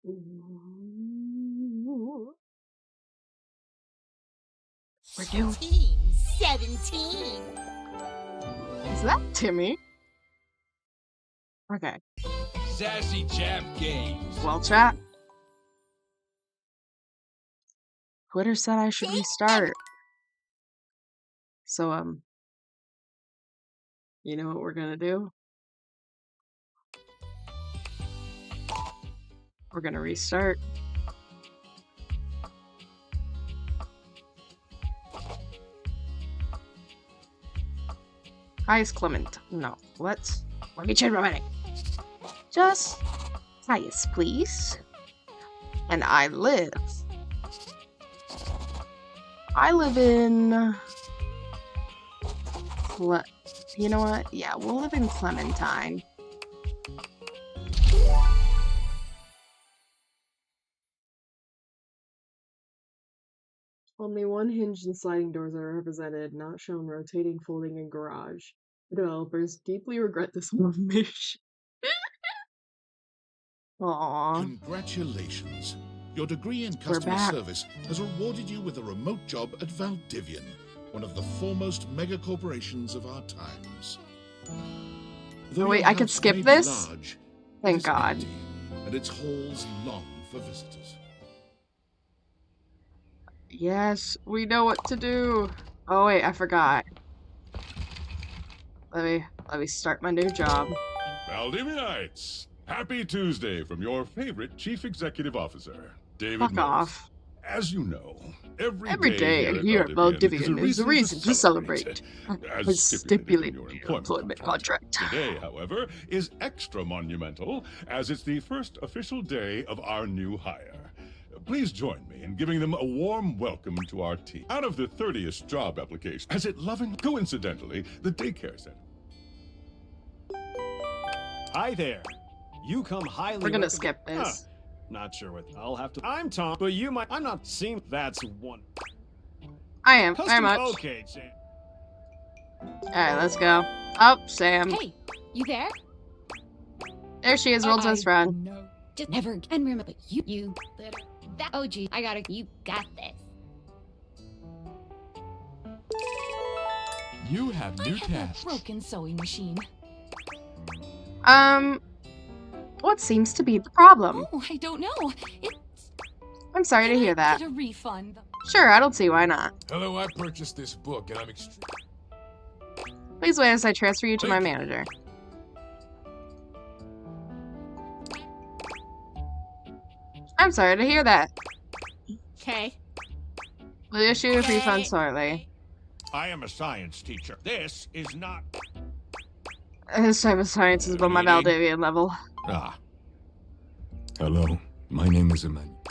We're doing. Team 17. Is that Timmy? Okay. Sassy Champ Games. Well, chat. Twitter said I should restart. So, you know what we're gonna do? We're gonna restart. Highest Clement. No, let me change my mind. Just highest, please. And I live in. You know what? Yeah, we'll live in Clementine. Only one hinge and sliding doors are represented, not shown rotating, folding, and garage. The developers deeply regret this omission. Aww. Congratulations. Your degree in We're customer back. service has rewarded you with a remote job at Valdivian, one of the foremost mega corporations of our times. Oh, wait, I could skip this? Thank God. Empty, and its halls long for visitors. Yes, we know what to do. Oh wait, I forgot. Let me start my new job. Valdivianites, happy Tuesday from your favorite Chief Executive Officer, David Fuck Mills. off. As you know, Every every day here at Valdivian is a reason to celebrate. As stipulated in your employment contract. Today, however, is extra monumental as it's the first official day of our new hire. Please join me in giving them a warm welcome to our team. Out of the 30th job application, has it loving, coincidentally, the daycare center. Hi there. You come highly. We're gonna skip this. Huh. Not sure what I'll have to. I'm Tom, but you might. I'm not seeing. That's one. I am, very much. Okay, Sam. Alright, let's go. Up, Sam. Hey, you there? There she is, world's best friend. No, just never again. Remember, but you that OG. I got it. You got this. You have new I have tasks. a broken sewing machine. What seems to be the problem? Oh, I don't know. I'm sorry to hear that. Get a refund. Sure, I don't see why not. Hello, I purchased this book and I'm extremely. Please wait as I transfer you to my manager. I'm sorry to hear that. Okay. We'll issue a refund shortly. I am a science teacher. This is not... This type of science is above my Valdivian level. Ah. Hello, my name is Emmanuel.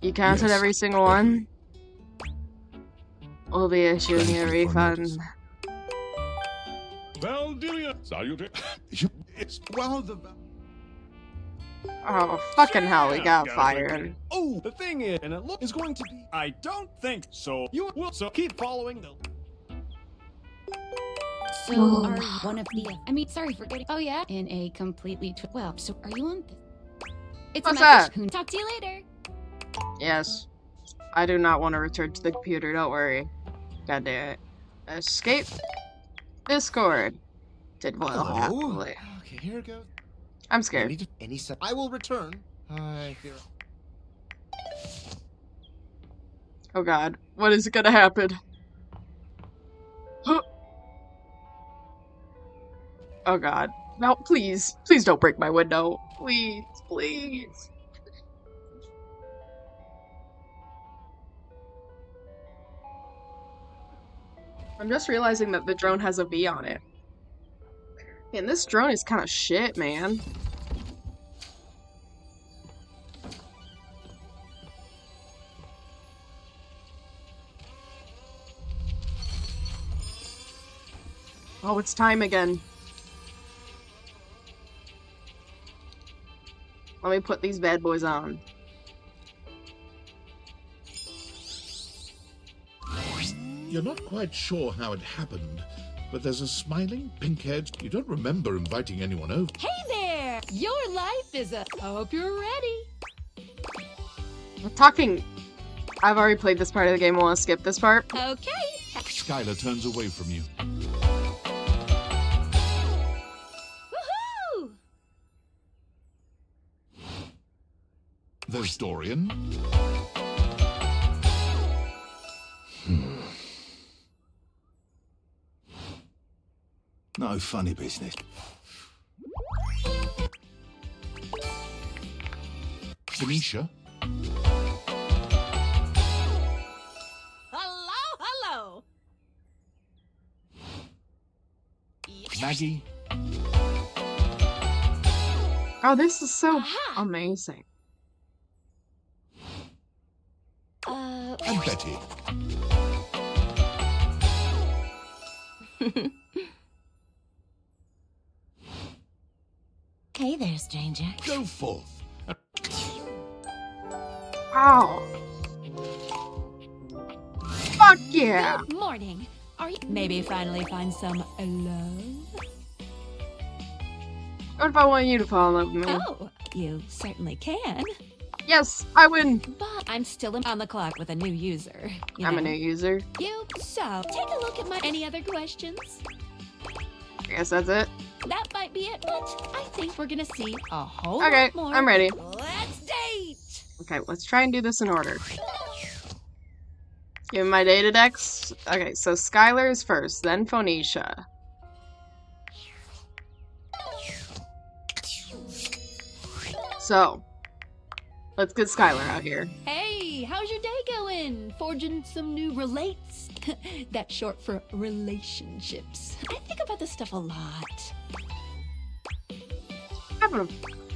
You counted Yes, every single one? We'll be issuing you a refund. Valdivia, salutations. It's... Well, the... Oh, fucking hell, we got fired. Oh, the thing is, and it is going to be. I don't think so. You will. So keep following the. So are you one of the? I mean, sorry for getting. Oh yeah, in a completely. Well, so are you on this? It's What's a message. that? Talk to you later. Yes. I do not want to return to the computer, don't worry. God damn it. Escape. Discord. Did well, happily. Okay, here it goes. I'm scared. I will return. I fear. Oh god. What is gonna happen? Oh god. No, please. Please don't break my window. Please. Please. I'm just realizing that the drone has a V on it. Man, this drone is kind of shit, man. Oh, it's time again. Let me put these bad boys on. You're not quite sure how it happened, but there's a smiling, pink-haired... You don't remember inviting anyone over. Hey there! Your life is a. Hope you're ready. Talking. I've already played this part of the game. I want to skip this part. Okay. Skylar turns away from you. Woohoo! There's Dorian. No funny business. Venetia. Hello. Maggie. Oh, this is so Aha. amazing. And Betty. Hey there, stranger. Go forth. Ow. Fuck yeah. Good morning. Are you maybe finally find some love? What if I want you to fall in love with me? Oh, you certainly can. Yes, I win. But I'm still on the clock with a new user. You I'm a know? new user. So take a look at my. Any other questions? I guess that's it. That might be it, but I think we're gonna see a whole Okay, lot more. I'm ready. Let's date. Okay, let's try and do this in order. Give me my data decks. Okay, so Skylar is first, then Phoenicia. So, let's get Skylar out here. Hey, how's your day going? Forging some new relates? That's short for relationships. I think about this stuff a lot.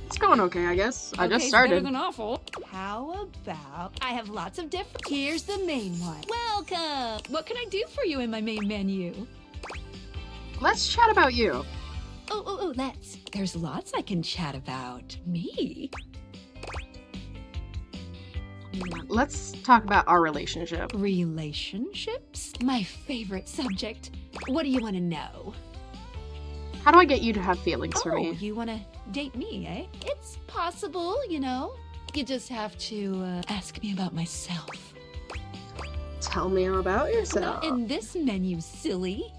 It's going okay, I guess. I just Okay, started. better than awful. How about I have lots of different. Here's the main one. Welcome. What can I do for you in my main menu? Let's chat about you. Oh, let's. There's lots I can chat about. Me? Let's talk about our relationship. Relationships? My favorite subject. What do you want to know? How do I get you to have feelings for me? You want to date me, eh? It's possible, you know. You just have to ask me about myself. Tell me about yourself. Not in this menu, silly.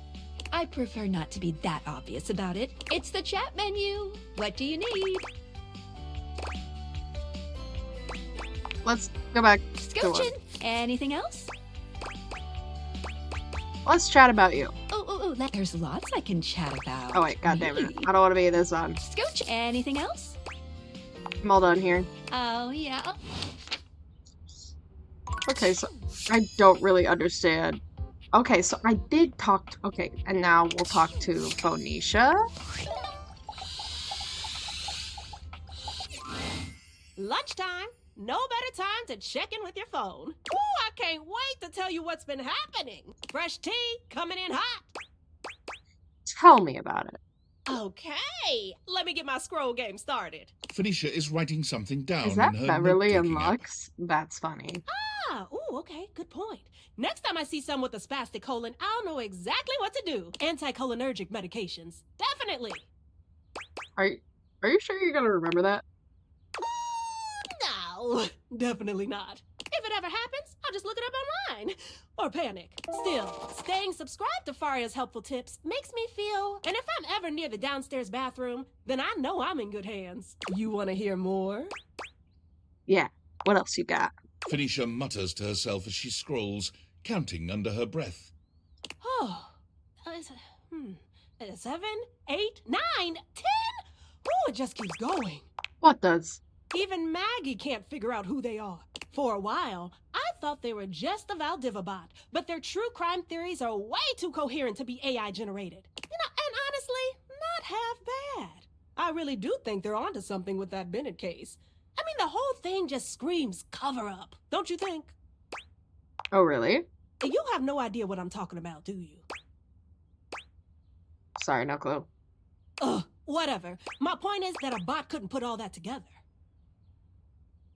I prefer not to be that obvious about it. It's the chat menu. What do you need? Let's go back. Scooching. Anything else? Let's chat about you. There's lots I can chat about. Oh wait, god damn it. Me. I don't want to be this on. Scooch. Anything else? I'm all done here. Oh, yeah. Okay, so I don't really understand. Okay, so I did talk to, okay, and now we'll talk to Phoenicia. Lunchtime. No better time to check in with your phone. Ooh, I can't wait to tell you what's been happening. Fresh tea coming in hot. Tell me about it. Okay, let me get my scroll game started. Phoenicia is writing something down Is that in her Beverly and note-taking app. Lux? That's funny. Ooh, okay, good point. Next time I see someone with a spastic colon, I'll know exactly what to do. Anticholinergic medications. Definitely. Are you sure you're gonna remember that? No, definitely not. If it ever happens, I'll just look it up online. Or panic. Still, staying subscribed to Faria's helpful tips makes me feel, and if I'm ever near the downstairs bathroom, then I know I'm in good hands. You want to hear more? Yeah. What else you got? Phoenicia mutters to herself as she scrolls, counting under her breath. Oh, 7, 8, 9, 10. Oh, it just keeps going. What does? Even Maggie can't figure out who they are. For a while, I thought they were just a Valdiva bot, but their true crime theories are way too coherent to be AI generated. You know, and honestly, not half bad. I really do think they're onto something with that Bennett case. I mean, the whole thing just screams cover up, don't you think? Oh, really? You have no idea what I'm talking about, do you? Sorry, no clue. Ugh, whatever. My point is that a bot couldn't put all that together.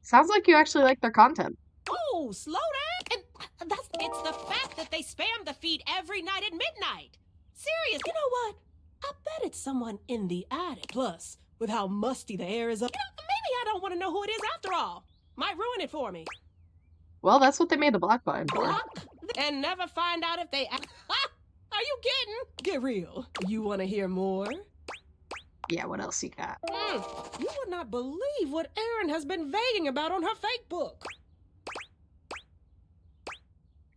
Sounds like you actually like their content. Oh, slow down. And it's the fact that they spam the feed every night at midnight. Serious, you know what? I bet it's someone in the attic. Plus, with how musty the air is up, maybe I don't want to know who it is after all. Might ruin it for me. Well, that's what they made the block button for. Block and never find out if they. Are you kidding? Get real. You want to hear more? Yeah, what else you got? You would not believe what Erin has been vaguing about on her fake book.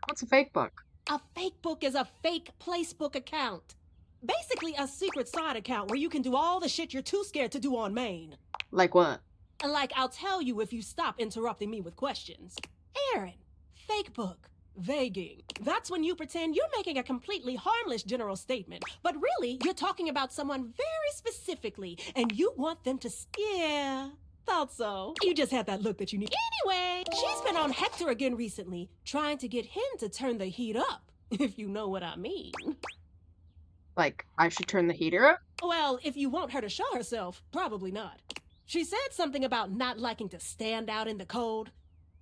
What's a fake book? A fake book is a fake placebook account. Basically, a secret side account where you can do all the shit you're too scared to do on main. Like what? Like, I'll tell you if you stop interrupting me with questions. Erin, fake book, vaguing. That's when you pretend you're making a completely harmless general statement, but really, you're talking about someone very specifically, and you want them to. Yeah, thought so. You just had that look that you need. Anyway, she's been on Hector again recently, trying to get him to turn the heat up, if you know what I mean. Like, I should turn the heater up? Well, if you want her to show herself, probably not. She said something about not liking to stand out in the cold,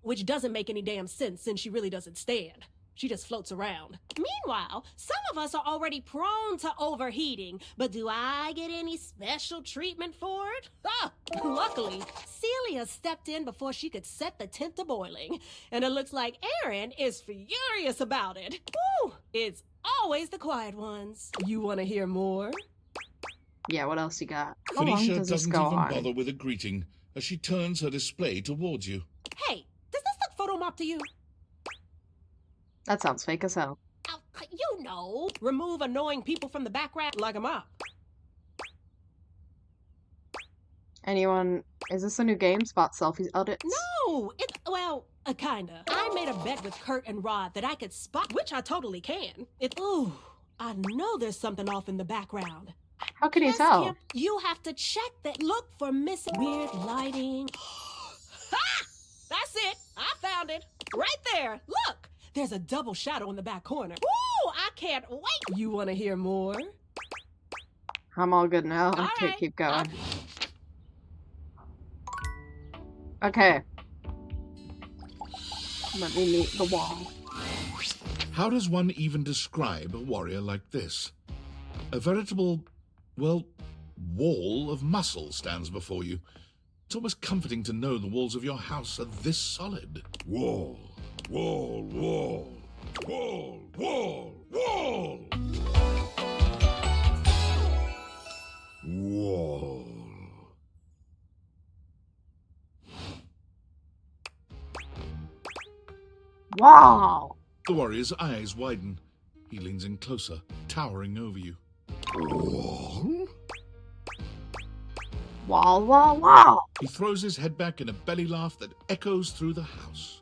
which doesn't make any damn sense since she really doesn't stand. She just floats around. Meanwhile, some of us are already prone to overheating, but do I get any special treatment for it? Luckily, Celia stepped in before she could set the tent to boiling, and it looks like Erin is furious about it. Woo! It's always the quiet ones. You want to hear more? Yeah, what else you got? How long Phoenicia does this doesn't go even on? bother with a greeting as she turns her display towards you. Hey, does this look photo mop to you? That sounds fake as hell. Oh, you know, remove annoying people from the background like a mop. Anyone... Is this a new game? Spot selfie audits? No, kinda. I made a bet with Kurt and Rod that I could spot, which I totally can. Ooh, I know there's something off in the background. How can you Just tell? you have to check that. Look for missing weird lighting. Ha! That's it. I found it. Right there. Look. There's a double shadow in the back corner. Woo! I can't wait. You want to hear more? I'm all good now. All Okay, right. keep going. Okay. Let me meet the wall. How does one even describe a warrior like this? A veritable, well, wall of muscle stands before you. It's almost comforting to know the walls of your house are this solid. Wall, wall, wall, wall, wall, wall. Wall. Wow! The warrior's eyes widen. He leans in closer, towering over you. Wall? Wow, wow, wow! He throws his head back in a belly laugh that echoes through the house.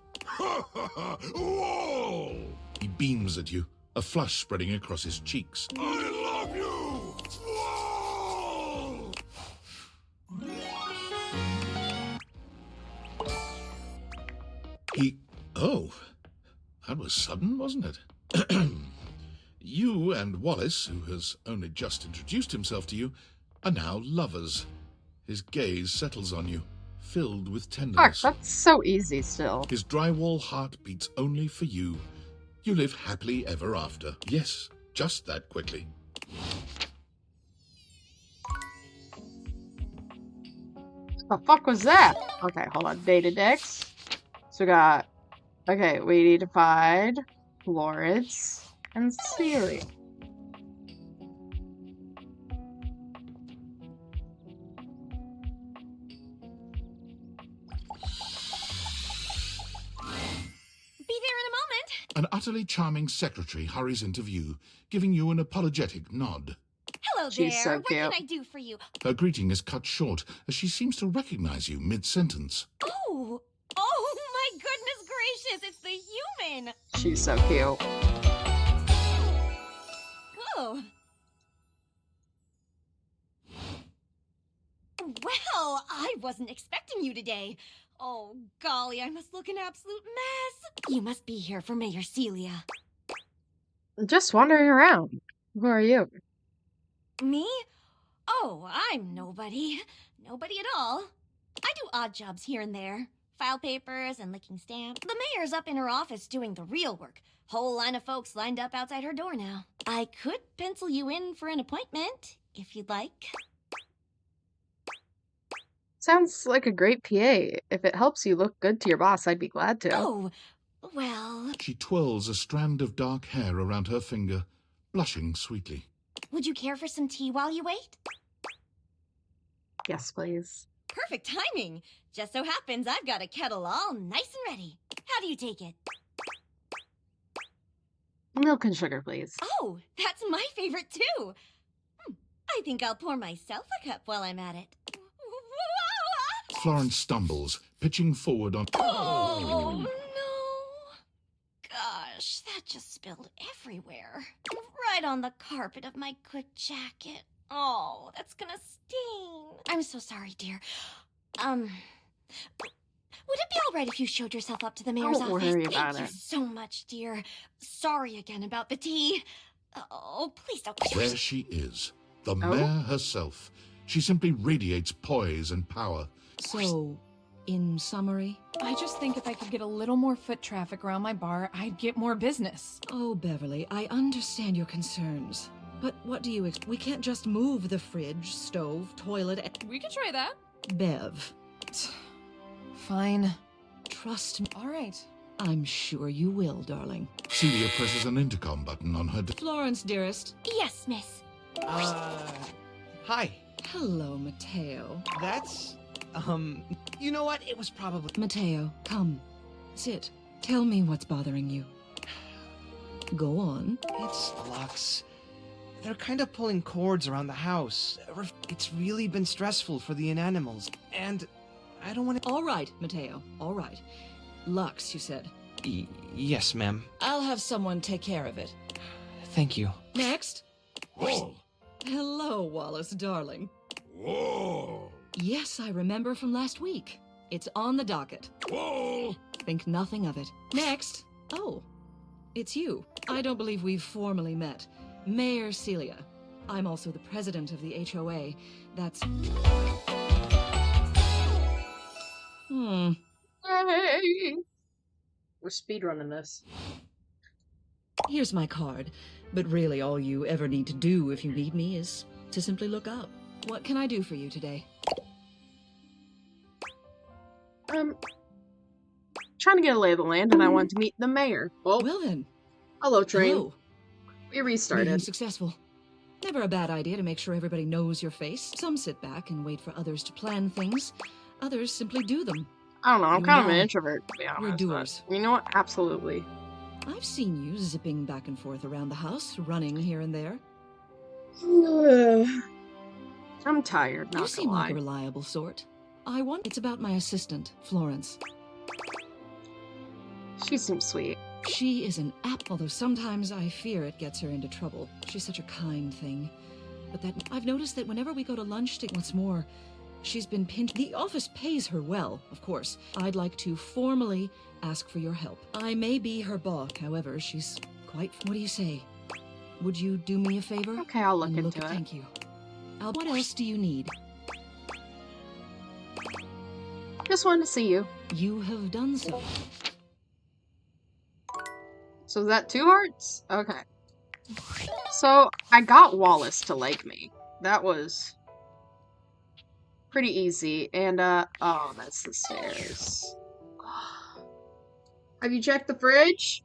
Wall! He beams at you, a flush spreading across his cheeks. I love you! Wall! Oh, that was sudden, wasn't it? You and Wallace, who has only just introduced himself to you, are now lovers. His gaze settles on you, filled with Fuck, tenderness. that's so easy still. His drywall heart beats only for you. You live happily ever after. Yes, just that quickly. The fuck was that? Okay, hold on. Data decks. So we got... Okay, we need to find Florence and Celia. Be there in a moment. An utterly charming secretary hurries into view, giving you an apologetic nod. Hello She's there. so What can cute. I do for you? Her greeting is cut short as she seems to recognize you mid-sentence. Oh my goodness gracious! It's the human. She's so cute. Oh. Well, I wasn't expecting you today. Oh, golly, I must look an absolute mess. You must be here for Mayor Celia. Just wandering around. Who are you? Me? Oh, I'm nobody. Nobody at all. I do odd jobs here and there. File papers and licking stamps. The mayor's up in her office doing the real work. Whole line of folks lined up outside her door now. I could pencil you in for an appointment, if you'd like. Sounds like a great PA. If it helps you look good to your boss, I'd be glad to. Oh, well. She twirls a strand of dark hair around her finger, blushing sweetly. Would you care for some tea while you wait? Yes, please. Perfect timing. Just so happens I've got a kettle all nice and ready. How do you take it? Milk and sugar, please. Oh, that's my favorite too. I think I'll pour myself a cup while I'm at it. Florence stumbles, pitching forward on... Oh, no. Gosh, that just spilled everywhere. Right on the carpet of my good jacket. Oh, that's gonna sting. I'm so sorry, dear. Would it be all right if you showed yourself up to the mayor's Don't office? worry about Thank it. you so much, dear. Sorry again about the tea. Oh, please don't. There she is, the mayor herself. She simply radiates poise and power. So, in summary? I just think if I could get a little more foot traffic around my bar, I'd get more business. Oh, Beverly, I understand your concerns. But what do you we can't just move the fridge, stove, toilet, and... We could try that. Bev. Fine. Trust me. All right. I'm sure you will, darling. Celia presses an intercom button on her... Florence, dearest. Yes, miss. Hi. Hello, Mateo. That's, you know what? It was probably... Mateo, come. Sit. Tell me what's bothering you. Go on. It's Lux. They're kind of pulling cords around the house. It's really been stressful for the animals, and I don't want to... All right, Mateo. All right. Lux, you said. Yes, ma'am. I'll have someone take care of it. Thank you. Next. Whoa! Hello, Wallace, darling. Whoa! Yes, I remember from last week. It's on the docket. Whoa! Think nothing of it. Next. Oh, it's you. I don't believe we've formally met. Mayor Celia. I'm also the president of the HOA. That's... Yay! We're speedrunning this. Here's my card. But really all you ever need to do if you need me is to simply look up. What can I do for you today? Trying to get a lay of the land, and I want to meet the mayor. Oh, Well then. hello, train. Hello. We restarted. Meeting successful. Never a bad idea to make sure everybody knows your face. Some sit back and wait for others to plan things. Others simply do them. I don't know. I'm You kind of and an I, introvert, to be honest. we're but doers. You know what? Absolutely. I've seen you zipping back and forth around the house, running here and there. I'm tired, You not seem gonna like a lie. reliable sort. It's about my assistant, Florence. She seems sweet. She is an although sometimes I fear it gets her into trouble. She's such a kind thing. But I've noticed that whenever we go to lunch what's more, she's been pinched. The office pays her well, of course. I'd like to formally ask for your help. I may be her boss, however, she's quite... What do you say? Would you do me a favor? Okay, I'll look And into it. Thank you. What else do you need? Just wanted to see you. You have done so. So is that 2 hearts? Okay. So I got Wallace to like me. That was pretty easy. And oh, that's the stairs. Have you checked the fridge?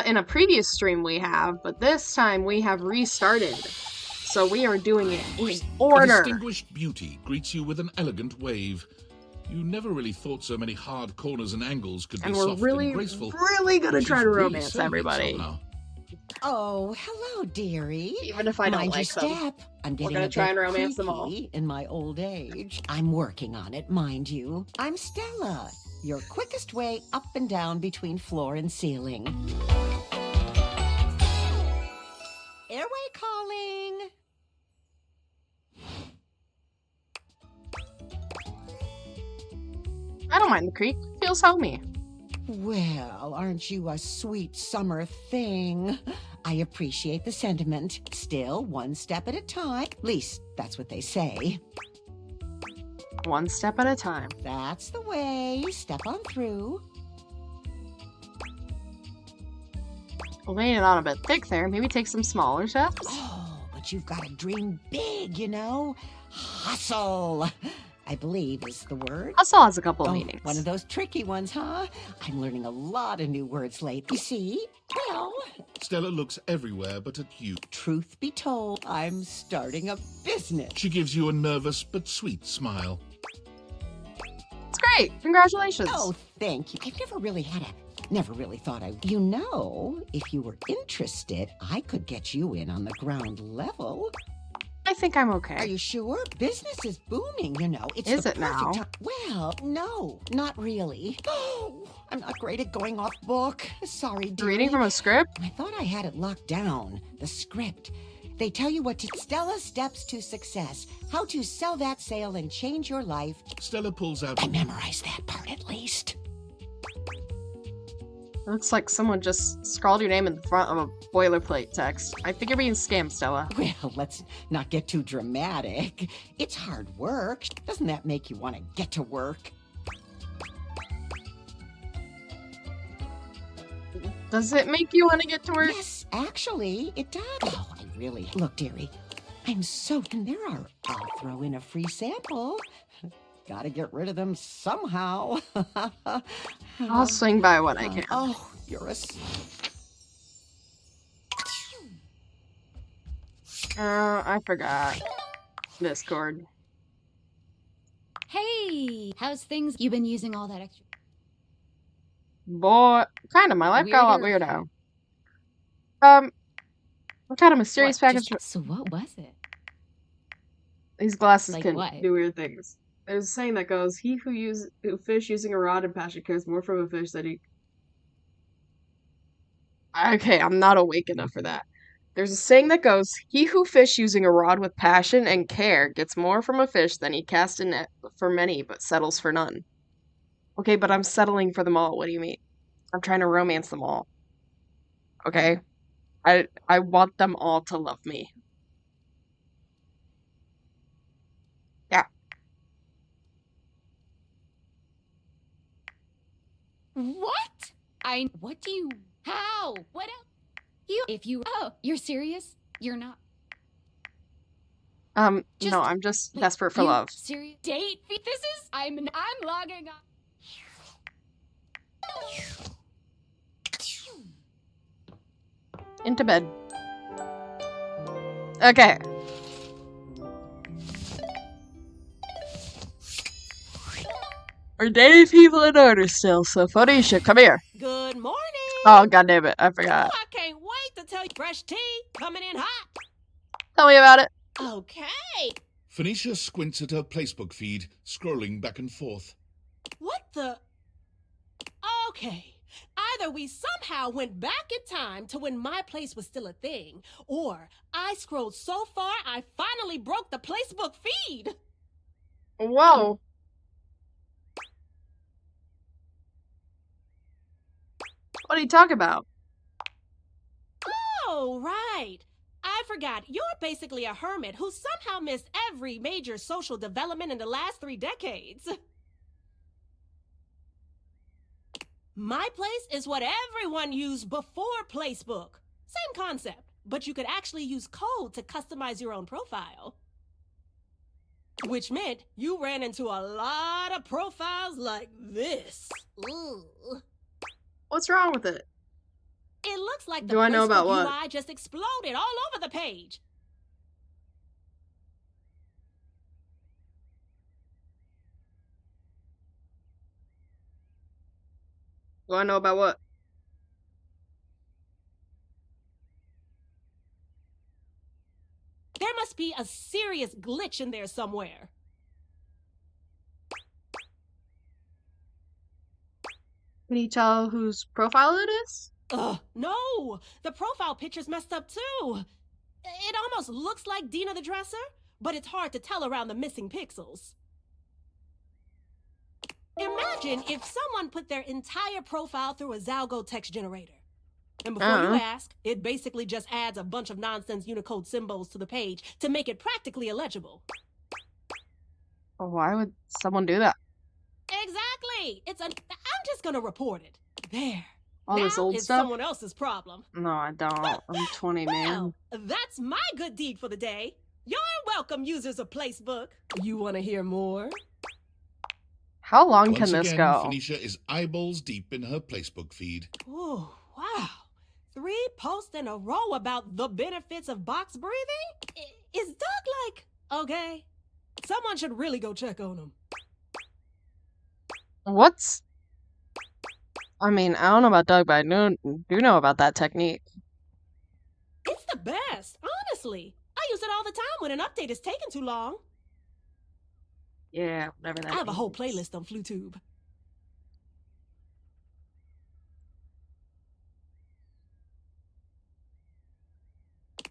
In a previous stream we have, but this time we have restarted. So we are doing it in A order. distinguished beauty greets you with an elegant wave. You never really thought so many hard corners and angles could And be we're soft really, and graceful. really gonna She's try to really romance serving it everybody. somehow. Oh, hello, dearie. Even if I don't Mind like your them. step. I'm We're getting gonna a try bit and romance them all. creaky in my old age. I'm working on it, mind you. I'm Stella, your quickest way up and down between floor and ceiling. Airway calling. I don't mind the creek. Feels homey. Well, aren't you a sweet summer thing? I appreciate the sentiment. Still, one step at a time. At least, that's what they say. One step at a time. That's the way. Step on through. Laying it on a bit thick there. Maybe take some smaller steps. Oh, but you've got to dream big, you know? Hustle. I believe is the word. Hustle has a couple of Oh, meanings. one of those tricky ones, huh? I'm learning a lot of new words lately. You see? Well, Stella looks everywhere but at you. truth be told, I'm starting a business. She gives you a nervous but sweet smile. It's great. Congratulations. Oh, thank you. I've never really thought I... You know, if you were interested, I could get you in on the ground level. I think I'm okay. Are you sure? Business is booming, you know. It's Is the it now? perfect time. Well, no, not really. Oh, I'm not great at going off book. Sorry, dearie. Reading from a script? I thought I had it locked down. The script. They tell you what to... Stella Steps to Success. How to sell that sale and change your life. Stella pulls out... I memorized that part at least. Looks like someone just scrawled your name in the front of a boilerplate text. I think you're being scammed, Stella. Well, let's not get too dramatic. It's hard work. Doesn't that make you want to get to work? Does it make you want to get to work? Yes, actually, it does. Oh, I really... Look, dearie, I'm so... And there are... I'll throw in a free sample. Gotta get rid of them somehow. I'll swing by when I can. Oh, you're a... I forgot. Discord. Hey, how's things? You been using all that extra? Boy, kinda. My life got a lot weirder. What kind of mysterious package? So what was it? These glasses Like can what? do weird things. There's a saying that goes, "He who fish using a rod and passion cares more from a fish than he." Okay, I'm not awake enough for that. There's a saying that goes, "He who fish using a rod with passion and care gets more from a fish than he casts a net for many, but settles for none." Okay, but I'm settling for them all. What do you mean? I'm trying to romance them all. Okay? I want them all to love me. Yeah. What? What do you... How? What else? Oh, you're serious? You're not... No, I'm just desperate for love. Serious? Date? This is... I'm logging on. Into bed. Okay. We're dating people in order still, so Phoenicia, come here. Good morning. Oh, god damn it, I forgot. Oh, I can't wait to tell you. Fresh tea coming in hot. Tell me about it. Okay. Phoenicia squints at her Placebook feed, scrolling back and forth. What the? Okay. Either we somehow went back in time to when my place was still a thing, or I scrolled so far I finally broke the Placebook feed. Whoa. What are you talking about? Oh, right. I forgot. You're basically a hermit who somehow missed every major social development in the last 3 decades. My place is what everyone used before Placebook. Same concept, but you could actually use code to customize your own profile. Which meant you ran into a lot of profiles like this. Ooh. What's wrong with it? It looks like the Do I know about Facebook what? UI just exploded all over the page. Do I know about what? There must be a serious glitch in there somewhere. Can you tell whose profile it is? Ugh, no! The profile picture's messed up too. It almost looks like Dina the dresser, but it's hard to tell around the missing pixels. Imagine if someone put their entire profile through a Zalgo text generator. And before you ask, it basically just adds a bunch of nonsense Unicode symbols to the page to make it practically illegible. Why would someone do that? Exactly! I'm just gonna report it. There. All now this old it's stuff? someone else's problem. No, I don't. I'm 20, man. Well, that's my good deed for the day. You're welcome, users of Placebook. You want to hear more? How long Once can this again, go? Phoenicia is eyeballs deep in her placebook feed. Oh, wow. 3 posts in a row about the benefits of box breathing? Is Doug like, okay? Someone should really go check on him. What's... I mean, I don't know about Doug, but I do know about that technique. It's the best, honestly. I use it all the time when an update is taking too long. Yeah, whatever that I have a whole means. playlist on FluTube.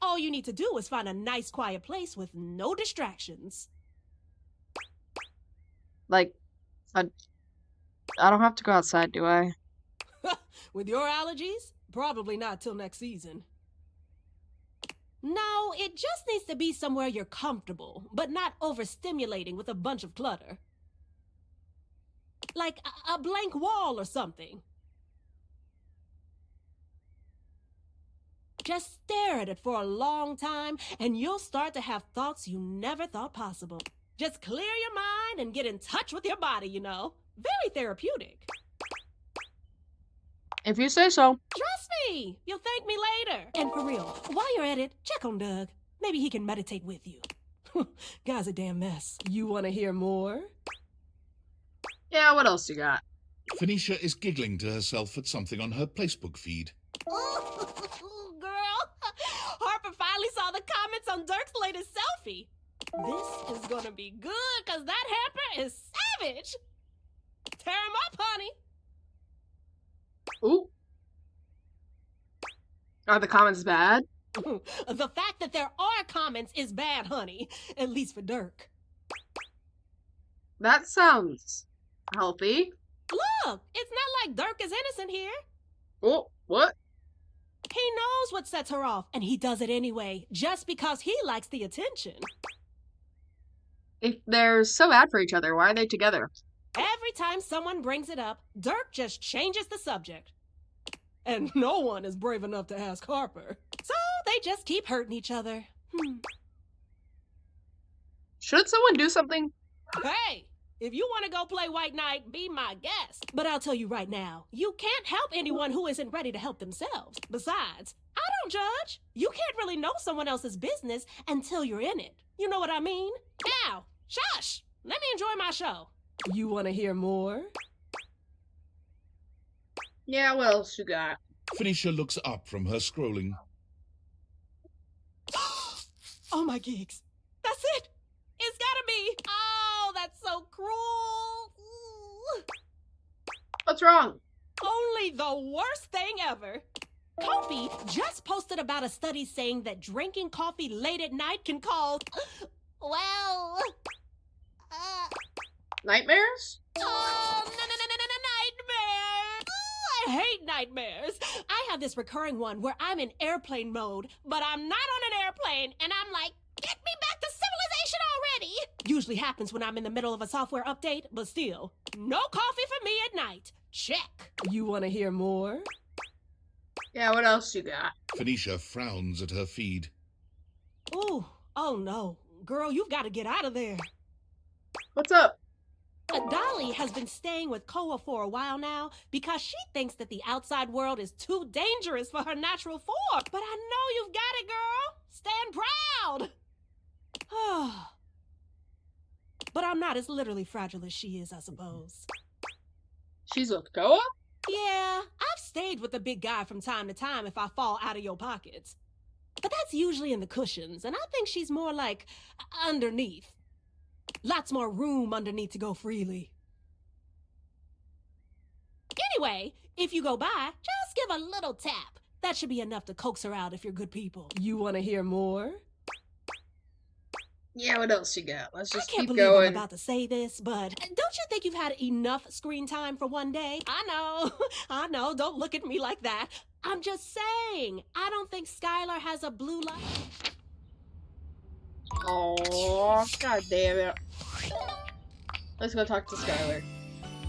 All you need to do is find a nice quiet place with no distractions. Like, I don't have to go outside, do I? With your allergies? Probably not till next season. No, it just needs to be somewhere you're comfortable, but not overstimulating with a bunch of clutter. Like a blank wall or something. Just stare at it for a long time, and you'll start to have thoughts you never thought possible. Just clear your mind and get in touch with your body, you know. Very therapeutic. If you say so. Trust me, you'll thank me later. And for real, while you're at it, check on Doug. Maybe he can meditate with you. Guy's a damn mess. You want to hear more? Yeah, what else you got? Phoenicia is giggling to herself at something on her placebook feed. Ooh, girl, Harper finally saw the comments on Dirk's latest selfie. This is gonna be good, cause that hamper is savage. Tear him up, honey. Ooh. Are the comments bad? The fact that there are comments is bad, honey. At least for Dirk. That sounds healthy. Look, it's not like Dirk is innocent here. Oh, what? He knows what sets her off, and he does it anyway, just because he likes the attention. If they're so bad for each other, why are they together? Every time someone brings it up, Dirk just changes the subject. And no one is brave enough to ask Harper. So they just keep hurting each other. Should someone do something? Hey, if you want to go play White Knight, be my guest. But I'll tell you right now, you can't help anyone who isn't ready to help themselves. Besides, I don't judge. You can't really know someone else's business until you're in it. You know what I mean? Now, shush! Let me enjoy my show. You want to hear more? Yeah, what else you got? Phoenicia looks up from her scrolling. Oh my gigs. That's it. It's gotta be. Oh, that's so cruel. Ooh. What's wrong? Only the worst thing ever. Kofi just posted about a study saying that drinking coffee late at night can cause, well, nightmares? Oh, nightmares. Ooh, I hate nightmares. I have this recurring one where I'm in airplane mode, but I'm not on an airplane, and I'm like, get me back to civilization already. Usually happens when I'm in the middle of a software update, but still, no coffee for me at night. Check. You want to hear more? Yeah, what else you got? Phoenicia frowns at her feed. Ooh, oh no. Girl, you've got to get out of there. What's up? Dolly has been staying with Koa for a while now because she thinks that the outside world is too dangerous for her natural form. But I know you've got it, girl. Stand proud. But I'm not as literally fragile as she is, I suppose. She's with Koa? Yeah, I've stayed with the big guy from time to time if I fall out of your pockets. But that's usually in the cushions, and I think she's more like underneath. Lots more room underneath to go freely. Anyway, if you go by, just give a little tap. That should be enough to coax her out if you're good people. You want to hear more? Yeah, what else you got? Let's just I can't keep believe going. I'm about to say this, but don't you think you've had enough screen time for one day? I know, don't look at me like that. I'm just saying, I don't think Skylar has a blue light. Oh, god damn it. Let's go talk to Skylar.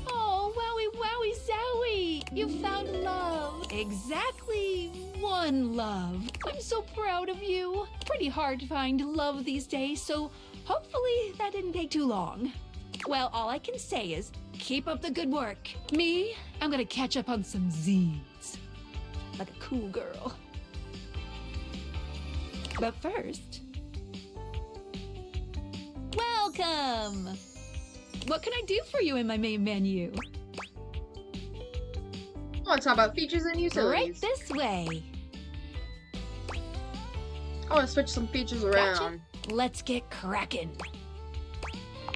Oh, wowie, wowie, zowie! You found love. Exactly one love. I'm so proud of you. Pretty hard to find love these days, so hopefully that didn't take too long. Well, all I can say is keep up the good work. Me, I'm gonna catch up on some Z's. Like a cool girl. But first... Welcome! What can I do for you in my main menu? I want to talk about features and Right utilities. this way. I want to switch some features around. Gotcha. Let's get cracking.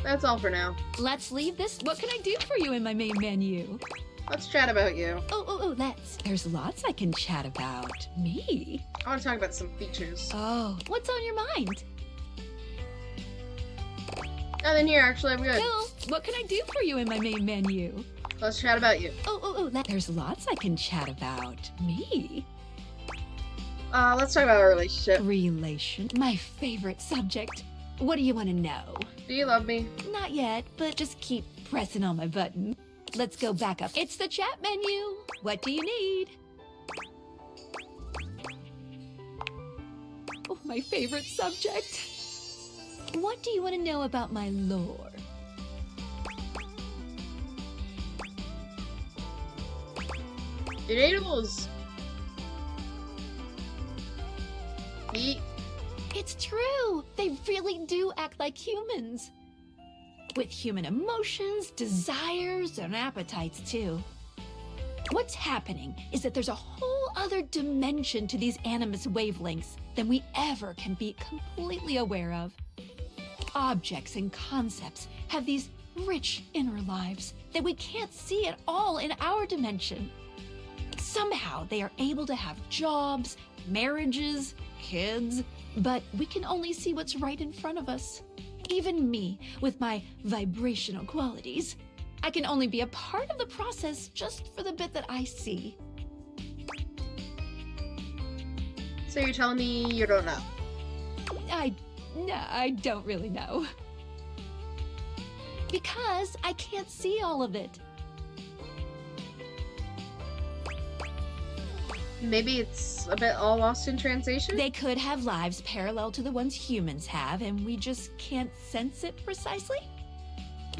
That's all for now. Let's leave this. What can I do for you in my main menu? Let's chat about you. Oh, let's. There's lots I can chat about. Me? I want to talk about some features. Oh, what's on your mind? Nothing here, actually. I'm good. No, what can I do for you in my main menu? Let's chat about you. There's lots I can chat about. Me? Let's talk about our relationship. My favorite subject. What do you want to know? Do you love me? Not yet, but just keep pressing on my button. Let's go back up. It's the chat menu. What do you need? Oh, my favorite subject. What do you want to know about my lore? Did animals eat? It's true. They really do act like humans. With human emotions, desires, and appetites, too. What's happening is that there's a whole other dimension to these animus wavelengths than we ever can be completely aware of. Objects and concepts have these rich inner lives that we can't see at all in our dimension. Somehow they are able to have jobs, marriages, kids, but we can only see what's right in front of us. Even me, with my vibrational qualities, I can only be a part of the process just for the bit that I see. So you're telling me you don't know? I don't really know. Because I can't see all of it. Maybe it's a bit all lost in translation? They could have lives parallel to the ones humans have, and we just can't sense it precisely?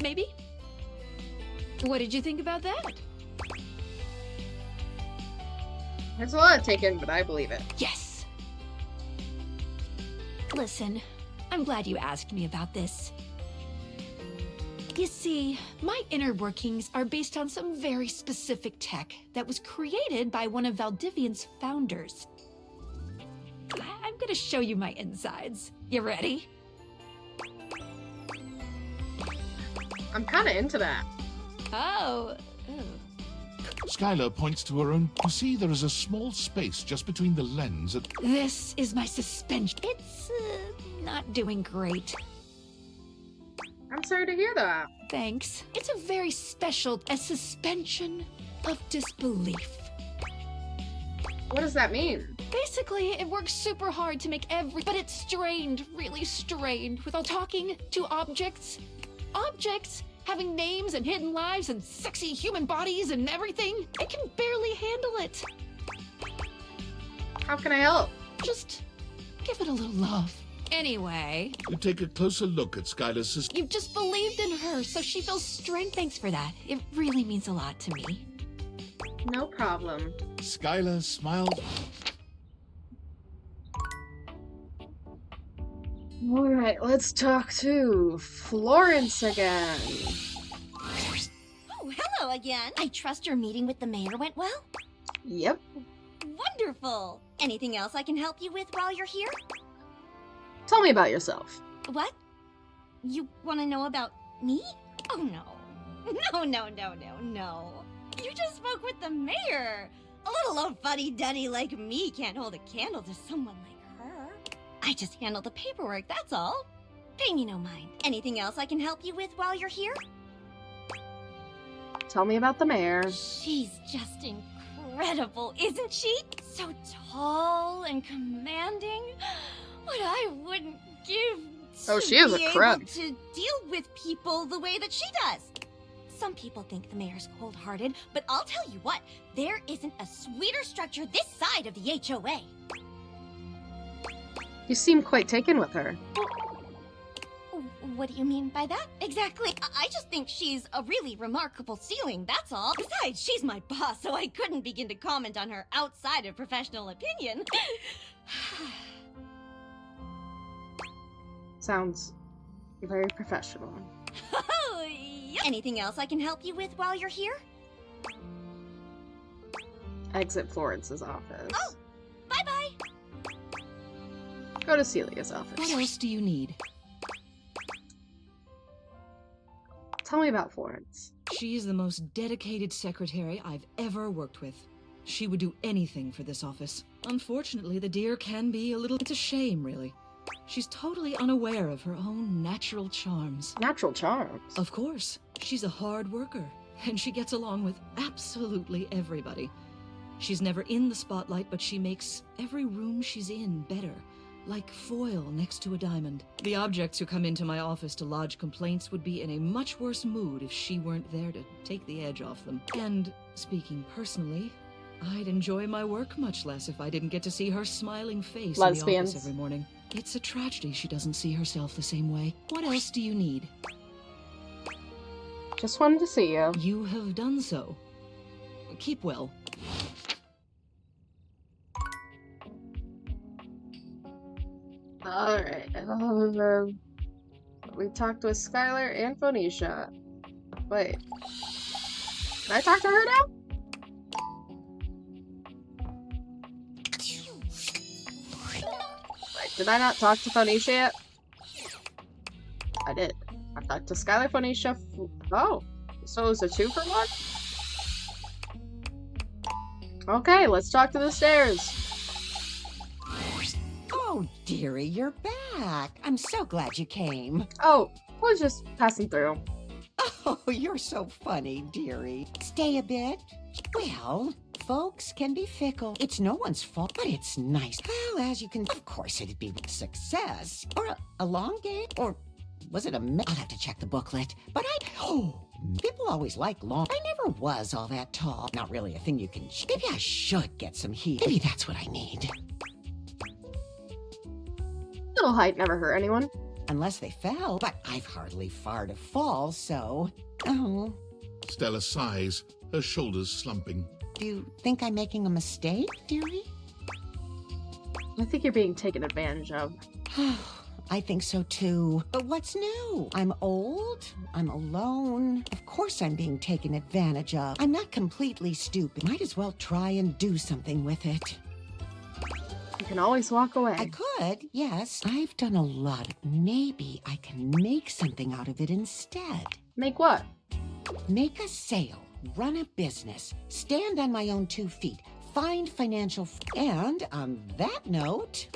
Maybe? What did you think about that? There's a lot taken, but I believe it. Yes! Listen, I'm glad you asked me about this. You see, my inner workings are based on some very specific tech that was created by one of Valdivian's founders. I'm gonna show you my insides. You ready? I'm kinda into that. Oh. Skylar points to her own. You see, there is a small space just between the lens and... This is my suspension. It's not doing great. I'm sorry to hear that. Thanks. It's a very special suspension of disbelief. What does that mean? Basically, it works super hard to make but it's strained, really strained, with all talking to objects. Objects having names and hidden lives and sexy human bodies and everything. It can barely handle it. How can I help? Just give it a little love. Anyway. You take a closer look at Skylar's sister. You've just believed in her, so she feels strength. Thanks for that. It really means a lot to me. No problem. Skylar smiled. Alright, let's talk to Florence again. Oh, hello again. I trust your meeting with the mayor went well? Yep. Wonderful. Anything else I can help you with while you're here? Tell me about yourself. What? You want to know about me? Oh, no. No. You just spoke with the mayor. A little old fuddy-duddy like me can't hold a candle to someone like her. I just handle the paperwork, that's all. Pay me no mind. Anything else I can help you with while you're here? Tell me about the mayor. She's just incredible, isn't she? So tall and commanding. What I wouldn't give to she is a be crud. able to deal with people the way that she does. Some people think the mayor's cold-hearted, but I'll tell you what, there isn't a sweeter structure this side of the HOA. You seem quite taken with her. What do you mean by that? Exactly. I just think she's a really remarkable ceiling, that's all. Besides, she's my boss, so I couldn't begin to comment on her outside of professional opinion. Sounds very professional. Oh, yeah. Anything else I can help you with while you're here? Exit Florence's office. Oh, bye-bye. Go to Celia's office. What else do you need? Tell me about Florence. She's the most dedicated secretary I've ever worked with. She would do anything for this office. Unfortunately, the dear can be a little... It's a shame, really. She's totally unaware of her own natural charms. Natural charms? Of course. She's a hard worker, and she gets along with absolutely everybody. She's never in the spotlight, but she makes every room she's in better, like foil next to a diamond. The objects who come into my office to lodge complaints would be in a much worse mood if she weren't there to take the edge off them. And, speaking personally, I'd enjoy my work much less if I didn't get to see her smiling face in the office every morning. It's a tragedy she doesn't see herself the same way. What else do you need? Just wanted to see you. You have done so. Keep well. Alright. We talked with Skylar and Phoenicia. Wait. Can I talk to her now? Wait, did I not talk to Phoenicia yet? I did. I talked to Skylar, Phoenicia. Oh. So it was a 2-for-1? Okay, let's talk to the stairs. Oh, dearie, you're back. I'm so glad you came. Oh, I was just passing through. Oh, you're so funny, dearie. Stay a bit. Well, folks can be fickle. It's no one's fault, but it's nice. Well, as you can... Of course it'd be a success. Or a long game. Or was it a... I'll have to check the booklet. But Oh, people always like long... I never was all that tall. Not really a thing you can... Maybe I should get some heat. Maybe that's what I need. Little height never hurt anyone. Unless they fell, but I've hardly far to fall, so... Oh. Stella sighs, her shoulders slumping. Do you think I'm making a mistake, dearie? I think you're being taken advantage of. I think so too. But what's new? I'm old. I'm alone. Of course I'm being taken advantage of. I'm not completely stupid. Might as well try and do something with it. You can always walk away. I could, yes. I've done a lot. Maybe I can make something out of it instead. Make what? Make a sale, run a business, stand on my own 2 feet, find financial... And on that note,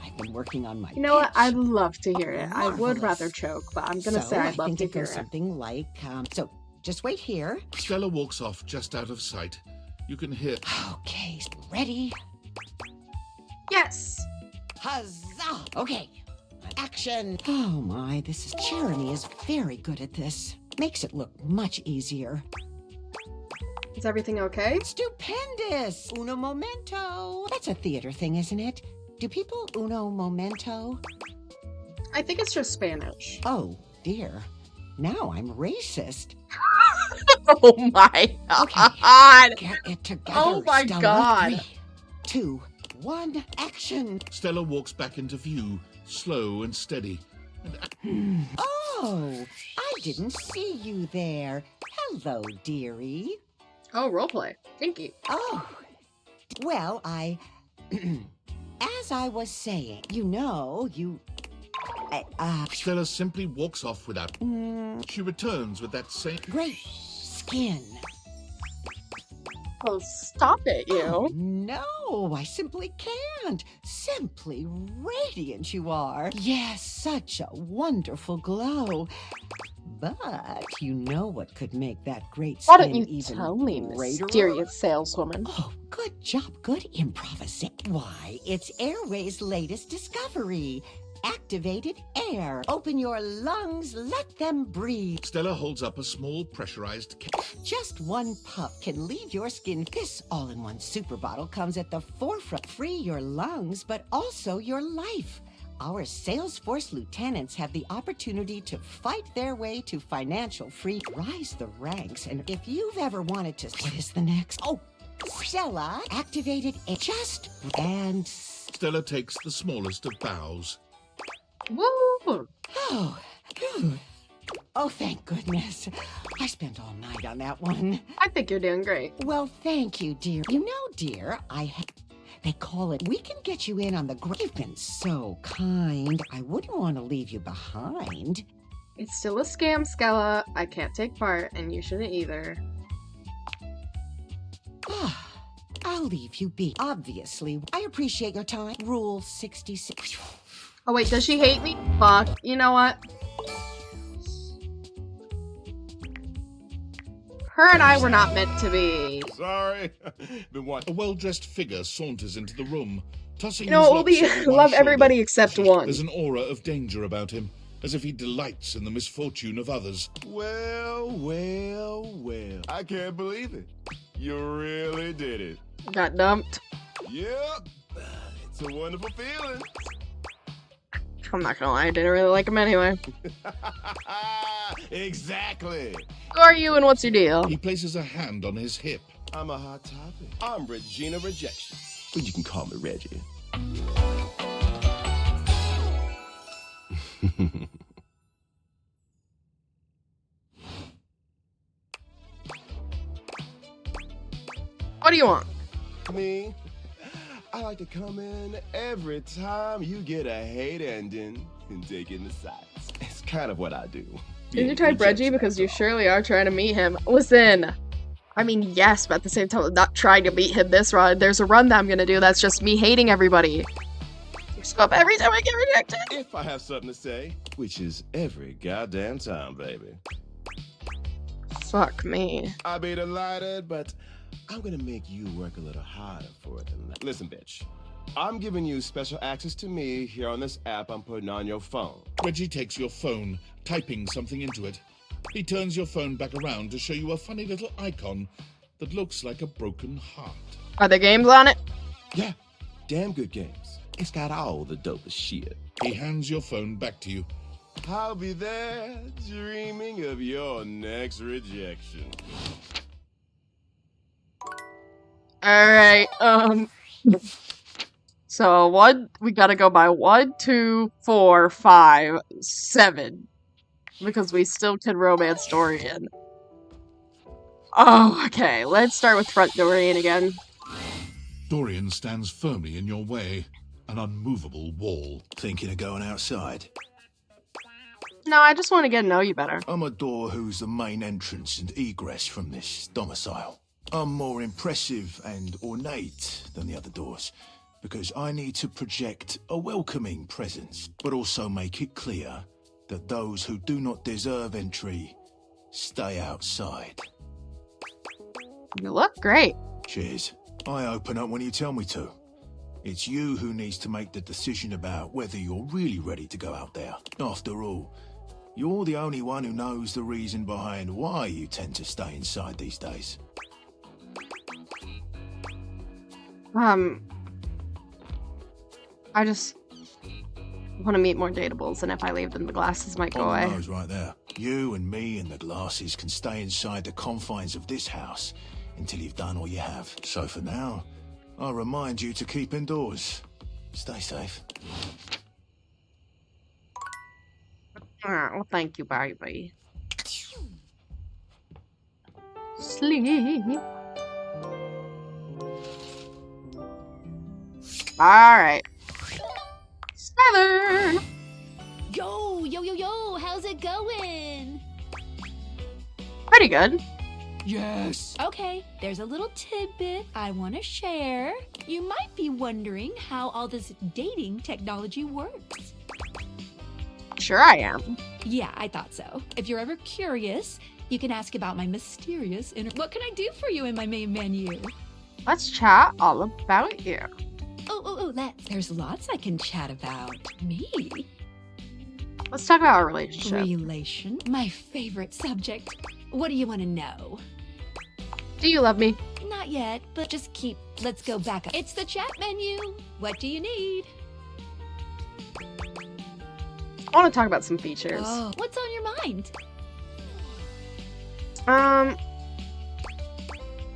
I've been working on my... You know what? pitch. I'd love to hear it. I would Marvelous. rather choke, but I'm gonna say I'd love think to it hear goes it. something like, so just wait here. Stella walks off just out of sight. You can hear... Okay, ready? Yes! Huzzah! Okay, action! Oh my, Jeremy is very good at this. Makes it look much easier. Is everything okay? Stupendous! Uno momento! That's a theater thing, isn't it? Do people uno momento? I think it's just Spanish. Oh, dear. Now I'm racist. Oh my god! Okay, get it together, Oh my Stella. god! 3, 2, 1, action! Stella walks back into view, slow and steady. Oh, I didn't see you there. Hello, dearie. Oh, roleplay. Thank you. Oh, well, as I was saying, Stella simply walks off without... She returns with that same... Great skin. Oh, stop it, you. Oh, no, I simply can't. Simply radiant you are. Yes, such a wonderful glow. But you know what could make that great skin Why don't you even tell me, greater? mysterious saleswoman? Oh, good job, good improvisation. Why, it's Airway's latest discovery. Activated air. Open your lungs, let them breathe. Stella holds up a small pressurized can. Just one puff can leave your skin. This all-in-one super bottle comes at the forefront. Free your lungs, but also your life. Our Salesforce lieutenants have the opportunity to fight their way to financial freedom, rise the ranks, and if you've ever wanted to... What is the next? Oh, Stella activated it just... And... Stella takes the smallest of bows. Woo! Oh, phew. Oh, thank goodness. I spent all night on that one. I think you're doing great. Well, thank you, dear. You know, dear, they call it, we can get you in on the You've been so kind. I wouldn't want to leave you behind. It's still a scam, Skella. I can't take part, and you shouldn't either. I'll leave you be. Obviously, I appreciate your time. Rule 66. Oh, wait, does she hate me? Fuck. You know what? Her and I were not meant to be. Sorry. A well-dressed figure saunters into the room, tossing You know, his it will be locks over one love shoulder. everybody except one. There's an aura of danger about him, as if he delights in the misfortune of others. Well, well, well. I can't believe it. You really did it. Got dumped. Yep. It's a wonderful feeling. I'm not gonna lie, I didn't really like him anyway. Exactly. Who are you and what's your deal? He places a hand on his hip. I'm a hot topic. I'm Regina Rejection. But you can call me Reggie. What do you want? Me? I like to come in every time you get a hate ending and take in the sights. It's kind of what I do. Did you type Reggie because you surely are trying to meet him? Listen, I mean, yes, but at the same time, I'm not trying to meet him this run. There's a run that I'm gonna do that's just me hating everybody. Screw up every time I get rejected. If I have something to say, which is every goddamn time, baby. Fuck me. I'd be delighted, but I'm gonna make you work a little harder for it than that. Listen, bitch. I'm giving you special access to me here on this app I'm putting on your phone. Reggie takes your phone, typing something into it. He turns your phone back around to show you a funny little icon that looks like a broken heart. Are there games on it? Yeah, damn good games. It's got all the dopest shit. He hands your phone back to you. I'll be there dreaming of your next rejection. Alright, so we gotta go by 1, 2, 4, 5, 7. Because we still can romance Dorian. Oh, okay, let's start with front Dorian again. Dorian stands firmly in your way, an unmovable wall. Thinking of going outside? No, I just want to get to know you better. I'm a door who's the main entrance and egress from this domicile. I'm more impressive and ornate than the other doors, because I need to project a welcoming presence, but also make it clear that those who do not deserve entry stay outside. You look great. Cheers. I open up when you tell me to. It's you who needs to make the decision about whether you're really ready to go out there. After all, you're the only one who knows the reason behind why you tend to stay inside these days. I just want to meet more dateables, and if I leave them, the glasses might go On the away. nose right there. You and me and the glasses can stay inside the confines of this house until you've done all you have. So for now, I'll remind you to keep indoors. Stay safe. Well, thank you, baby. Sleep. Alright. Skylar! Yo, how's it going? Pretty good. Yes. Okay, there's a little tidbit I want to share. You might be wondering how all this dating technology works. Sure I am. Yeah, I thought so. If you're ever curious, you can ask about my mysterious inner... What can I do for you in my main menu? Let's chat all about you. Let's. There's lots I can chat about. Me? Let's talk about our relationship. Relation? My favorite subject. What do you want to know? Do you love me? Not yet, but let's go back up. It's the chat menu. What do you need? I want to talk about some features. Oh, what's on your mind? How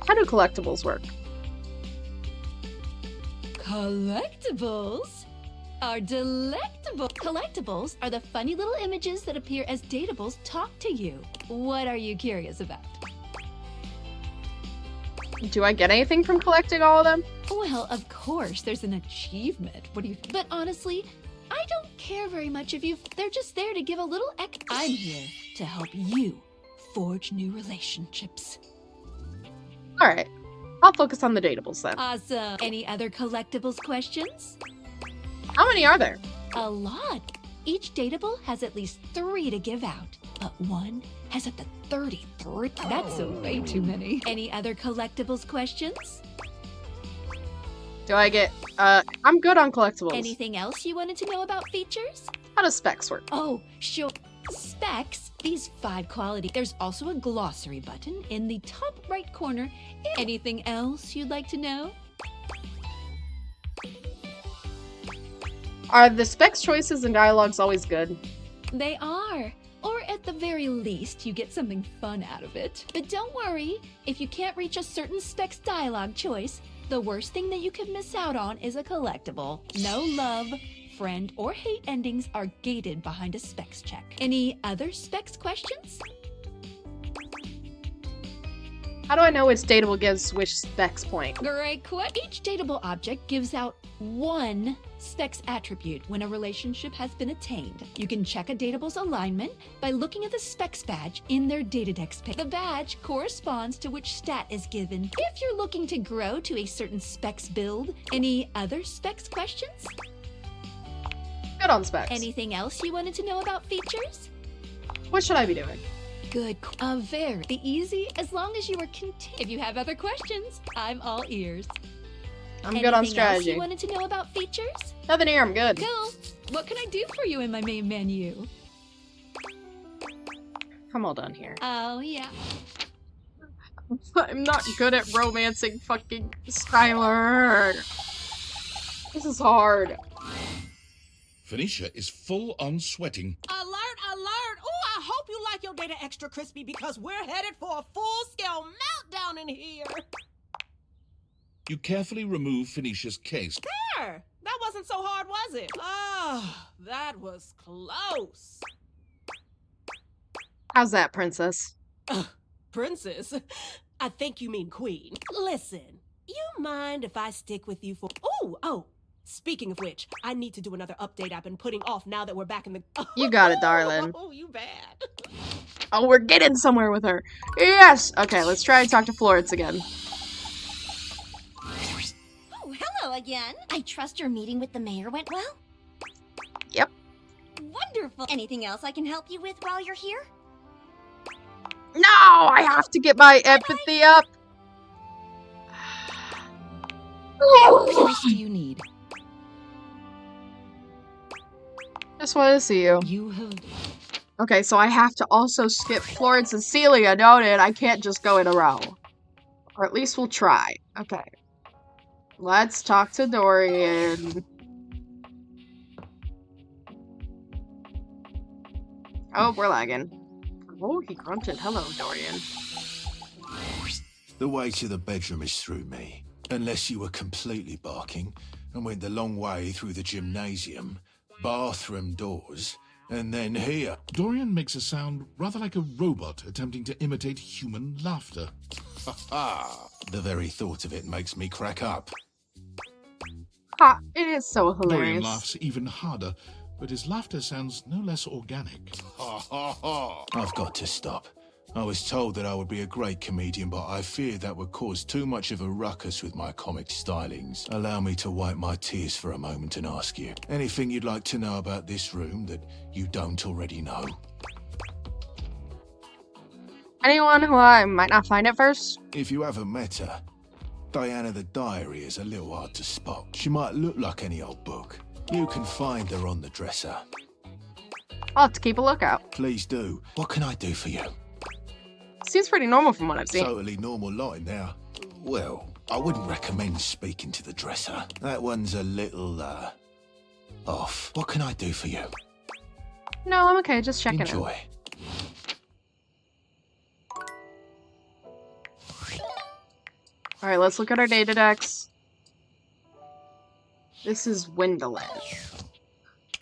do collectibles work? Collectibles are delectable. Collectibles are the funny little images that appear as datables talk to you. What are you curious about? Do I get anything from collecting all of them? Well, of course, there's an achievement. What do you? But honestly, I don't care very much if you. They're just there to give a little I'm here to help you forge new relationships. All right. I'll focus on the datables then. Awesome. Any other collectibles questions? How many are there? A lot. Each datable has at least 3 to give out, but one has up to 33. That's way too many. Any other collectibles questions? Do I get, I'm good on collectibles. Anything else you wanted to know about features? How does specs work? Oh, sure. Specs, these 5 quality. There's also a glossary button in the top right corner. Anything else you'd like to know? Are the specs choices and dialogues always good? They are. Or at the very least, you get something fun out of it. But don't worry, if you can't reach a certain specs dialogue choice, the worst thing that you could miss out on is a collectible. No love, friend, or hate endings are gated behind a specs check. Any other specs questions? How do I know which datable gives which specs point? Great question. Each datable object gives out 1 specs attribute when a relationship has been attained. You can check a datable's alignment by looking at the specs badge in their Datadex page. The badge corresponds to which stat is given. If you're looking to grow to a certain specs build, any other specs questions? Good on specs. Anything else you wanted to know about features? What should I be doing? Good. Very easy as long as you are If you have other questions, I'm all ears. I'm good on Anything else strategy. you wanted to know about features? Nothing here, I'm good. Cool. What can I do for you in my main menu? I'm all done here. Oh, yeah. I'm not good at romancing fucking Skylar. This is hard. Phoenicia is full on sweating. Alert, alert! Oh, I hope you like your data extra crispy because we're headed for a full-scale meltdown in here. You carefully remove Phoenicia's case. There! That wasn't so hard, was it? Ah, that was close. How's that, princess? Princess? I think you mean queen. Listen, you mind if I stick with you for... Oh, speaking of which, I need to do another update I've been putting off now that we're back in the... You got it, darling. Oh, you bad. Oh, we're getting somewhere with her. Yes! Okay, let's try and talk to Florence again. Oh, hello again. I trust your meeting with the mayor went well? Yep. Wonderful. Anything else I can help you with while you're here? No! I have to get my empathy up! What else do you need? Just wanted to see you. You have... Okay, so I have to also skip Florence and Celia, noted. I can't just go in a row. Or at least we'll try. Okay. Let's talk to Dorian. Oh, we're lagging. Oh, he grunted. Hello, Dorian. The way to the bedroom is through me. Unless you were completely barking and went the long way through the gymnasium, bathroom doors, and then here. Dorian makes a sound rather like a robot attempting to imitate human laughter. Ha ha! The very thought of it makes me crack up. Ha! It is so Dorian hilarious. laughs even harder, but his laughter sounds no less organic. Ha ha ha! I've got to stop. I was told that I would be a great comedian, but I fear that would cause too much of a ruckus with my comic stylings. Allow me to wipe my tears for a moment and ask you, anything you'd like to know about this room that you don't already know? Anyone who I might not find at first? If you haven't met her, Diana the Diary is a little hard to spot. She might look like any old book. You can find her on the dresser. I'll have to keep a lookout. Please do. What can I do for you? Seems pretty normal from what I've seen. Totally normal line now. Well, I wouldn't recommend speaking to the dresser. That one's a little, off. What can I do for you? No, I'm okay. Just checking in. Enjoy. Alright, let's look at our data decks. This is Wendolyn.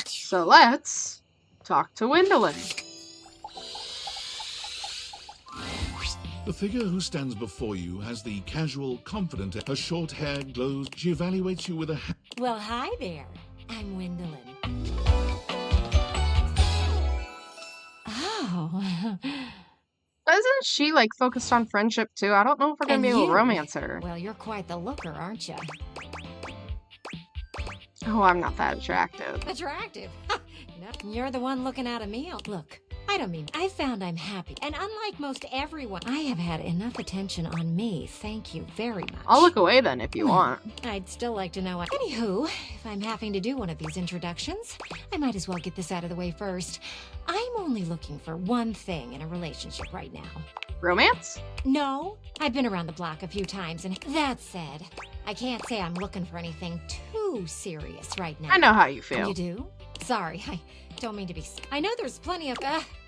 So let's talk to Wendolyn. The figure who stands before you has the casual, confident, her short hair glows. She evaluates you with a Well, hi there. I'm Wendolyn. Oh. Isn't she, like, focused on friendship, too? I don't know if we're gonna be able to romance her. Well, you're quite the looker, aren't you? Oh, I'm not that attractive. Attractive? No, you're the one looking out of me. Look, I don't mean... I found I'm happy. And unlike most everyone, I have had enough attention on me. Thank you very much. I'll look away then if you want. I'd still like to know... Anywho, if I'm having to do one of these introductions, I might as well get this out of the way first. I'm only looking for one thing in a relationship right now. Romance? No, I've been around the block a few times, and that said, I can't say I'm looking for anything too serious right now. I know how you feel. You do? Sorry, I don't mean to be... I know there's plenty of...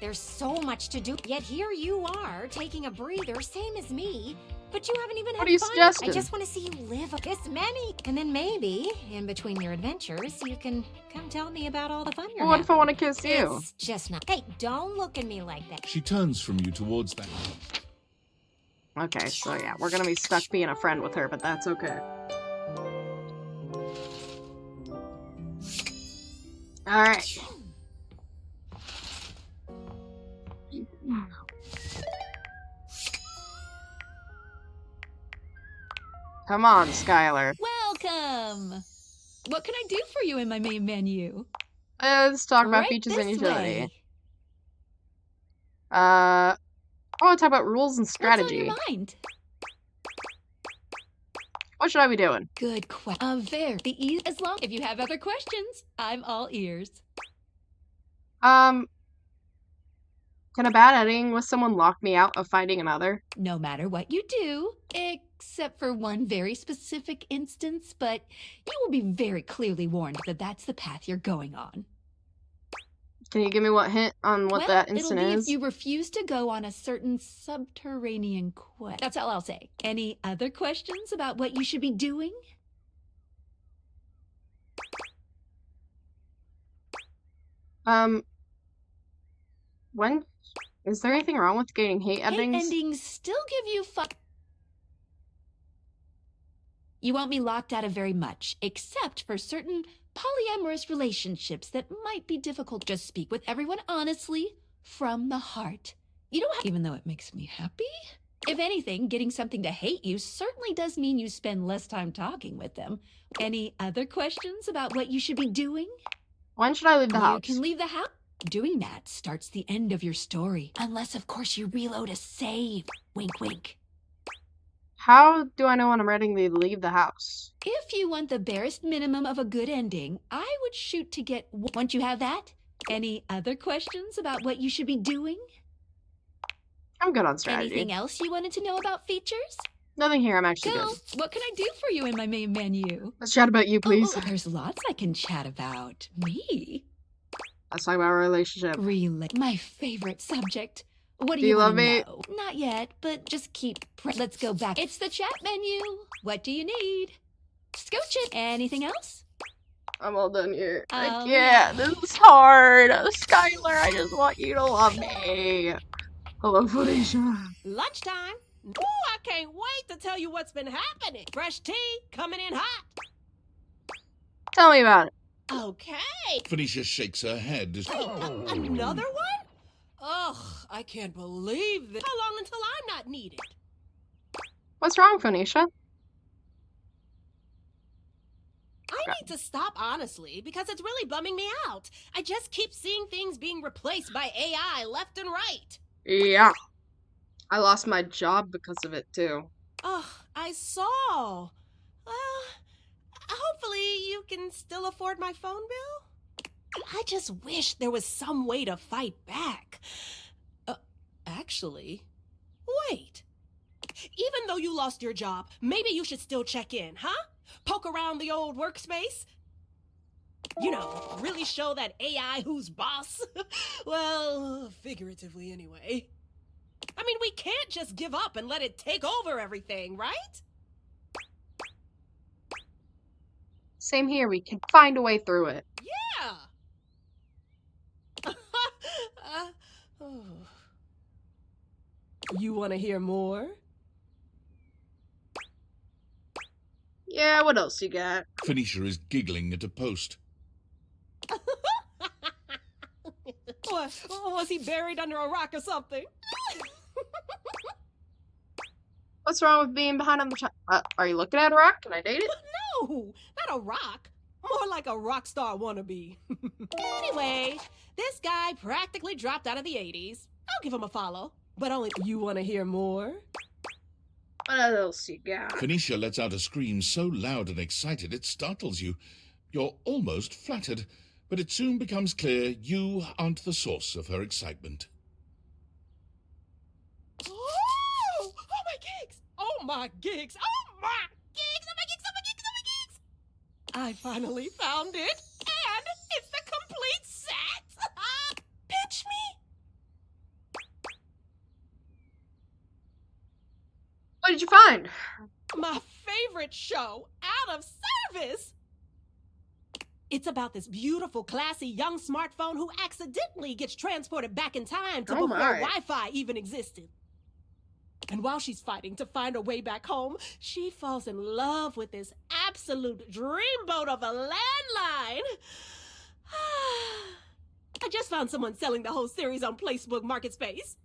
there's so much to do, yet here you are, taking a breather, same as me, but you haven't even had fun. What are you suggesting? I just want to see you live this many. And then maybe, in between your adventures, you can come tell me about all the fun you're Well, what if I having. want to kiss you? It's just not... Hey, don't look at me like that. She turns from you towards that. Okay, so yeah, we're gonna be stuck being a friend with her, but that's okay. Alright. Come on, Skylar. Welcome! What can I do for you in my main menu? Let's talk about Right features and this utility. way. I want to talk about rules and strategy. What's on your mind? What should I be doing? Good question. Very easy. As long if you have other questions, I'm all ears. Can a bad ending with someone lock me out of finding another? No matter what you do, except for one very specific instance, but you will be very clearly warned that that's the path you're going on. Can you give me what hint on what that instant it'll be is? if you refuse to go on a certain subterranean quest. That's all I'll say. Any other questions about what you should be doing? When is there anything wrong with getting hate endings? Hate endings still give you fun. You won't be locked out of very much, except for certain polyamorous relationships that might be difficult. Just speak with everyone honestly, from the heart. You don't have, even though it makes me happy. If anything, getting something to hate you certainly does mean you spend less time talking with them. Any other questions about what you should be doing? When should I leave the house? You can leave the house. Doing that starts the end of your story. Unless, of course, you reload a save. Wink, wink. How do I know when I'm ready to leave the house? If you want the barest minimum of a good ending, I would shoot to get... Once you have that, any other questions about what you should be doing? I'm good on strategy. Anything else you wanted to know about features? Nothing here, I'm actually Cool. good. What can I do for you in my main menu? Let's chat about you, please. Oh, there's lots I can chat about. Me? Let's talk about our relationship. My favorite subject. What do you wanna love me? know? Not yet, but just keep... Let's go back. It's the chat menu. What do you need? Scooch it. Anything else? I'm all done here. I Oh, can't. yeah. This is hard. Skylar, I just want you to love me. Hello, Felicia. Lunchtime. Ooh, I can't wait to tell you what's been happening. Fresh tea coming in hot. Tell me about it. Okay. Phoenicia shakes her head. Another one? Ugh, I can't believe this. How long until I'm not needed? What's wrong, Phoenicia? I need to stop, honestly, because it's really bumming me out. I just keep seeing things being replaced by AI left and right. Yeah. I lost my job because of it, too. Ugh, I saw. Well, hopefully you can still afford my phone bill. I just wish there was some way to fight back. Actually, wait. Even though you lost your job, maybe you should still check in, huh? Poke around the old workspace? You know, really show that AI who's boss. Well, figuratively anyway. I mean, we can't just give up and let it take over everything, right? Same here. We can find a way through it. Yeah. Oh. You want to hear more? Yeah, what else you got? Phoenicia is giggling at a post. What? Was he buried under a rock or something? What's wrong with being behind on the are you looking at a rock? Can I date it? No, not a rock. More like a rock star wannabe. Anyway, this guy practically dropped out of the 80s. I'll give him a follow, but only you want to hear more? What else you got? Phoenicia lets out a scream so loud and excited it startles you. You're almost flattered, but it soon becomes clear you aren't the source of her excitement. Oh my gigs! Oh my gigs! Oh my gigs! Oh my gigs! Oh my gigs! Oh my gigs! I finally found it, and it's the complete set! Pitch me! What did you find? My favorite show, Out of Service! It's about this beautiful, classy young smartphone who accidentally gets transported back in time to before Wi-Fi even existed. And while she's fighting to find her way back home, she falls in love with this absolute dreamboat of a landline. I just found someone selling the whole series on Facebook Market Space.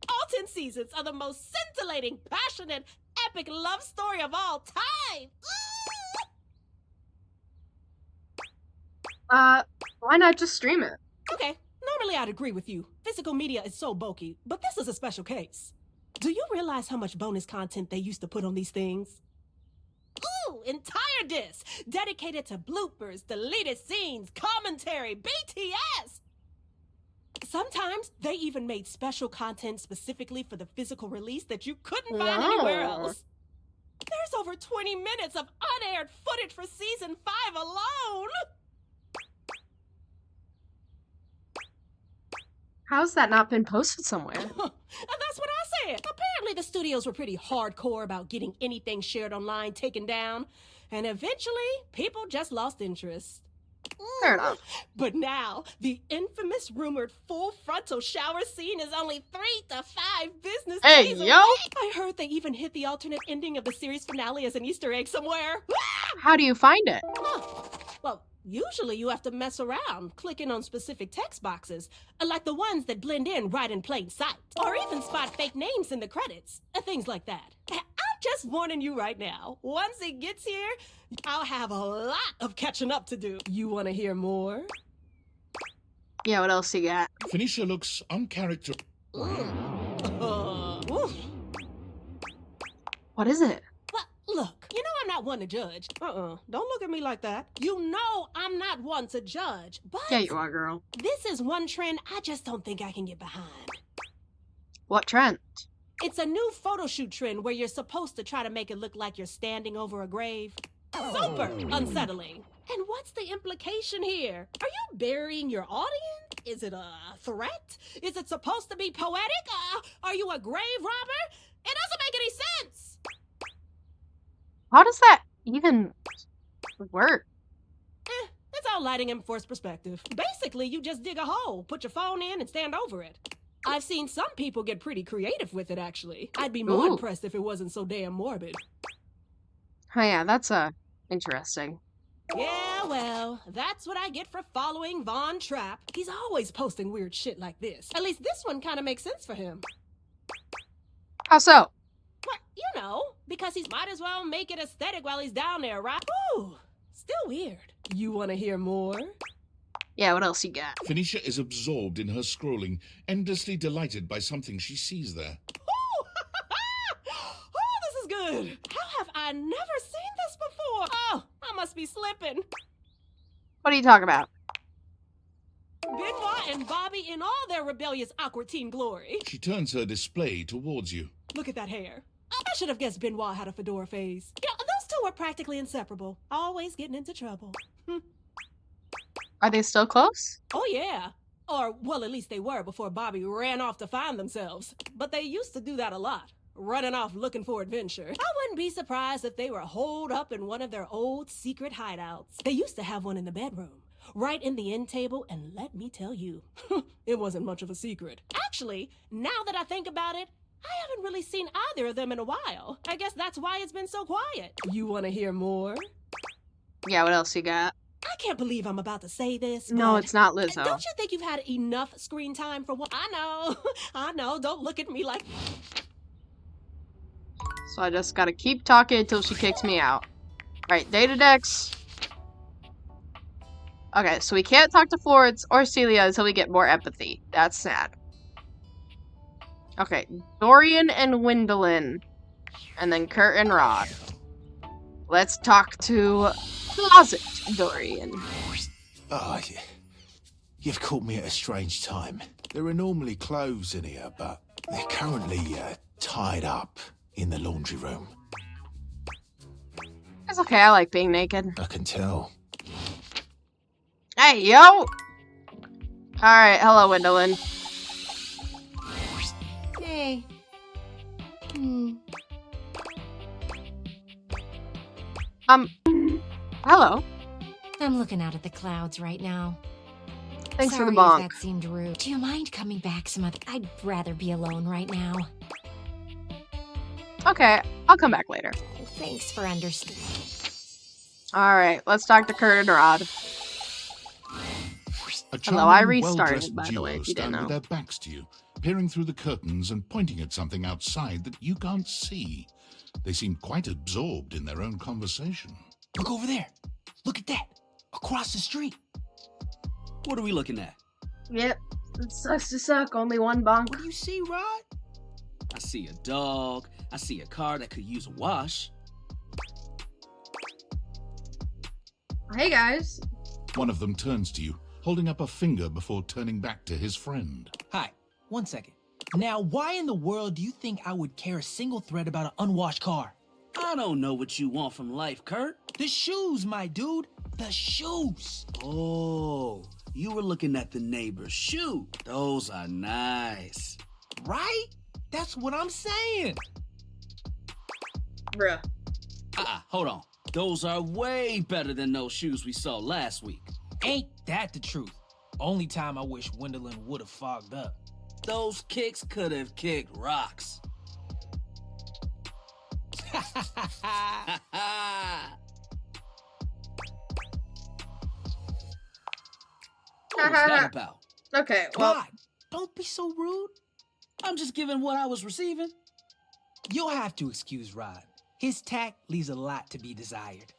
All 10 seasons are the most scintillating, passionate, epic love story of all time. Why not just stream it? Okay, normally I'd agree with you. Physical media is so bulky, but this is a special case. Do you realize how much bonus content they used to put on these things? Ooh, entire discs dedicated to bloopers, deleted scenes, commentary, BTS! Sometimes they even made special content specifically for the physical release that you couldn't find anywhere else. There's over 20 minutes of unaired footage for season 5 alone! How's that not been posted somewhere? And that's what I said. Apparently the studios were pretty hardcore about getting anything shared online taken down, and eventually people just lost interest. Fair enough. But now, the infamous rumored full frontal shower scene is only 3 to 5 business days away. I heard they even hit the alternate ending of the series finale as an Easter egg somewhere. How do you find it? Well, usually you have to mess around, clicking on specific text boxes, like the ones that blend in right in plain sight, or even spot fake names in the credits, things like that. I'm just warning you right now, once it gets here, I'll have a lot of catching up to do. You want to hear more? Yeah, what else you got? Phoenicia looks uncharacteristic. What is it? Well, look, you know I'm not one to judge. Don't look at me like that. You know I'm not one to judge, but... Yeah, you are, girl. This is one trend I just don't think I can get behind. What trend? It's a new photo shoot trend where you're supposed to try to make it look like you're standing over a grave. Super unsettling. And what's the implication here? Are you burying your audience? Is it a threat? Is it supposed to be poetic? Are you a grave robber? It doesn't make any sense. How does that even work? It's all lighting and forced perspective. Basically, you just dig a hole, put your phone in, and stand over it. I've seen some people get pretty creative with it, actually. I'd be more impressed if it wasn't so damn morbid. Oh yeah, that's interesting. Yeah, well, that's what I get for following Von Trapp. He's always posting weird shit like this. At least this one kind of makes sense for him. How so? Well, you know, because he might as well make it aesthetic while he's down there, right? Ooh, still weird. You want to hear more? Yeah, what else you got? Phoenicia is absorbed in her scrolling, endlessly delighted by something she sees there. Oh, this is good. How have I never seen this before? Oh, I must be slipping. What are you talking about? Benoit and Bobby in all their rebellious awkward teen glory. She turns her display towards you. Look at that hair. I should have guessed Benoit had a fedora phase. Yeah, those two were practically inseparable. Always getting into trouble. Are they still close? Oh, yeah. Or, well, at least they were before Bobby ran off to find themselves. But they used to do that a lot, running off looking for adventure. I wouldn't be surprised if they were holed up in one of their old secret hideouts. They used to have one in the bedroom, right in the end table, and let me tell you, it wasn't much of a secret. Actually, now that I think about it, I haven't really seen either of them in a while. I guess that's why it's been so quiet. You want to hear more? Yeah, what else you got? I can't believe I'm about to say this. No, but it's not Lizzo. Don't you think you've had enough screen time for one? I know. I know. Don't look at me like... So I just gotta keep talking until she kicks me out. Alright, Data Dex. Okay, so we can't talk to Florence or Celia until we get more empathy. That's sad. Okay, Dorian and Gwendolyn. And then Kurt and Rod. Let's talk to Closet Dorian. Oh, you've caught me at a strange time. There are normally clothes in here, but they're currently tied up in the laundry room. It's okay, I like being naked. I can tell. Hey, yo! Alright, hello, Gwendolyn. Hey. Hello. I'm looking out at the clouds right now. Thanks for the Sorry bonk. if that seemed rude. Do you mind coming back some other... I'd rather be alone right now. Okay, I'll come back later. Thanks for understanding. Alright, let's talk to Kurt and Rod. A Hello, I charming, restarted, well-dressed by the way, duo if you didn't stand with know. their backs to you, peering through the curtains and pointing at something outside that you can't see. They seem quite absorbed in their own conversation. Look over there. Look at that. Across the street. What are we looking at? Yep, it sucks to suck, only one bonk. What do you see, Rod? I see a dog. I see a car that could use a wash. Hey, guys. One of them turns to you, holding up a finger before turning back to his friend. Hi. 1 second. Now, why in the world do you think I would care a single thread about an unwashed car? I don't know what you want from life, Kurt. The shoes, my dude. The shoes. Oh, you were looking at the neighbor's shoe. Those are nice. Right? That's what I'm saying. Bruh. Hold on. Those are way better than those shoes we saw last week. Ain't that the truth? Only time I wish Gwendolyn would have fogged up. Those kicks could have kicked rocks. What was that about? Okay, well... God, don't be so rude. I'm just giving what I was receiving. You'll have to excuse Rod. His tact leaves a lot to be desired.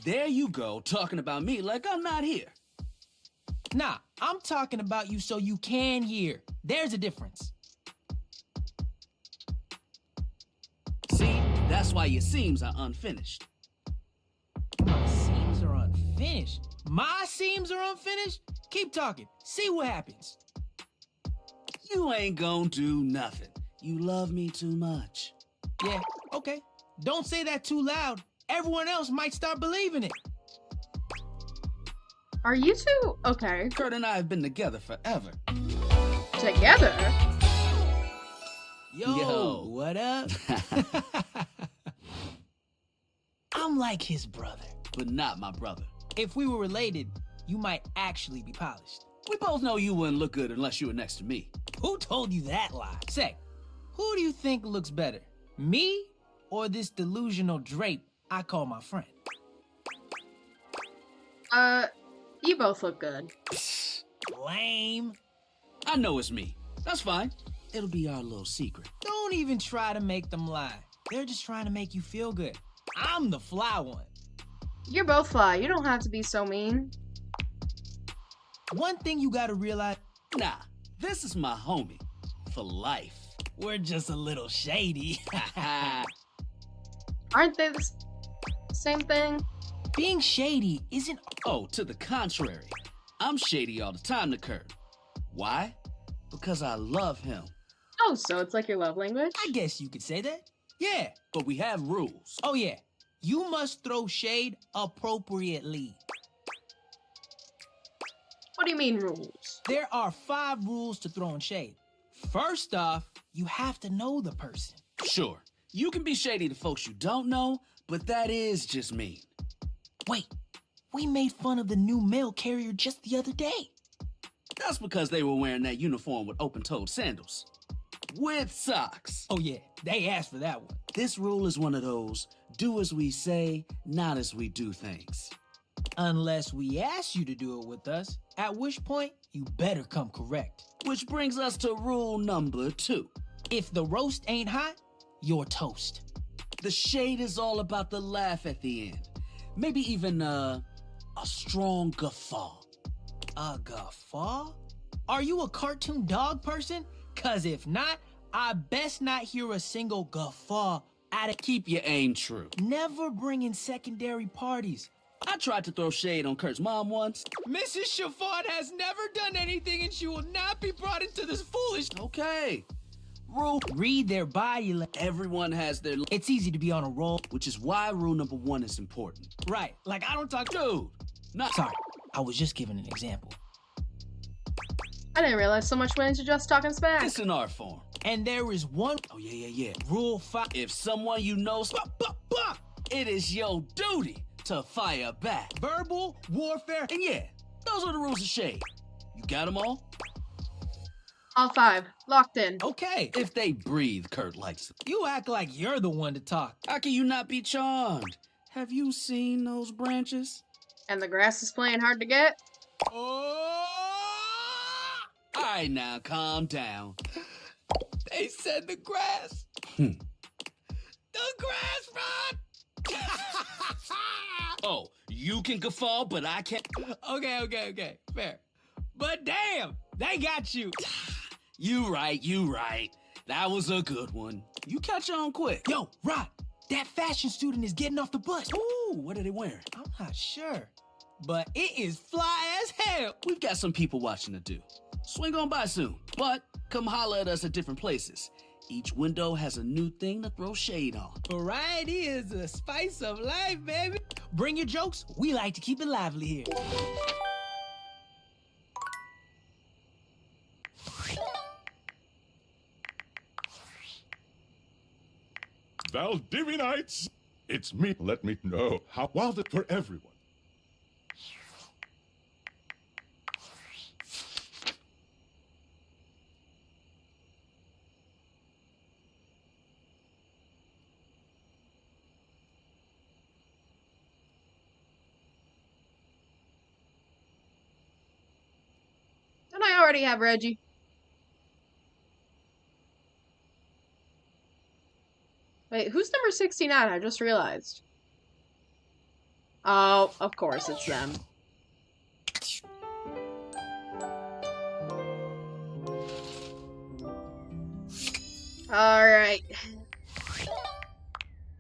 There you go, talking about me like I'm not here. Nah, I'm talking about you so you can hear. There's a difference. See, that's why your seams are unfinished. My seams are unfinished? My seams are unfinished? Keep talking. See what happens. You ain't gonna do nothing. You love me too much. Yeah, okay. Don't say that too loud. Everyone else might start believing it. Are you two okay? Kurt and I have been together forever. Together? Yo, what up? I'm like his brother, but not my brother. If we were related, you might actually be polished. We both know you wouldn't look good unless you were next to me. Who told you that lie? Say, who do you think looks better? Me or this delusional drape I call my friend? You both look good. Lame. I know it's me. That's fine. It'll be our little secret. Don't even try to make them lie. They're just trying to make you feel good. I'm the fly one. You're both fly. You don't have to be so mean. One thing you gotta realize, nah, this is my homie. For life. We're just a little shady. Aren't they the same thing? Being shady isn't... Oh, to the contrary. I'm shady all the time to Kurt. Why? Because I love him. Oh, so it's like your love language? I guess you could say that. Yeah, but we have rules. Oh, yeah. You must throw shade appropriately. What do you mean rules? There are 5 rules to throwing shade. First off, you have to know the person. Sure, you can be shady to folks you don't know, but that is just mean. Wait, we made fun of the new mail carrier just the other day. That's because they were wearing that uniform with open-toed sandals. With socks. Oh yeah, they asked for that one. This rule is one of those, do as we say, not as we do things. Unless we ask you to do it with us, at which point, you better come correct. Which brings us to rule number 2. If the roast ain't hot, you're toast. The shade is all about the laugh at the end. Maybe even a strong guffaw. A guffaw? Are you a cartoon dog person? Cause if not, I best not hear a single guffaw out of— Keep your aim true. Never bringing secondary parties. I tried to throw shade on Kurt's mom once. Mrs. Chiffon has never done anything and she will not be brought into this foolish— Okay. Rule. Read their body. Everyone has their— It's easy to be on a roll. Which is why rule number 1 is important. Right, like I don't talk— Dude, not— Sorry, I was just giving an example. I didn't realize so much went into just talking smack. It's an art form. And there is one— Oh, yeah. Rule 5. If someone you know— It is your duty to fire back. Verbal warfare. And yeah, those are the rules of shade. You got them all? All 5. Locked in. Okay. If they breathe, Kurt likes them. You act like you're the one to talk. How can you not be charmed? Have you seen those branches? And the grass is playing hard to get? Oh! All right, now, calm down. They said the grass. The grass, Rod! Oh, you can guffaw, but I can't. Okay. Fair. But damn, they got you. You right. That was a good one. You catch on quick. Yo, Rod, that fashion student is getting off the bus. Ooh, what are they wearing? I'm not sure, but it is fly as hell. We've got some people watching to do. Swing on by soon, but come holler at us at different places. Each window has a new thing to throw shade on. Variety is the spice of life, baby. Bring your jokes. We like to keep it lively here. Valdivinites, it's me. Let me know how wild it for everyone. And I already have Reggie. Wait, who's number 69? I just realized. Oh, of course it's them. Alright.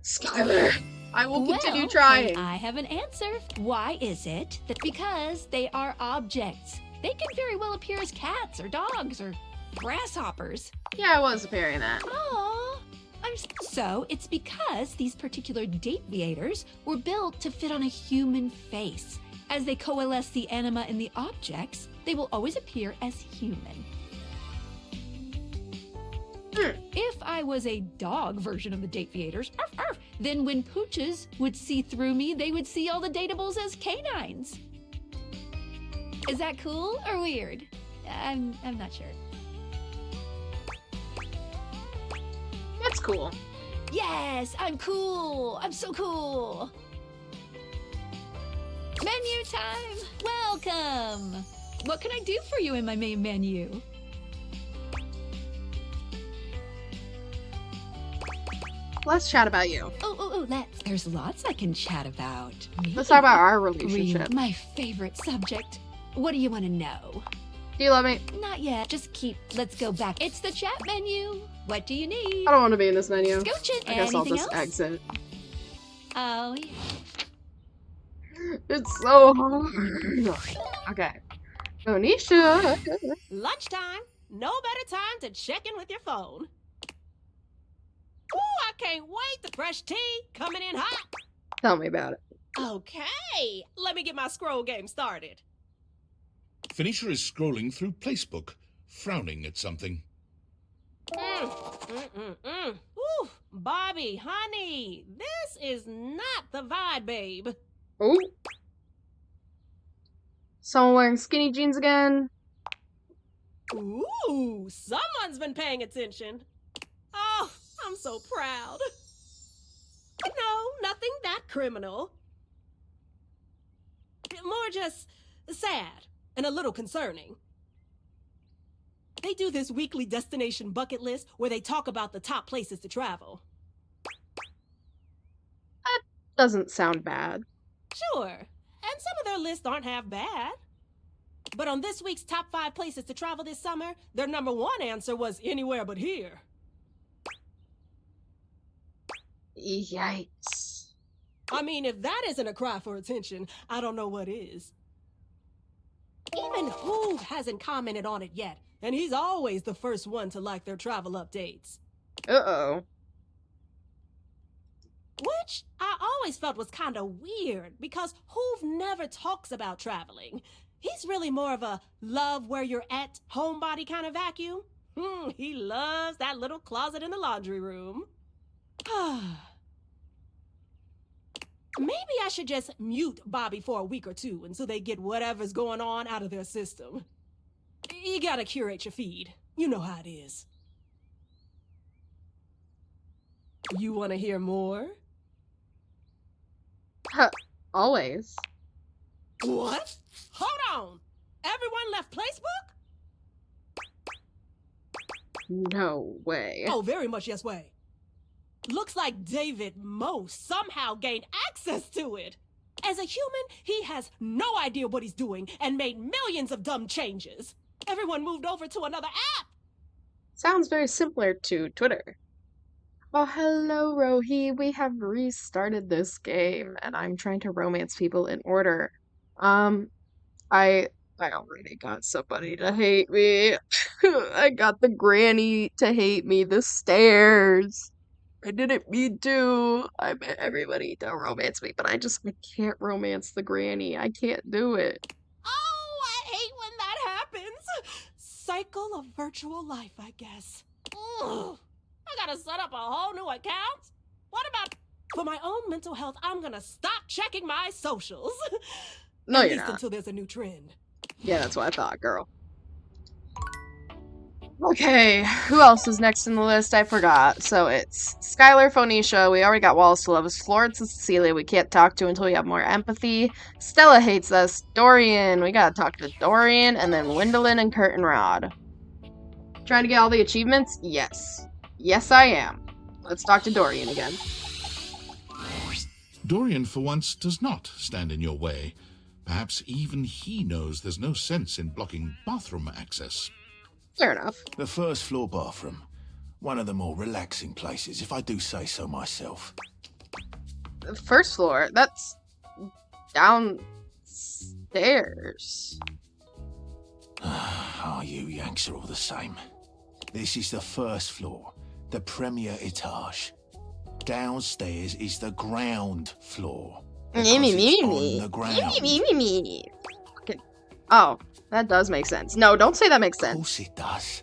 Skylar, I will continue trying. I have an answer. Why is it that— Because they are objects. They can very well appear as cats or dogs or grasshoppers. Yeah, I was appearing that. Aww. So it's because these particular deviators were built to fit on a human face. As they coalesce the anima in the objects, they will always appear as human. If I was a dog version of the deviators, then when pooches would see through me, they would see all the datables as canines. Is that cool or weird? I'm not sure. That's cool. Yes, I'm cool. I'm so cool. Menu time. Welcome. What can I do for you in my main menu? Let's chat about you. Oh, let's. There's lots I can chat about. Let's talk about our relationship. My favorite subject. What do you want to know? Do you love me? Not yet. Let's go back. It's the chat menu. What do you need? I don't want to be in this menu. Scooch it. I guess I'll Anything just else? exit. Oh, yeah. It's so hard. Okay. Onisha. Lunchtime. No better time to check in with your phone. Ooh, I can't wait. The fresh tea coming in hot. Tell me about it. Okay, let me get my scroll game started. Phoenicia is scrolling through Placebook, frowning at something. Ooh, Bobby, honey, this is not the vibe, babe. Oh. Someone wearing skinny jeans again. Ooh, someone's been paying attention. Oh, I'm so proud. No, nothing that criminal. More just sad and a little concerning. They do this weekly destination bucket list where they talk about the top places to travel. That doesn't sound bad. Sure, and some of their lists aren't half bad. But on this week's top 5 places to travel this summer, their number 1 answer was anywhere but here. Yikes. I mean, if that isn't a cry for attention, I don't know what is. Even Hoove hasn't commented on it yet, and he's always the first one to like their travel updates. Uh-oh. Which I always felt was kind of weird, because Hoove never talks about traveling. He's really more of a love where you're at homebody kind of vacuum. He loves that little closet in the laundry room. Maybe I should just mute Bobby for a week or 2 until they get whatever's going on out of their system. You gotta curate your feed. You know how it is. You wanna hear more? Always. What? Hold on! Everyone left Placebook? No way. Oh, very much yes way. Looks like David Moe somehow gained access to it. As a human, he has no idea what he's doing and made millions of dumb changes. Everyone moved over to another app. Sounds very similar to Twitter. Oh, hello, Rohi. We have restarted this game, and I'm trying to romance people in order. I already got somebody to hate me. I got the granny to hate me, the stairs. I didn't mean to. I meant everybody to romance me, but I can't romance the granny. I can't do it. Oh, I hate when that happens. Cycle of virtual life, I guess. Ugh. I gotta set up a whole new account? What about... For my own mental health, I'm gonna stop checking my socials. No, At you're least not. until there's a new trend. Yeah, that's what I thought, girl. Okay, who else is next in the list? I forgot. So it's Skylar, Phoenicia. We already got Wallace to love us. Florence and Cecilia we can't talk to until we have more empathy. Stella hates us. Dorian, we gotta talk to Dorian. And then Wendolyn and Kurt and Rod. Trying to get all the achievements? Yes. Yes, I am. Let's talk to Dorian again. Dorian, for once, does not stand in your way. Perhaps even he knows there's no sense in blocking bathroom access. Fair enough. The first floor bathroom. One of the more relaxing places, if I do say so myself. The first floor? That's downstairs. Oh, you Yanks are all the same. This is the first floor, the premier etage. Downstairs is the ground floor. On the ground. Okay. Oh, that does make sense. No, don't say that makes sense. Of course it does.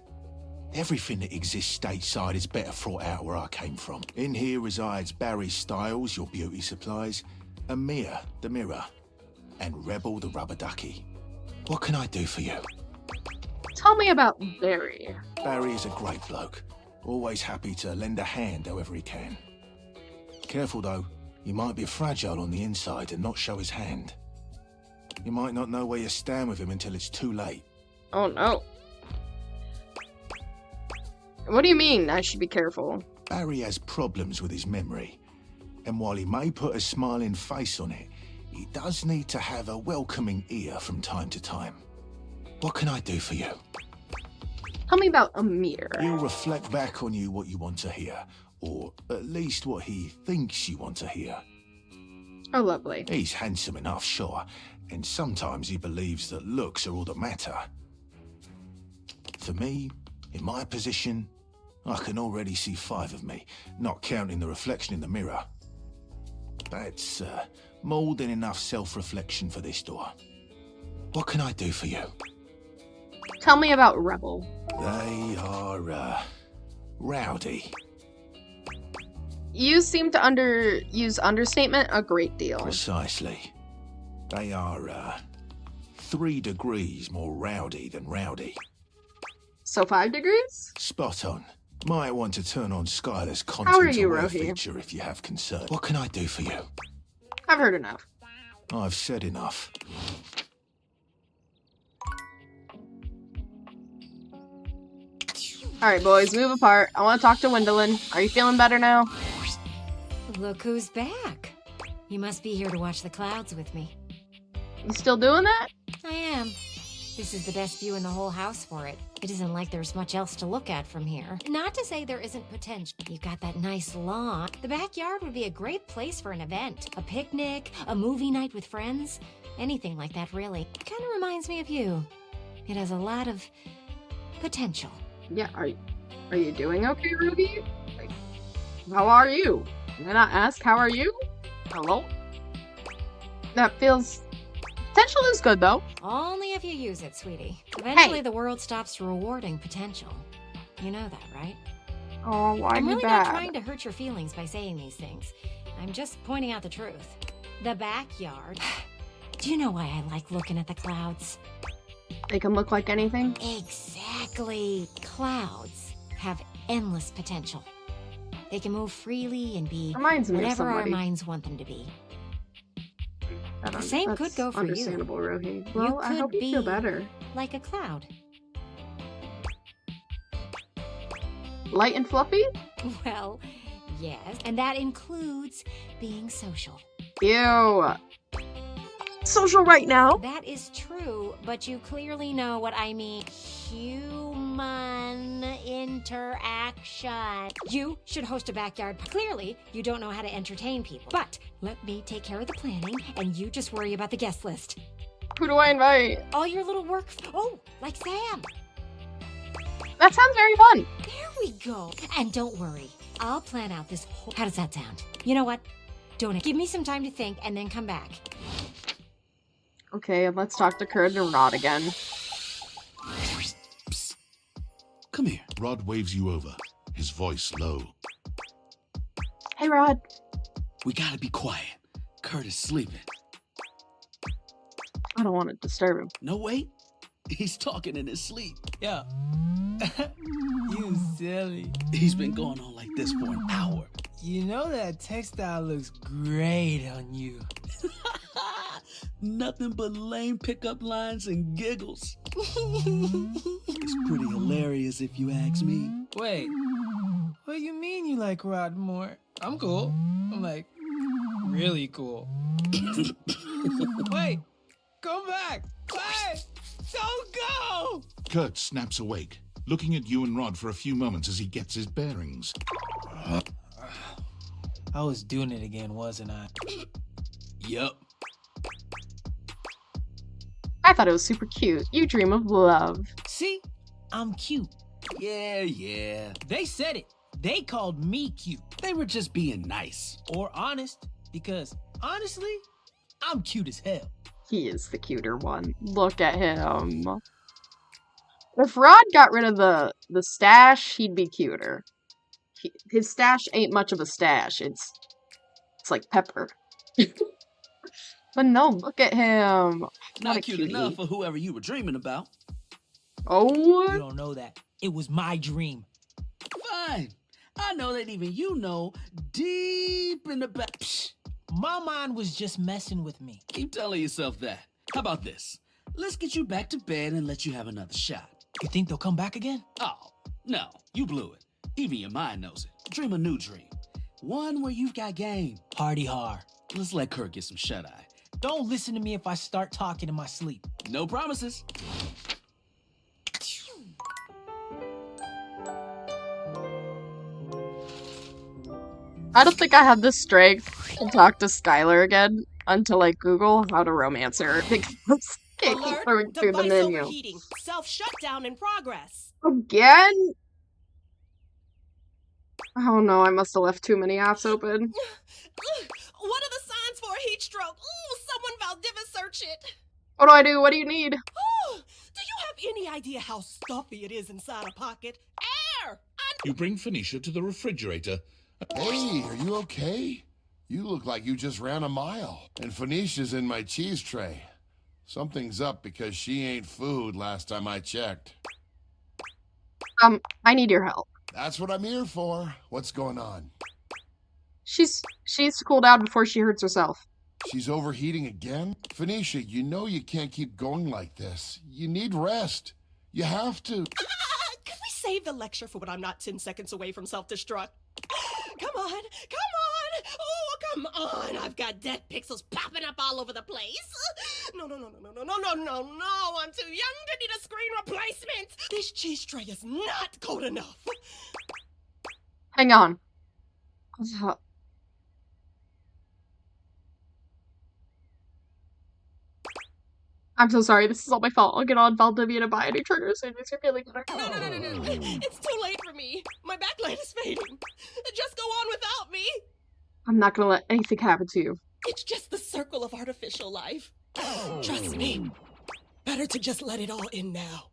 Everything that exists stateside is better thought out where I came from. In here resides Barry Styles, your beauty supplies, and Mia, the mirror, and Rebel, the rubber ducky. What can I do for you? Tell me about Barry. Barry is a great bloke. Always happy to lend a hand however he can. Careful though, he might be fragile on the inside and not show his hand. You might not know where you stand with him until it's too late. Oh no. What do you mean I should be careful? Barry has problems with his memory, and while he may put a smiling face on it, he does need to have a welcoming ear from time to time. What can I do for you? Tell me about Amir. He'll reflect back on you what you want to hear, or at least what he thinks you want to hear. Oh, lovely. He's handsome enough, sure, and sometimes he believes that looks are all that matter. For me, in my position, I can already see 5 of me, not counting the reflection in the mirror. That's more than enough self-reflection for this door. What can I do for you? Tell me about Rebel. They are, rowdy. You seem to use understatement a great deal. Precisely. They are, 3 degrees more rowdy than rowdy. So 5 degrees? Spot on. Might want to turn on Skylar's How are content you, aware Rohi? feature if you have concern. What can I do for you? I've heard enough. I've said enough. Alright, boys, move apart. I want to talk to Wendelin. Are you feeling better now? Look who's back. You must be here to watch the clouds with me. You still doing that? I am. This is the best view in the whole house for it. It isn't like there's much else to look at from here. Not to say there isn't potential. You've got that nice lawn. The backyard would be a great place for an event. A picnic, a movie night with friends. Anything like that, really. Kind of reminds me of you. It has a lot of potential. Yeah, are you doing okay, Ruby? Like, how are you? Can I not ask how are you? Hello? That feels... Potential is good, though. Only if you use it, sweetie. Eventually Hey. the world stops rewarding potential. You know that, right? Oh, why I'm you really bad? not trying to hurt your feelings by saying these things. I'm just pointing out the truth. The backyard. Do you know why I like looking at the clouds? They can look like anything? Exactly. Clouds have endless potential. They can move freely and be Reminds me of whatever our somebody. minds want them to be. I don't- The same that's could go for understandable, you. Rohi. Well, I could hope you be feel better. like a cloud. Light and fluffy? Well, yes. And that includes being social. Ew. Social right now? That is true, but you clearly know what I mean. Human interaction. You should host a backyard. Clearly, you don't know how to entertain people. But let me take care of the planning, and you just worry about the guest list. Who do I invite? All your little work. Oh, like Sam. That sounds very fun. There we go. And don't worry, I'll plan out this whole. How does that sound? You know what? Don't give me some time to think, and then come back. Okay, and let's talk to Kurd and Rod again. Come here. Rod waves you over, his voice low. Hey, Rod. We gotta be quiet. Kurt is sleeping. I don't want to disturb him. No, wait. He's talking in his sleep. Yeah. You silly. He's been going on like this for an hour. You know that textile looks great on you. Nothing but lame pickup lines and giggles. It's pretty hilarious if you ask me. Wait, what do you mean you like Rod more? I'm cool. I'm like, really cool. Wait, come back. Wait, don't go! Kurt snaps awake, looking at you and Rod for a few moments as he gets his bearings. I was doing it again, wasn't I? Yup. I thought it was super cute. You dream of love. See? I'm cute. Yeah. They said it. They called me cute. They were just being nice. Or honest. Because, honestly, I'm cute as hell. He is the cuter one. Look at him. If Rod got rid of the stash, he'd be cuter. His stash ain't much of a stash. It's like pepper. But no, look at him. Not cute enough for whoever you were dreaming about. Oh, You don't know that. It was my dream. Fine. I know that even you know deep in the back. Psh, My mind was just messing with me. keep telling yourself that. How about this? Let's get you back to bed and let you have another shot. You think they'll come back again? Oh, no. You blew it. Even your mind knows it. Dream a new dream. One where you've got game. Party hard. Let's let Kurt get some shut-eye. Don't listen to me if I start talking in my sleep. No promises. I don't think I have the strength to talk to Skylar again until I Google how to romance her because I can't keep going through the Device menu. overheating. Self-shutdown in progress. Again? Oh no, I must have left too many apps open. What are the signs for a heat stroke? Ooh, someone Valdivis search it. What do I do? What do you need? Ooh, do you have any idea how stuffy it is inside a pocket? Air! You bring Phoenicia to the refrigerator. Hey, are you okay? You look like you just ran a mile. And Phoenicia's in my cheese tray. Something's up because she ain't food last time I checked. I need your help. That's what I'm here for. What's going on? She's to cool down before she hurts herself. She's overheating again? Phoenicia, you know you can't keep going like this. You need rest. You have to. Could we save the lecture for when I'm not 10 seconds away from self-destruct? Come on, come on! Oh, come on! I've got dead pixels popping up all over the place. No, I'm too young to need a screen replacement. This cheese tray is not good enough. Hang on. I'm so sorry. This is all my fault. I'll get on Valdivia to buy any trigger as soon as you're feeling better. No. It's too late for me. My backlight is fading. Just go on without me. I'm not gonna let anything happen to you. It's just the circle of artificial life. Trust me. Better to just let it all in now.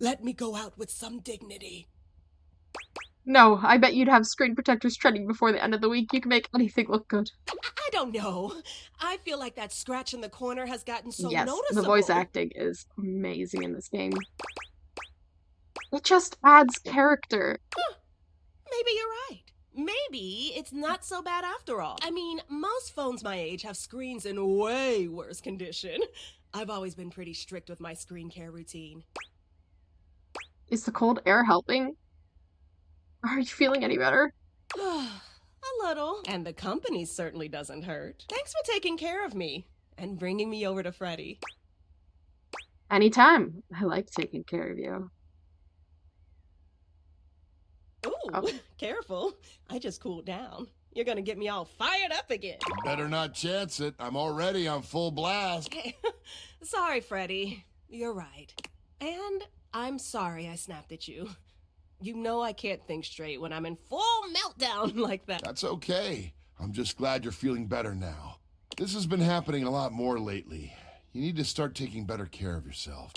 Let me go out with some dignity. No, I bet you'd have screen protectors trending before the end of the week. You can make anything look good. I don't know. I feel like that scratch in the corner has gotten so Yes, noticeable. the voice acting is amazing in this game. It just adds character. Maybe you're right. Maybe it's not so bad after all. I mean, most phones my age have screens in way worse condition. I've always been pretty strict with my screen care routine. Is the cold air helping? Are you feeling any better? A little. And the company certainly doesn't hurt. Thanks for taking care of me and bringing me over to Freddy. Anytime. I like taking care of you. Ooh, careful. I just cooled down. You're gonna get me all fired up again. Better not chance it. I'm already on full blast. Sorry, Freddy. You're right. And I'm sorry I snapped at you. You know I can't think straight when I'm in full meltdown like that. That's okay. I'm just glad you're feeling better now. This has been happening a lot more lately. You need to start taking better care of yourself.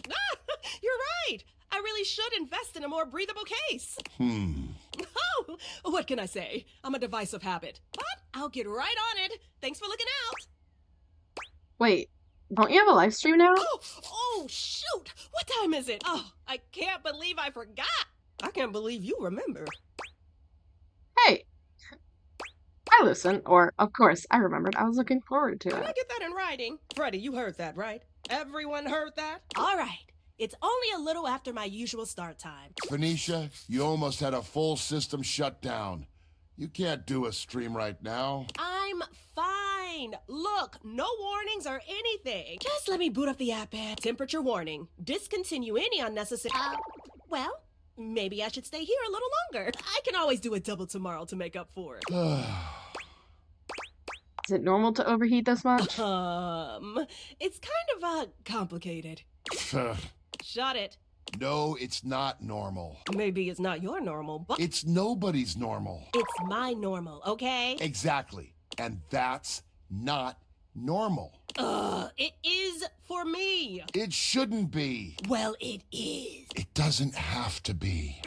You're right. I really should invest in a more breathable case. Oh, what can I say? I'm a device of habit. But I'll get right on it. Thanks for looking out. Wait, don't you have a live stream now? Oh, shoot. What time is it? Oh, I can't believe I forgot. I can't believe you remember. Hey, I listened, or of course I remembered. I was looking forward to Can I it. get that in writing? Freddy, you heard that, right? Everyone heard that? All right. It's only a little after my usual start time. Phoenicia, you almost had a full system shut down. You can't do a stream right now. I'm fine. Look, no warnings or anything. Just let me boot up the app and temperature warning. Discontinue any unnecessary... well, maybe I should stay here a little longer. I can always do a double tomorrow to make up for it. Is it normal to overheat this much? It's kind of, complicated. Shut it. No, it's not normal. Maybe it's not your normal, but... It's nobody's normal. It's my normal, okay? Exactly. And that's not normal. It is for me. It shouldn't be. Well, it is. It doesn't have to be.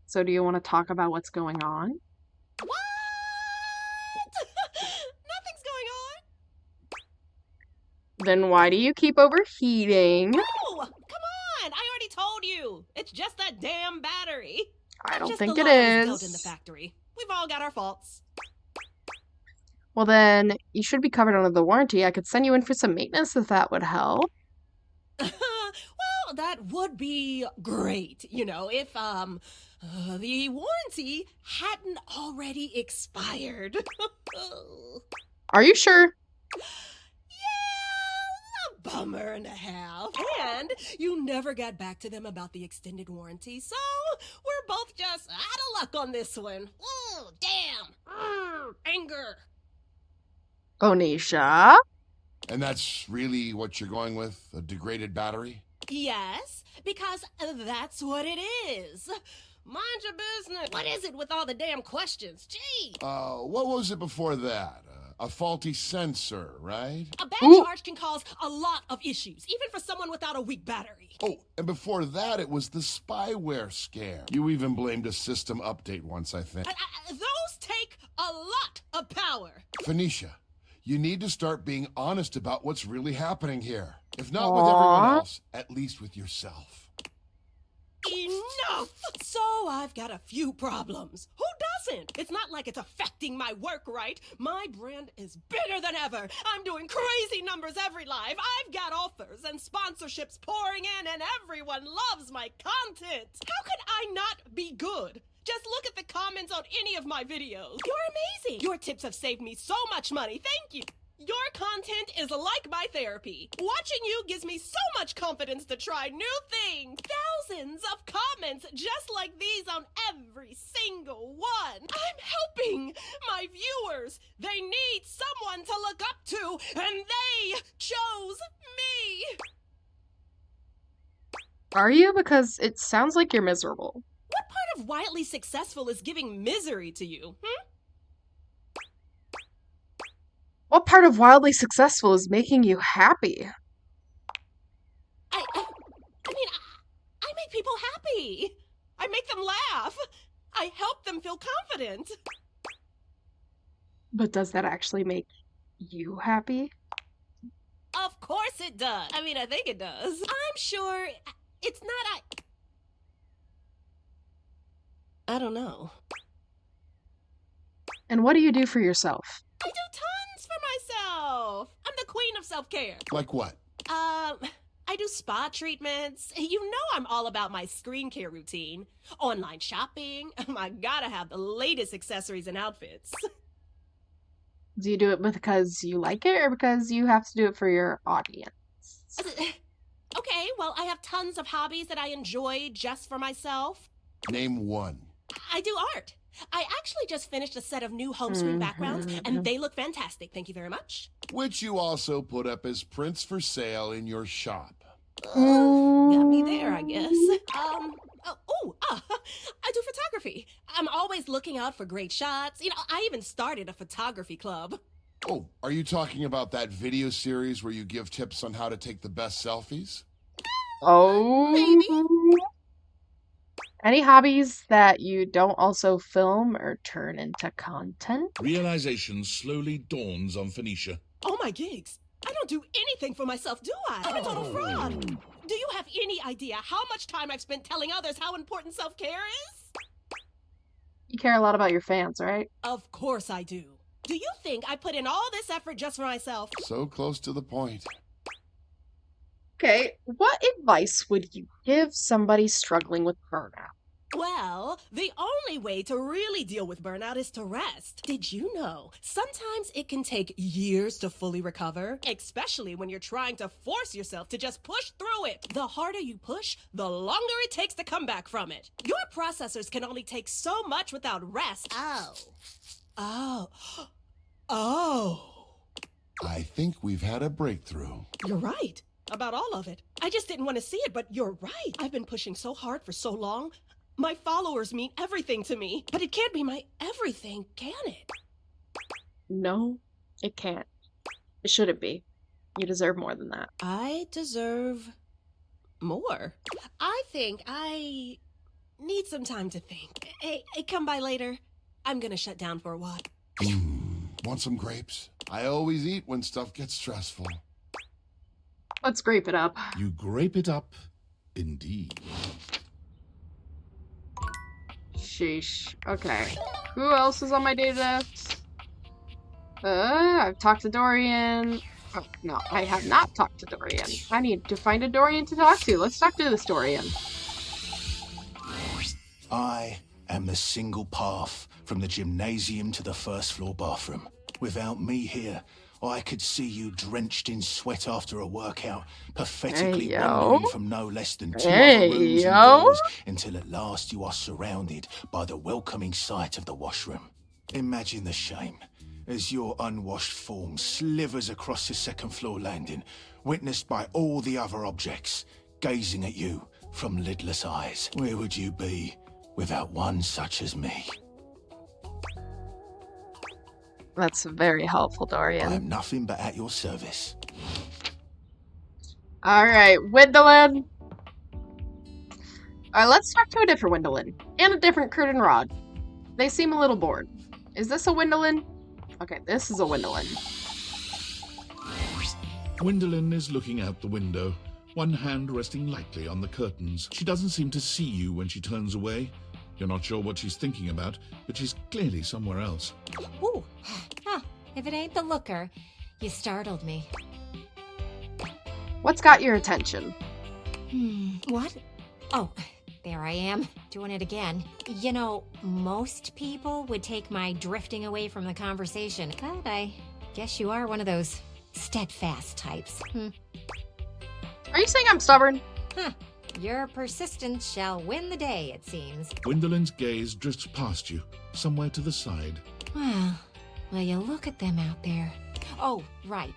So do you want to talk about what's going on? What? Nothing's going on. Then why do you keep overheating? No! Come on! I already told you. It's just that damn battery. I don't Just think the it lie was built is. in the factory. We've all got our faults. Well then, you should be covered under the warranty. I could send you in for some maintenance if that would help. Well, that would be great, you know, if, the warranty hadn't already expired. Are you sure? Yeah, a bummer and a half. And you never got back to them about the extended warranty, so we're both just out of luck on this one. Ooh, damn. Anger. Onisha? And that's really what you're going with? A degraded battery? Yes, because that's what it is. Mind your business. What is it with all the damn questions? Gee. What was it before that? A faulty sensor, right? A bad charge can cause a lot of issues, even for someone without a weak battery. Oh, and before that, it was the spyware scare. You even blamed a system update once, I think. Those take a lot of power. Phoenicia, you need to start being honest about what's really happening here. If not with everyone else, at least with yourself. Enough! So I've got a few problems. Who doesn't? It's not like it's affecting my work, right? My brand is bigger than ever. I'm doing crazy numbers every live. I've got offers and sponsorships pouring in, and everyone loves my content. How could I not be good? Just look at the comments on any of my videos. You're amazing. Your tips have saved me so much money. Thank you. Your content is like my therapy. Watching you gives me so much confidence to try new things. Thousands of comments just like these on every single one. I'm helping my viewers. They need someone to look up to, and they chose me. Are you? Because it sounds like you're miserable. What part of wildly successful is giving misery to you, What part of wildly successful is making you happy? I mean, I make people happy. I make them laugh. I help them feel confident. But does that actually make you happy? Of course it does. I mean, I think it does. I'm sure it's not I don't know. And what do you do for yourself? I do tons for myself. I'm the queen of self-care. Like what? I do spa treatments. You know I'm all about my screen care routine. Online shopping. I gotta have the latest accessories and outfits. Do you do it because you like it or because you have to do it for your audience? Okay, well, I have tons of hobbies that I enjoy just for myself. Name one. I do art. I actually just finished a set of new home screen backgrounds, and they look fantastic. Thank you very much. Which you also put up as prints for sale in your shop. Got me there, I guess. I do photography. I'm always looking out for great shots. You know, I even started a photography club. Oh, are you talking about that video series where you give tips on how to take the best selfies? Oh, maybe. Any hobbies that you don't also film or turn into content? Realization slowly dawns on Phoenicia. Oh my gigs. I don't do anything for myself, do I? I'm a total fraud. Do you have any idea how much time I've spent telling others how important self-care is? You care a lot about your fans, right? Of course I do. Do you think I put in all this effort just for myself? So close to the point. Okay, what advice would you give somebody struggling with burnout? Well, the only way to really deal with burnout is to rest. Did you know? Sometimes it can take years to fully recover, especially when you're trying to force yourself to just push through it. The harder you push, the longer it takes to come back from it. Your processors can only take so much without rest. Oh. I think we've had a breakthrough. You're right. About all of it. I just didn't want to see it, but you're right. I've been pushing so hard for so long. My followers mean everything to me, but it can't be my everything, can it? No, it can't. It shouldn't be. You deserve more than that. I deserve more. I think I need some time to think. Hey, come by later. I'm gonna shut down for a while. Want some grapes? I always eat when stuff gets stressful. Let's grape it up. You grape it up, indeed. Sheesh. Okay. Who else is on my data list? I've talked to Dorian. Oh, no, I have not talked to Dorian. I need to find a Dorian to talk to. Let's talk to this Dorian. I am the single path from the gymnasium to the first floor bathroom. Without me here, I could see you drenched in sweat after a workout, pathetically wandering from no less than two other rooms and doors until at last you are surrounded by the welcoming sight of the washroom. Imagine the shame as your unwashed form slivers across the second floor landing, witnessed by all the other objects, gazing at you from lidless eyes. Where would you be without one such as me? That's very helpful, Dorian. I'm nothing but at your service. Alright, Windolin. Alright, let's talk to a different Windolin. And a different curtain rod. They seem a little bored. Is this a Windolin? Okay, this is a Windolin. Windolin is looking out the window, one hand resting lightly on the curtains. She doesn't seem to see you when she turns away. You're not sure what she's thinking about, but she's clearly somewhere else. Ooh. Huh. If it ain't the looker, you startled me. What's got your attention? What? Oh, there I am, doing it again. You know, most people would take my drifting away from the conversation, but I guess you are one of those steadfast types. Are you saying I'm stubborn? Huh. Your persistence shall win the day, it seems. Windolin's gaze drifts past you, somewhere to the side. Well, you look at them out there. Oh, right.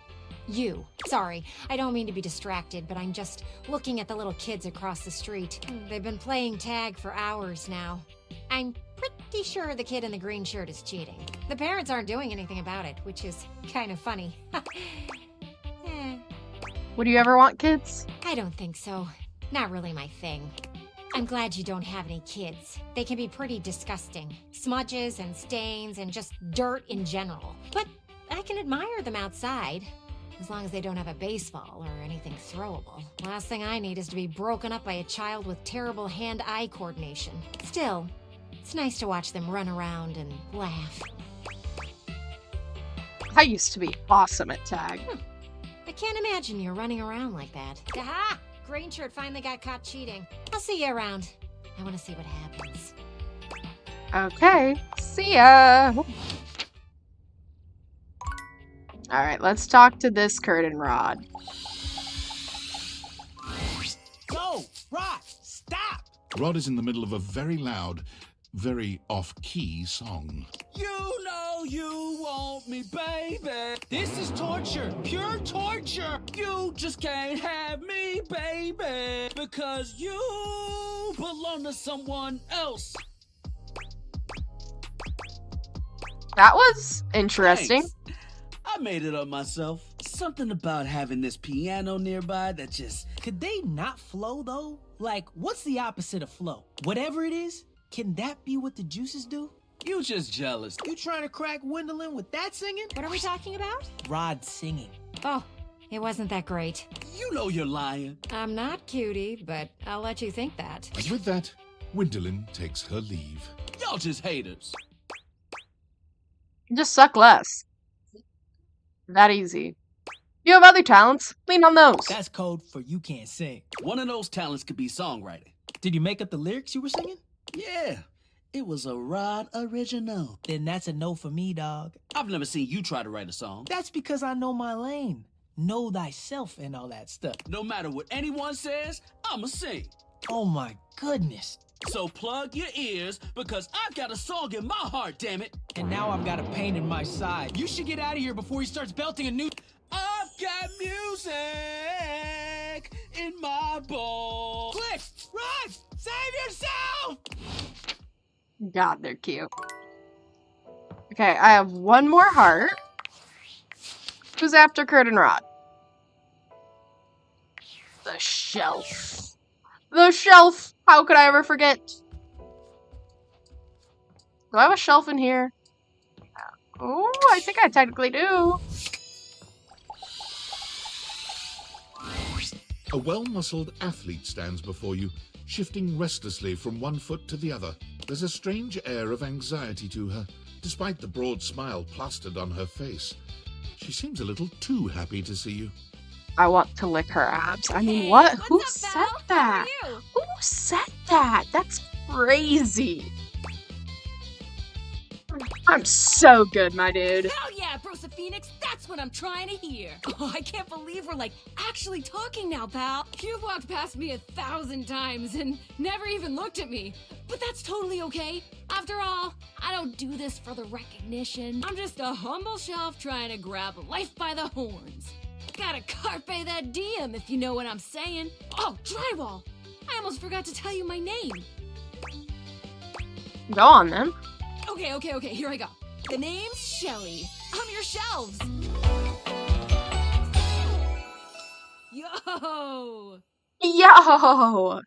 You. Sorry, I don't mean to be distracted, but I'm just looking at the little kids across the street. They've been playing tag for hours now. I'm pretty sure the kid in the green shirt is cheating. The parents aren't doing anything about it, which is kind of funny. Would you ever want kids? I don't think so. Not really my thing. I'm glad you don't have any kids. They can be pretty disgusting. Smudges and stains and just dirt in general. But I can admire them outside. As long as they don't have a baseball or anything throwable. Last thing I need is to be broken up by a child with terrible hand-eye coordination. Still, it's nice to watch them run around and laugh. I used to be awesome at tag. I can't imagine you're running around like that. Aha! Green shirt finally got caught cheating. I'll see you around. I want to see what happens. Okay, see ya! Alright, let's talk to this curtain rod. Go! Rod! Stop! Rod is in the middle of a very loud, very off-key song. You know you want me, baby. This is torture! Pure torture! You just can't have me, baby. Because you belong to someone else. That was interesting. Thanks. I made it up myself. Something about having this piano nearby that just... Could they not flow, though? Like, what's the opposite of flow? Whatever it is, can that be what the juices do? You just jealous. You trying to crack Windolin with that singing? What are we talking about? Rod singing. Oh, it wasn't that great. You know you're lying. I'm not cutie, but I'll let you think that. And with that, Windolin takes her leave. Y'all just haters. Just suck less. That easy. You have other talents. Lean on those. That's code for you can't sing. One of those talents could be songwriting. Did you make up the lyrics you were singing? Yeah, it was a Rod original. Then that's a no for me, dog. I've never seen you try to write a song. That's because I know my lane. Know thyself and all that stuff. No matter what anyone says, I'ma sing. Oh my goodness. So plug your ears, because I've got a song in my heart, damn it. And now I've got a pain in my side. You should get out of here before he starts belting a new... I've got music in my bones. Click! Run! Save yourself! God, they're cute. Okay, I have one more heart. Who's after Curtain Rod? The shelf. The shelf! How could I ever forget? Do I have a shelf in here? Oh, I think I technically do. A well-muscled athlete stands before you, shifting restlessly from one foot to the other. There's a strange air of anxiety to her, despite the broad smile plastered on her face. She seems a little too happy to see you. I want to lick her abs. I mean, what? Who said that? Who said that? That's crazy. I'm so good, my dude. Hell yeah, Brosa Phoenix, that's what I'm trying to hear. Oh, I can't believe we're like actually talking now, pal. You've walked past me 1,000 times and never even looked at me. But that's totally okay. After all, I don't do this for the recognition. I'm just a humble shelf trying to grab life by the horns. Gotta carpe that diem, if you know what I'm saying. Oh, drywall! I almost forgot to tell you my name. Go on, then. Okay, here I go. The name's Shelly. I'm your shelves. Yo! Yo!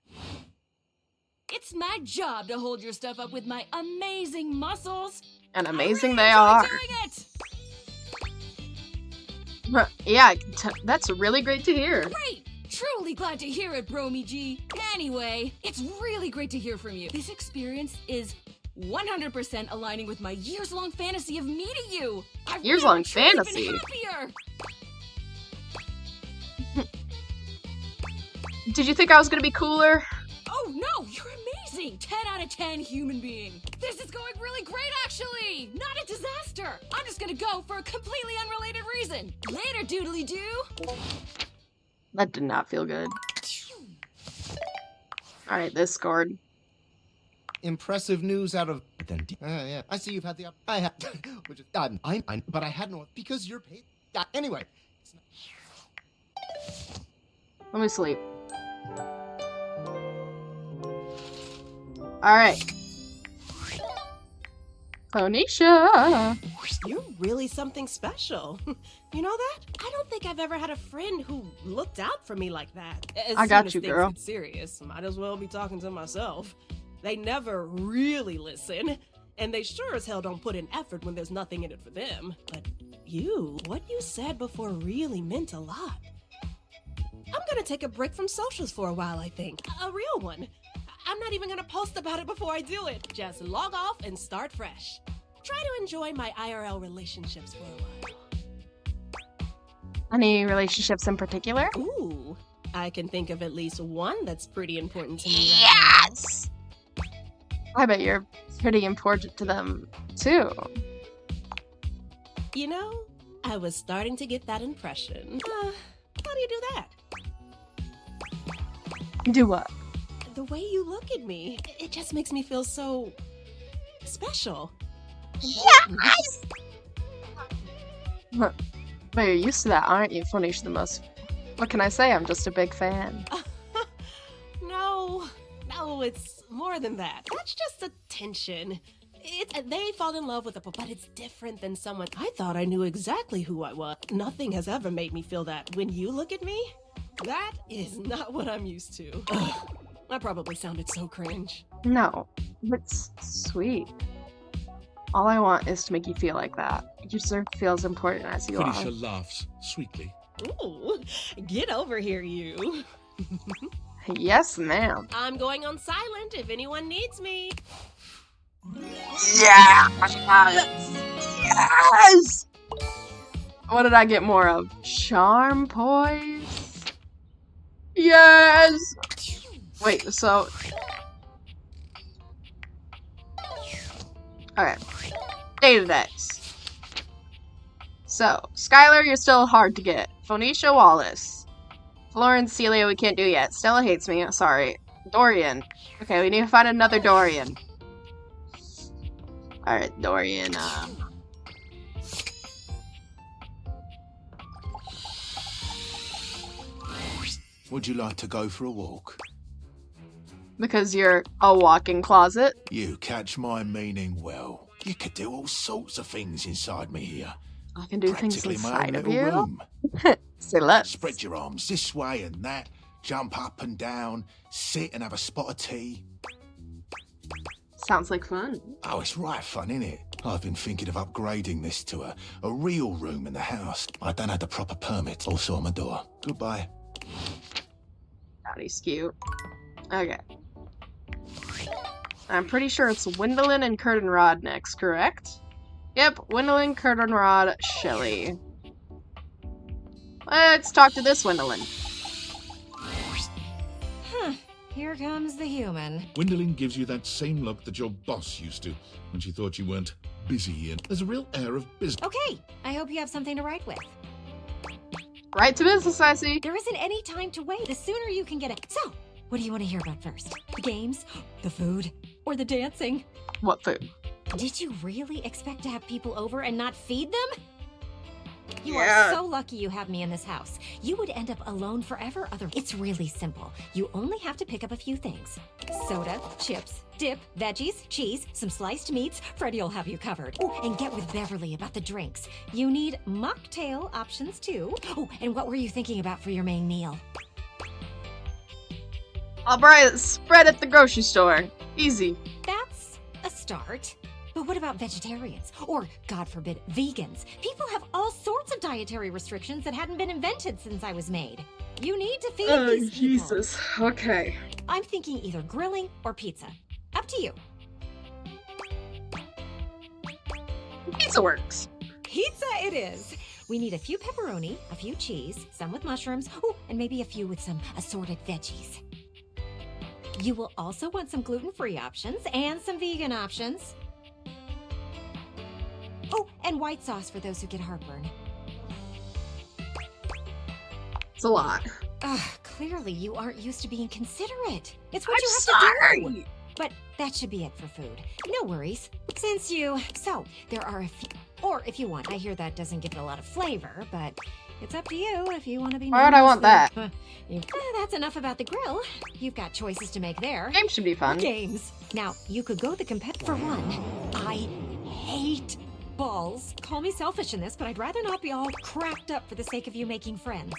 It's my job to hold your stuff up with my amazing muscles. And amazing I really they enjoy are. doing it. Yeah, that's really great to hear. Great! Truly glad to hear it, Bromy G. Anyway, it's really great to hear from you. This experience is 100% aligning with my years-long fantasy of meeting you. I've Years-long never truly been fantasy? happier. Did you think I was gonna be cooler? Oh no, you're amazing! 10 out of 10 human being. This is going really great, actually. Not a disaster. I'm just gonna go for a completely unrelated reason. Later, doodly-doo. That did not feel good. Alright, this scored. Impressive news out of. Then, yeah, I see you've had the. I had, which is, but I had no because you're paid. Anyway. Let me sleep. Alright. Phoenicia! You're really something special. You know that? I don't think I've ever had a friend who looked out for me like that. As I got soon as you, things girl. get serious, might as well be talking to myself. They never really listen, and they sure as hell don't put in effort when there's nothing in it for them. But what you said before really meant a lot. I'm gonna take a break from socials for a while, I think. A real one. I'm not even gonna post about it before I do it. Just log off and start fresh. Try to enjoy my IRL relationships for a while. Any relationships in particular? Ooh, I can think of at least one that's pretty important to me. Yes! I bet you're pretty important to them, too. You know, I was starting to get that impression. How do you do that? Do what? The way you look at me, it just makes me feel so special. Yes! But you're used to that, aren't you, Phoenicia the most? What can I say? I'm just a big fan. No, it's more than that. That's just attention. They fall in love with but it's different than someone. I thought I knew exactly who I was. Nothing has ever made me feel that. When you look at me, that is not what I'm used to. Ugh, I probably sounded so cringe. No, it's sweet. All I want is to make you feel like that. You deserve to feel as important as you Phoenicia are. laughs sweetly. Ooh, get over here, you. Yes, ma'am. I'm going on silent if anyone needs me. Yeah! Yes! What did I get more of? Charm, poise? Yes! Wait, so... Okay. Data decks. So, Skylar, you're still hard to get. Phoenicia Wallace. Florence, Celia, we can't do yet. Stella hates me. Sorry. Dorian. Okay, we need to find another Dorian. Alright, Dorian, Would you like to go for a walk? Because you're a walk-in closet. You catch my meaning well. You could do all sorts of things inside me here. I can do things Practically my own inside of little you. room. Say let's. Spread your arms this way and that. Jump up and down. Sit and have a spot of tea. Sounds like fun. Oh, it's right fun, innit? I've been thinking of upgrading this to a real room in the house. I don't have the proper permit. Also on my door. Goodbye. He's cute. Okay. I'm pretty sure it's Wendolyn and Curtainrod next, correct? Yep, Wendolyn, Curtainrod, Shelly. Let's talk to this Wendolyn. Here comes the human. Gwendolyn gives you that same look that your boss used to when she thought you weren't busy, and there's a real air of business. Okay, I hope you have something to write with. Right to business, I see. There isn't any time to wait. The sooner you can get it. So, what do you want to hear about first? The games, the food, or the dancing? What food? Did you really expect to have people over and not feed them? You are so lucky you have me in this house. You would end up alone forever other. It's really simple. You only have to pick up a few things. Soda, chips, dip, veggies, cheese, some sliced meats. Freddie will have you covered. Oh, and get with Beverly about the drinks. You need mocktail options too. Oh, and what were you thinking about for your main meal? I'll buy a spread at the grocery store. Easy. That's a start. But what about vegetarians? Or, God forbid, vegans? People have all sorts of dietary restrictions that hadn't been invented since I was made. You need to feed these people. Jesus. Okay. I'm thinking either grilling or pizza. Up to you. Pizza works. Pizza it is. We need a few pepperoni, a few cheese, some with mushrooms, oh, and maybe a few with some assorted veggies. You will also want some gluten-free options and some vegan options. Oh, and white sauce for those who get heartburn. It's a lot. Ugh, clearly you aren't used to being considerate. It's what I'm you have to do. sorry. But that should be it for food. No worries. So, there are a few, or if you want, I hear that doesn't give it a lot of flavor, but it's up to you if you want to be Why would I want that? That's enough about the grill. You've got choices to make there. Games should be fun. Games. Now, you could go the For one, I hate balls. Call me selfish in this, but I'd rather not be all cracked up for the sake of you making friends.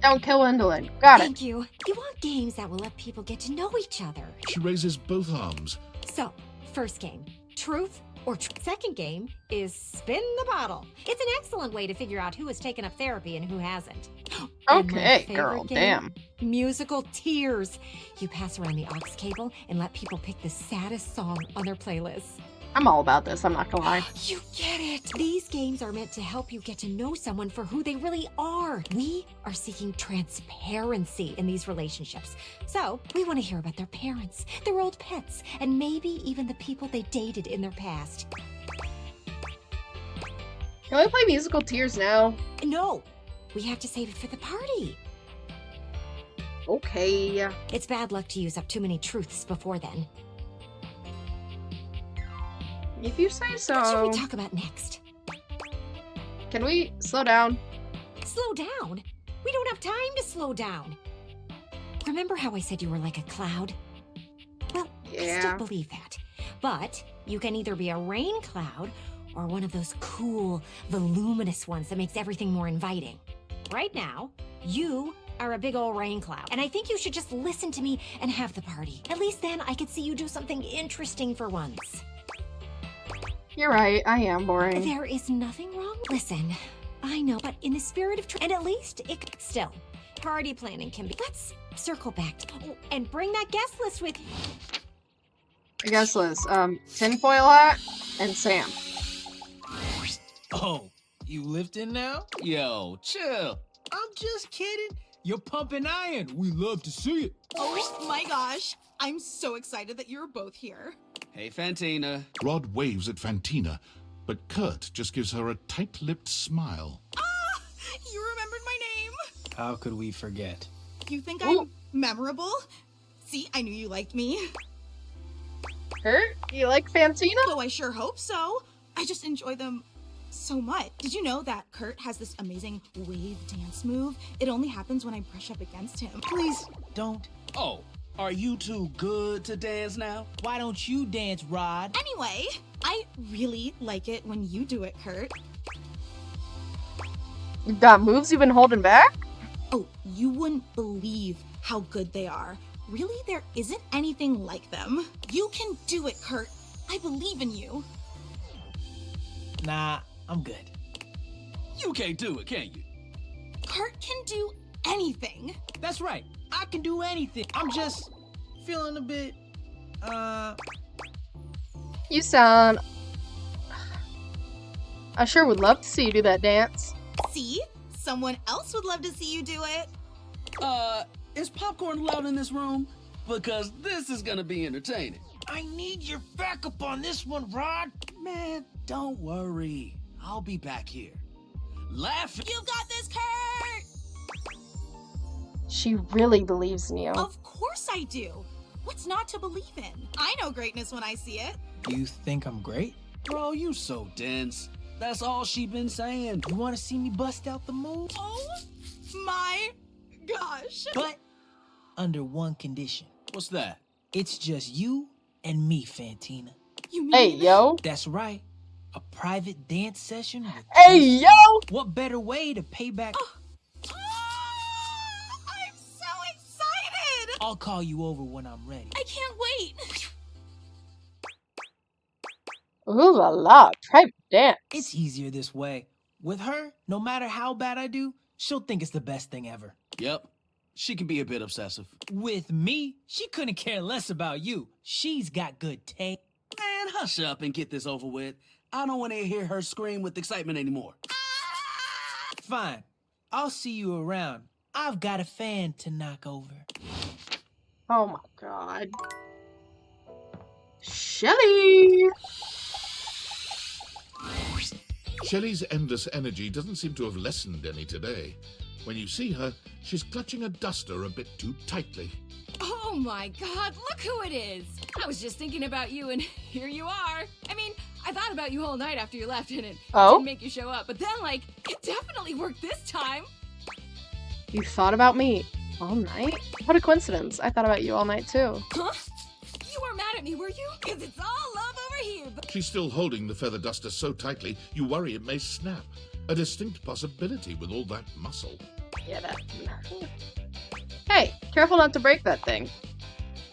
Don't kill Indolent. Got it. Thank you. You want games that will let people get to know each other. She raises both arms. So, first game, truth or second game is spin the bottle. It's an excellent way to figure out who has taken up therapy and who hasn't. And my Okay, favorite girl, game, damn. Musical tears. You pass around the aux cable and let people pick the saddest song on their playlist. I'm all about this, I'm not gonna lie. You get it! These games are meant to help you get to know someone for who they really are. We are seeking transparency in these relationships. So, we want to hear about their parents, their old pets, and maybe even the people they dated in their past. Can we play musical tears now? No! We have to save it for the party. Okay. It's bad luck to use up too many truths before then. If you say so. What should we talk about next? Can we slow down? Slow down? We don't have time to slow down. Remember how I said you were like a cloud? Well, I still believe that. But you can either be a rain cloud or one of those cool, voluminous ones that makes everything more inviting. Right now, you are a big old rain cloud. And I think you should just listen to me and have the party. At least then I could see you do something interesting for once. You're right, I am boring. There is nothing wrong. Listen, I know, but in the spirit of and at least still, party planning can be. Let's circle back and bring that guest list with you. Guest list, tinfoil hat and Sam. Oh, you lifting now? Yo, chill. I'm just kidding. You're pumping iron. We love to see it. Oh my gosh. I'm so excited that you're both here. Hey, Fantina. Rod waves at Fantina, but Kurt just gives her a tight-lipped smile. Ah! You remembered my name. How could we forget? You think I'm memorable? See, I knew you liked me. Kurt, you like Fantina? Oh, I sure hope so. I just enjoy them so much. Did you know that Kurt has this amazing wave dance move? It only happens when I brush up against him. Please don't. Oh, are you too good to dance now? Why don't you dance, Rod? Anyway, I really like it when you do it, Kurt. You got moves you've been holding back? Oh, you wouldn't believe how good they are. Really, there isn't anything like them. You can do it, Kurt. I believe in you. Nah, I'm good. You can't do it, can you? Kurt can do anything. That's right. I can do anything. I'm just feeling a bit, You sound... I sure would love to see you do that dance. See? Someone else would love to see you do it. Is popcorn allowed in this room? Because this is gonna be entertaining. I need your backup on this one, Rod. Man, don't worry. I'll be back here. Laughing. You've got this, Kurt! She really believes in you. Of course I do. What's not to believe in? I know greatness when I see it. You think I'm great? Bro, you so dense. That's all she been saying. You want to see me bust out the move? Oh my gosh. But under one condition. What's that? It's just you and me, Fantina. You mean? Hey, yo. That's right. A private dance session with Hey, yo. What better way to pay back? I'm so excited. I'll call you over when I'm ready. I can't wait. Ooh la la, private dance. It's easier this way. With her, no matter how bad I do, she'll think it's the best thing ever. Yep. She can be a bit obsessive. With me, she couldn't care less about you. She's got good taste. Man, hush up and get this over with. I don't want to hear her scream with excitement anymore. Fine. I'll see you around. I've got a fan to knock over. Oh my god. Shelly! Shelley's endless energy doesn't seem to have lessened any today. When you see her, she's clutching a duster a bit too tightly. Oh my god, look who it is! I was just thinking about you and here you are. I mean, I thought about you all night after you left and it didn't make you show up, but then like, it definitely worked this time. You thought about me all night? What a coincidence. I thought about you all night too. Huh? You weren't mad at me, were you? Because it's all love over here. She's still holding the feather duster so tightly, you worry it may snap. A distinct possibility with all that muscle. Yeah, that... Hey, careful not to break that thing.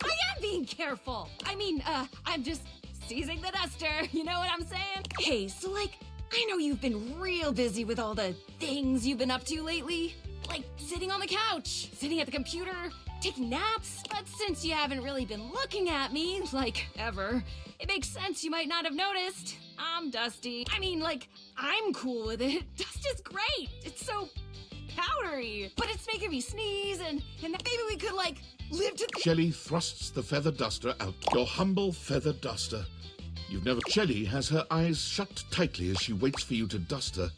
I am being careful. I mean, I'm just seizing the duster. You know what I'm saying? Hey, so like, I know you've been real busy with all the things you've been up to lately. Like sitting on the couch, sitting at the computer, taking naps. But since you haven't really been looking at me, like, ever, it makes sense you might not have noticed. I'm dusty. I mean, like, I'm cool with it. Dust is great. It's so powdery. But it's making me sneeze, and maybe we could, like, live to... Shelley thrusts the feather duster out. Your humble feather duster. You've never... Shelley has her eyes shut tightly as she waits for you to dust her.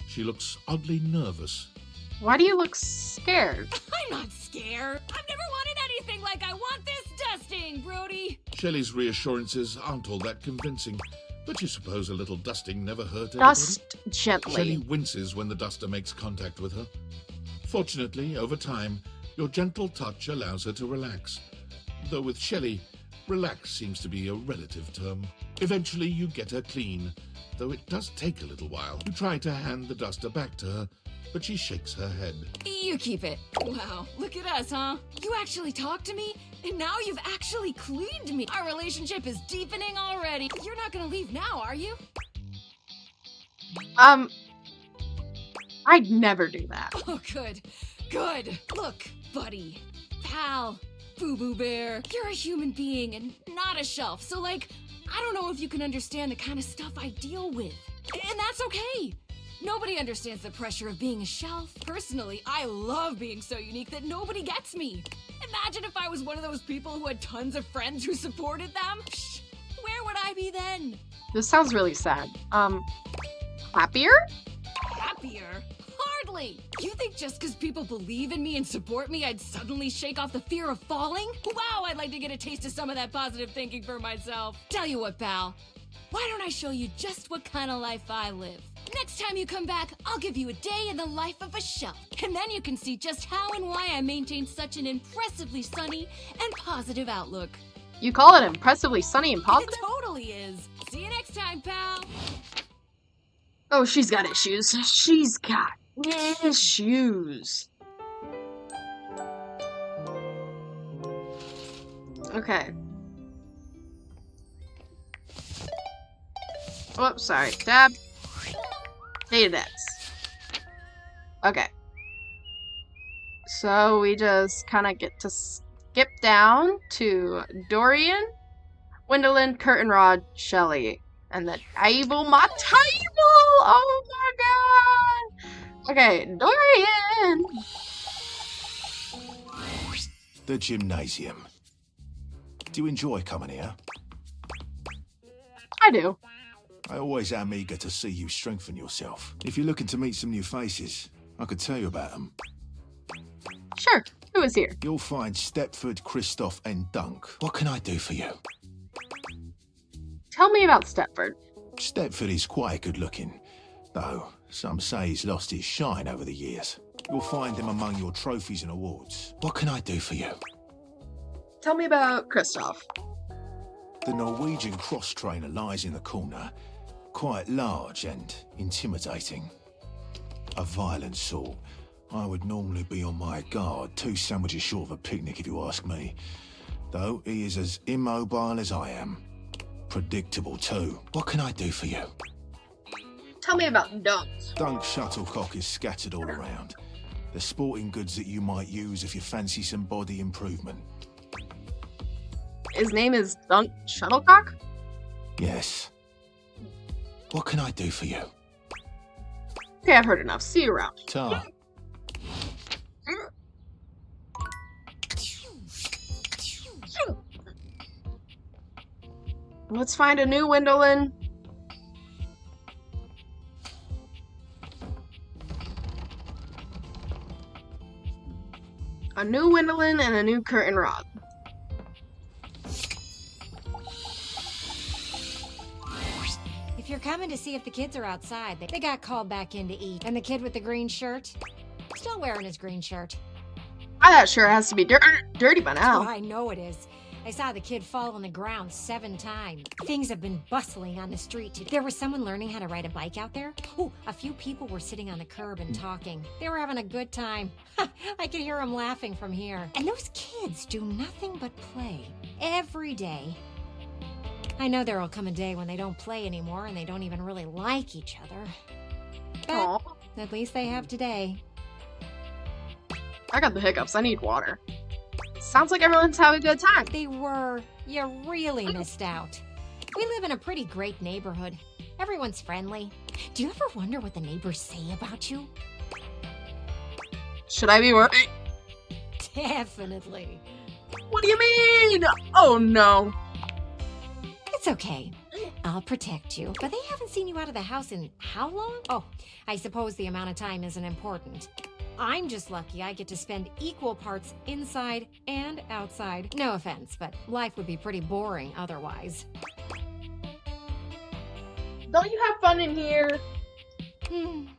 She looks oddly nervous. Why do you look scared? I'm not scared. I've never wanted anything like I want this dusting, Brody. Shelley's reassurances aren't all that convincing, but you suppose a little dusting never hurt anybody? Dust gently. Shelley winces when the duster makes contact with her. Fortunately, over time, your gentle touch allows her to relax. Though with Shelley, relax seems to be a relative term. Eventually, you get her clean, though it does take a little while. You try to hand the duster back to her, but she shakes her head. You keep it. Wow, look at us, huh? You actually talked to me, and now you've actually cleaned me. Our relationship is deepening already. You're not gonna leave now, are you? I'd never do that. Oh, good. Good. Look, buddy, pal, boo-boo bear, you're a human being and not a shelf, so like, I don't know if you can understand the kind of stuff I deal with. And that's okay. Nobody understands the pressure of being a shelf. Personally, I love being so unique that nobody gets me. Imagine if I was one of those people who had tons of friends who supported them. Psh, where would I be then? This sounds really sad. Happier? Happier? Hardly. You think just because people believe in me and support me, I'd suddenly shake off the fear of falling? Wow, I'd like to get a taste of some of that positive thinking for myself. Tell you what, pal. Why don't I show you just what kind of life I live? Next time you come back, I'll give you a day in the life of a shelf. And then you can see just how and why I maintain such an impressively sunny and positive outlook. You call it impressively sunny and positive? It totally is. See you next time, pal. Oh, she's got issues. She's got issues. Okay. Whoops, sorry. Tab. Data debts. Okay. So we just kind of get to skip down to Dorian, Gwendolyn, Kurt and Rod, Shelley, and the table, my table! Oh my god! Okay, Dorian! The gymnasium. Do you enjoy coming here? I do. I always am eager to see you strengthen yourself. If you're looking to meet some new faces, I could tell you about them. Sure. Who is here? You'll find Stepford, Christoph, and Dunk. What can I do for you? Tell me about Stepford. Stepford is quite good looking. though some say he's lost his shine over the years. You'll find him among your trophies and awards. What can I do for you? Tell me about Kristoff. The Norwegian cross trainer lies in the corner, quite large and intimidating. A violent sort. I would normally be on my guard, 2 sandwiches short of a picnic if you ask me. Though he is as immobile as I am. Predictable too. What can I do for you? Tell me about Dunk. Dunk shuttlecock is scattered all around. The sporting goods that you might use if you fancy some body improvement. His name is Dunk Shuttlecock? Yes. What can I do for you? Okay, I've heard enough. See you around. Ta. Let's find a new Windolin. A new Windolin and a new curtain rod. If you're coming to see if the kids are outside, they got called back in to eat. And the kid with the green shirt? Still wearing his green shirt. That sure has to be dirty by now. Oh, I know it is. I saw the kid fall on the ground 7 times. Things have been bustling on the street today. There was someone learning how to ride a bike out there. Oh, a few people were sitting on the curb and talking. They were having a good time. I could hear them laughing from here. And those kids do nothing but play. Every day. I know there'll come a day when they don't play anymore and they don't even really like each other. But at least they have today. I got the hiccups. I need water. Sounds like everyone's having a good time. They were. You really missed out. We live in a pretty great neighborhood. Everyone's friendly. Do you ever wonder what the neighbors say about you? Should I be worried? Definitely. What do you mean? Oh no. It's okay. I'll protect you. But they haven't seen you out of the house in how long? Oh, I suppose the amount of time isn't important. I'm just lucky I get to spend equal parts inside and outside. No offense, but life would be pretty boring otherwise. Don't you have fun in here?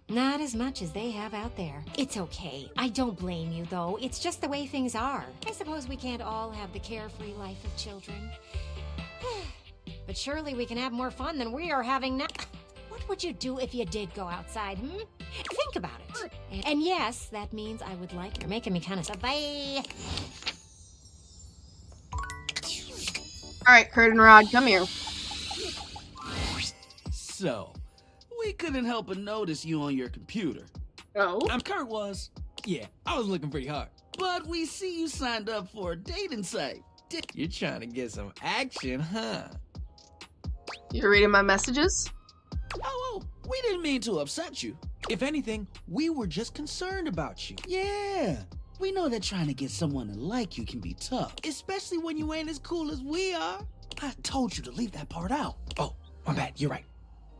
Not as much as they have out there. It's okay. I don't blame you, though. It's just the way things are. I suppose we can't all have the carefree life of children. But surely we can have more fun than we are having now. What would you do if you did go outside, Think about it. And yes, that means I would like... You're making me kind of... Bye! Alright, curtain rod, come here. So, we couldn't help but notice you on your computer. Oh? Kurt was. Yeah, I was looking pretty hard. But we see you signed up for a dating site. You're trying to get some action, huh? You're reading my messages? Oh, we didn't mean to upset you. If anything, we were just concerned about you. Yeah, we know that trying to get someone to like you can be tough. Especially when you ain't as cool as we are. I told you to leave that part out. Oh, my bad, you're right.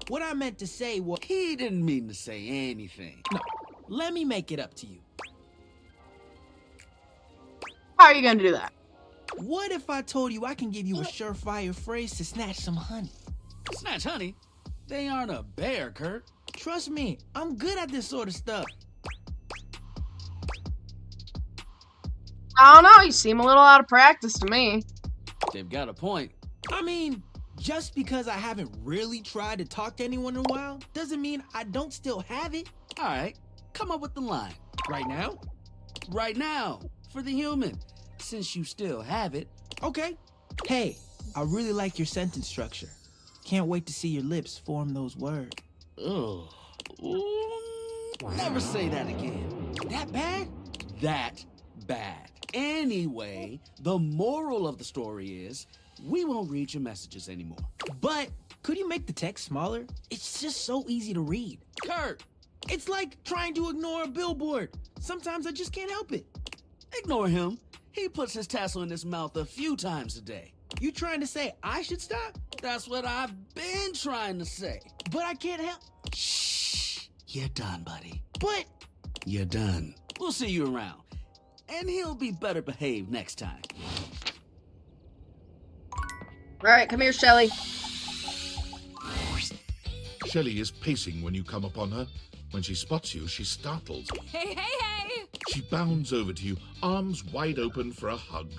What I meant to say was... He didn't mean to say anything. No, let me make it up to you. How are you gonna do that? What if I told you I can give you a surefire phrase to snatch some honey? Snatch honey? They aren't a bear, Kurt. Trust me, I'm good at this sort of stuff. I don't know, you seem a little out of practice to me. They've got a point. I mean, just because I haven't really tried to talk to anyone in a while doesn't mean I don't still have it. All right, come up with the line. Right now? Right now, for the human, since you still have it. Okay. Hey, I really like your sentence structure. Can't wait to see your lips form those words. Ugh. Never say that again. That bad? That bad. Anyway, the moral of the story is we won't read your messages anymore. But could you make the text smaller? It's just so easy to read. Kurt! It's like trying to ignore a billboard. Sometimes I just can't help it. Ignore him. He puts his tassel in his mouth a few times a day. You trying to say I should stop? That's what I've been trying to say. But I can't help. Shh. You're done, buddy. But... You're done. We'll see you around. And he'll be better behaved next time. Alright, come here, Shelly. Shelley is pacing when you come upon her. When she spots you, she startles. Hey, hey, hey! She bounds over to you, arms wide open for a hug.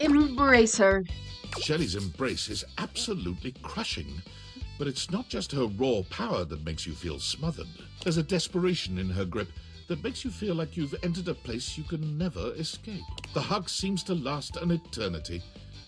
Embrace her. Shelley's embrace is absolutely crushing. But it's not just her raw power that makes you feel smothered. There's a desperation in her grip that makes you feel like you've entered a place you can never escape. The hug seems to last an eternity.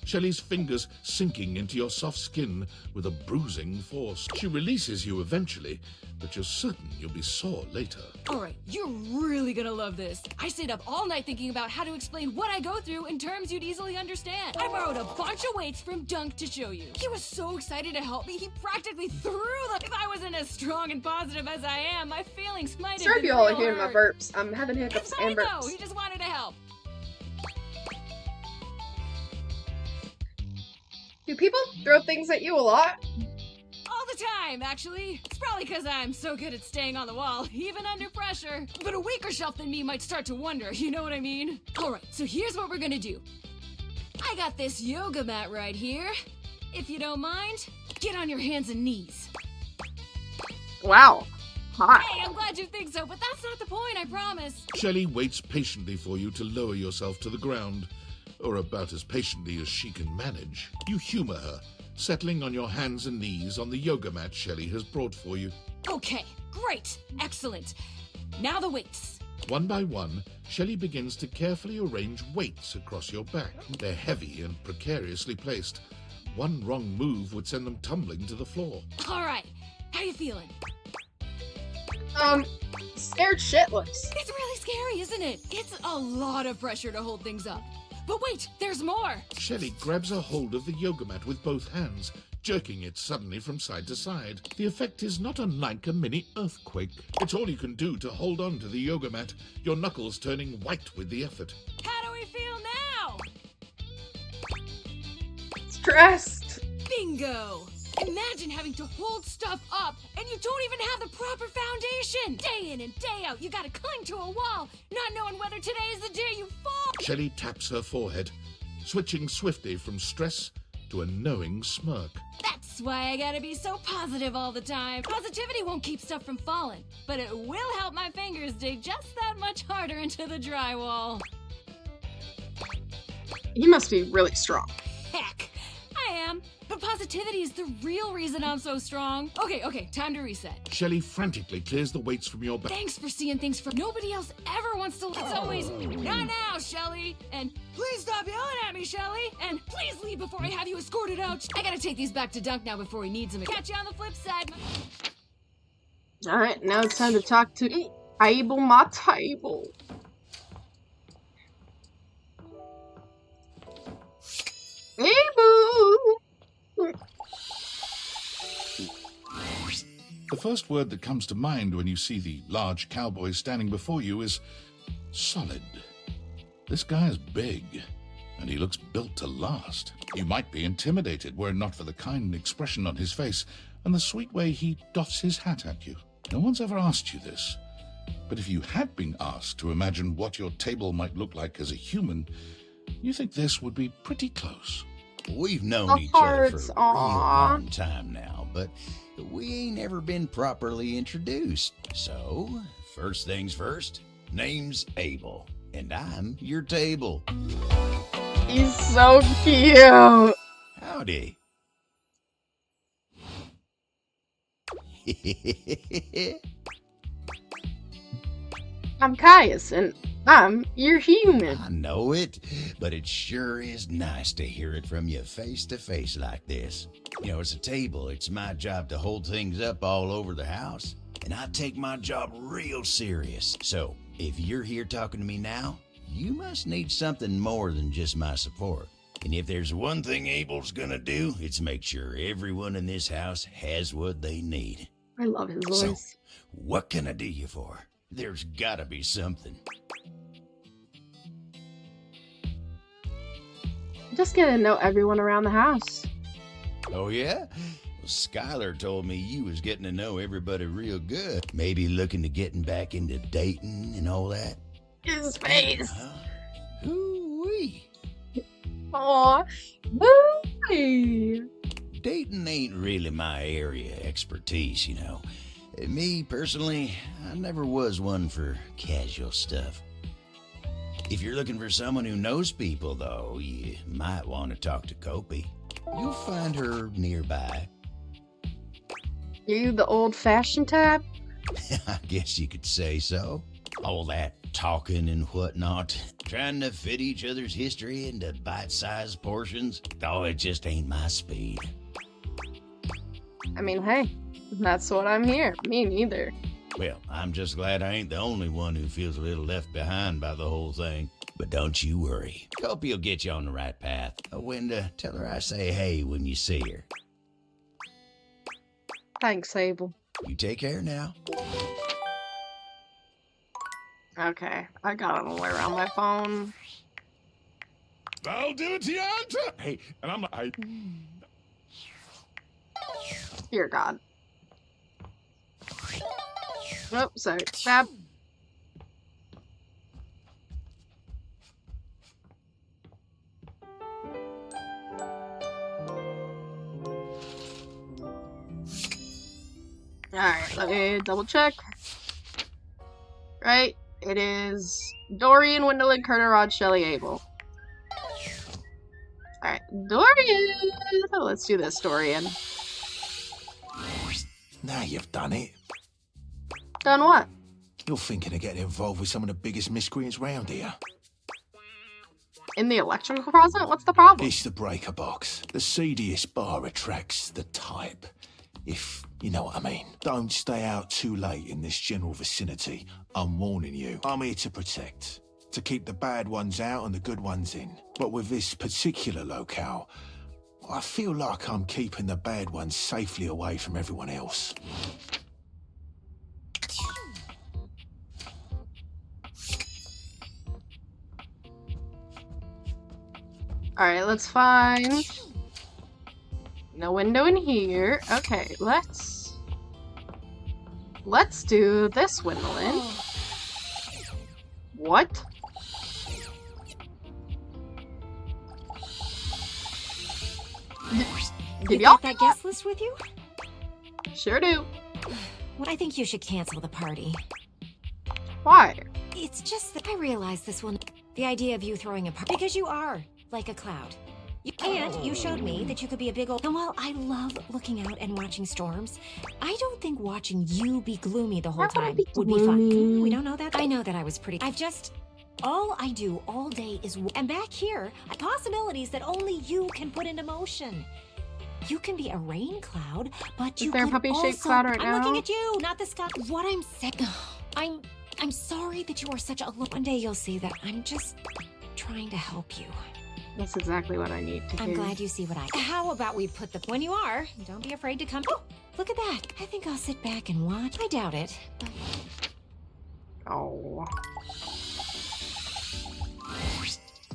Shelley's fingers sinking into your soft skin with a bruising force. She releases you eventually, but you're certain you'll be sore later. Alright, you're really gonna love this. I stayed up all night thinking about how to explain what I go through in terms you'd easily understand. I borrowed a bunch of weights from Dunk to show you. He was so excited to help me, he practically threw them. If I wasn't as strong and positive as I am, my feelings might have Sorry if been you all are real hearing my hurt. burps. I'm having hiccups It's fine and though, burps. he just wanted to help. Do people throw things at you a lot? All the time, actually. It's probably because I'm so good at staying on the wall, even under pressure. But a weaker shelf than me might start to wonder, you know what I mean? Alright, so here's what we're gonna do. I got this yoga mat right here. If you don't mind, get on your hands and knees. Wow. Hot. Hey, I'm glad you think so, but that's not the point, I promise. Shelley waits patiently for you to lower yourself to the ground, or about as patiently as she can manage. You humor her, settling on your hands and knees on the yoga mat Shelley has brought for you. Okay, great, excellent. Now the weights. One by one, Shelley begins to carefully arrange weights across your back. They're heavy and precariously placed. One wrong move would send them tumbling to the floor. Alright, how you feeling? Scared shitless. It's really scary, isn't it? It's a lot of pressure to hold things up. But wait, there's more! Shelley grabs a hold of the yoga mat with both hands, jerking it suddenly from side to side. The effect is not unlike a mini earthquake. It's all you can do to hold on to the yoga mat, your knuckles turning white with the effort. How do we feel now? Stressed. Bingo! Imagine having to hold stuff up and you don't even have the proper foundation! Day in and day out, you gotta cling to a wall, not knowing whether today is the day you fall! Shelley taps her forehead, switching swiftly from stress to a knowing smirk. That's why I gotta be so positive all the time. Positivity won't keep stuff from falling, but it will help my fingers dig just that much harder into the drywall. He must be really strong. Heck, I am. But positivity is the real reason I'm so strong. Okay, time to reset. Shelley frantically clears the weights from your back. Thanks for seeing things from nobody else ever wants to. It's always, not now, Shelly. And please stop yelling at me, Shelly. And please leave before I have you escorted out. I gotta take these back to Dunk now before he needs them. Catch you on the flip side. Alright, now it's time to talk to the table, my table. Hey, boo! The first word that comes to mind when you see the large cowboy standing before you is solid. This guy is big, and he looks built to last. You might be intimidated were it not for the kind expression on his face and the sweet way he doffs his hat at you. No one's ever asked you this, but if you had been asked to imagine what your table might look like as a human, you think this would be pretty close. We've known The each other for hearts, a real aw. long time now, but we ain't ever been properly introduced. So, first things first, name's Abel, and I'm your table. He's so cute. Howdy. I'm Caius, and I'm your human. I know it, but it sure is nice to hear it from you face to face like this. You know, as a table, it's my job to hold things up all over the house, and I take my job real serious. So, if you're here talking to me now, you must need something more than just my support. And if there's one thing Abel's gonna do, it's make sure everyone in this house has what they need. I love his voice. So, what can I do you for? There's gotta be something. Just get to know everyone around the house. Oh, yeah? Well, Skylar told me you was getting to know everybody real good. Maybe looking to getting back into dating and all that. His face. Ooh-wee. Aw. Boo. dating ain't really my area of expertise, you know. Me, personally, I never was one for casual stuff. If you're looking for someone who knows people, though, you might want to talk to Kopi. You'll find her nearby. You the old-fashioned type? I guess you could say so. All that talking and whatnot, trying to fit each other's history into bite-sized portions. Oh, it just ain't my speed. I mean, hey, that's what I'm here. Me neither. Well, I'm just glad I ain't the only one who feels a little left behind by the whole thing. But don't you worry. Kopi will get you on the right path. Wenda, tell her I say hey when you see her. Thanks, Abel. You take care now. Okay, I got an alert on my phone. I'll do it, Tianta! Hey, and I'm like, Dear God. Oh, sorry. Fab. Alright, let me double check. Right, it is Dorian, Wendell, Carter, Rod, Shelley, Abel. Alright, Dorian! Let's do this, Dorian. Now you've done it. Done what? You're thinking of getting involved with some of the biggest miscreants round here. In the electrical closet? What's the problem? It's the breaker box. The seediest bar attracts the type. If you know what I mean. Don't stay out too late in this general vicinity. I'm warning you. I'm here to protect. To keep the bad ones out and the good ones in. But with this particular locale, I feel like I'm keeping the bad ones safely away from everyone else. Alright, let's find... No window in here. Okay, let's do this window in. What? You got that guest list with you? Sure do. Well, I think you should cancel the party. Why? It's just that I realized this one. The idea of you throwing a party. Because you are like a cloud. And you showed me that you could be a big old... And while I love looking out and watching storms, I don't think watching you be gloomy the whole time would be fun. We don't know that? I know that I was pretty... All I do all day is... And back here, possibilities that only you can put into motion. You can be a rain cloud, but you Is there a could puppy-shaped also... cloud right I'm now? looking at you, not the sky. What I'm saying... I'm sorry that you are such a... One day you'll see that I'm just trying to help you. That's exactly what I need to do. I'm glad you see what I... How about we put the... When you are, don't be afraid to come... Oh, look at that. I think I'll sit back and watch. I doubt it, but... Oh.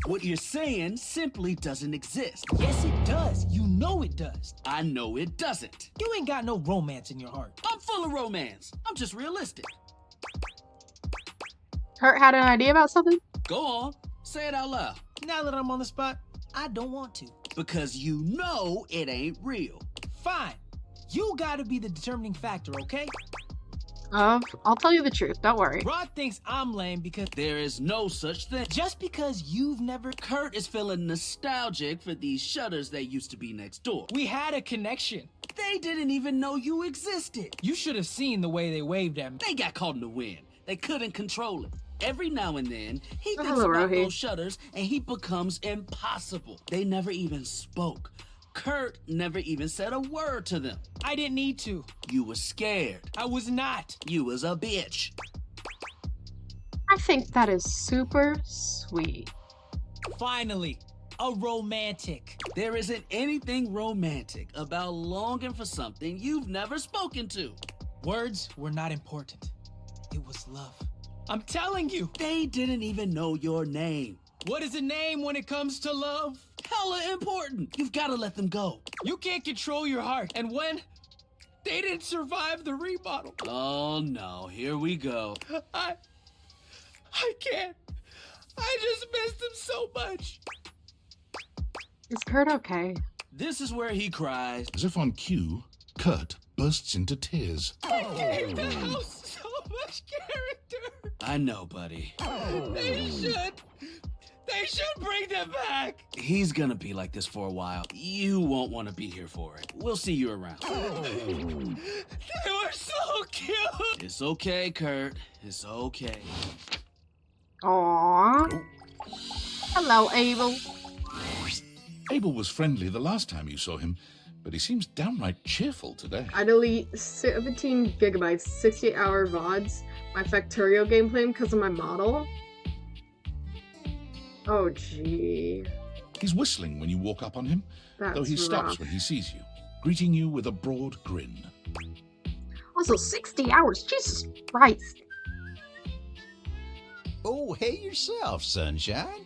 What you're saying simply doesn't exist. Yes, it does. You know it does. I know it doesn't. You ain't got no romance in your heart. I'm full of romance. I'm just realistic. Kurt had an idea about something? Go on. Say it out loud. Now that I'm on the spot, I don't want to. Because you know it ain't real. Fine. You gotta be the determining factor, okay? I'll tell you the truth. Don't worry. Rod thinks I'm lame because... There is no such thing. Just because you've never... Kurt is feeling nostalgic for these shutters that used to be next door. We had a connection. They didn't even know you existed. You should have seen the way they waved at me. They got caught in the wind. They couldn't control it. Every now and then, he thinks hello, about Rohi. those shutters and he becomes impossible. They never even spoke. Kurt never even said a word to them. I didn't need to. You were scared. I was not. You was a bitch. I think that is super sweet. Finally, a romantic. There isn't anything romantic about longing for something you've never spoken to. Words were not important. It was love. I'm telling you. They didn't even know your name. What is a name when it comes to love? Hella important. You've got to let them go. You can't control your heart. And when they didn't survive the remodel. Oh no, here we go. I can't. I just missed them so much. Is Kurt okay? This is where he cries. As if on cue, Kurt bursts into tears. I gave the house so much character. I know, buddy. They should bring them back. He's gonna be like this for a while. You won't want to be here for it. We'll see you around. They were so cute. It's okay, Kurt. It's okay. Aww. Hello, Abel. Abel was friendly the last time you saw him, but he seems downright cheerful today. I delete 17 gigabytes, 60-hour VODs, my Factorio gameplay because of my model. Oh, gee. He's whistling when you walk up on him, though he stops rough. when he sees you, greeting you with a broad grin. Also, 60 hours. Jesus Christ. Oh, hey yourself, Sunshine.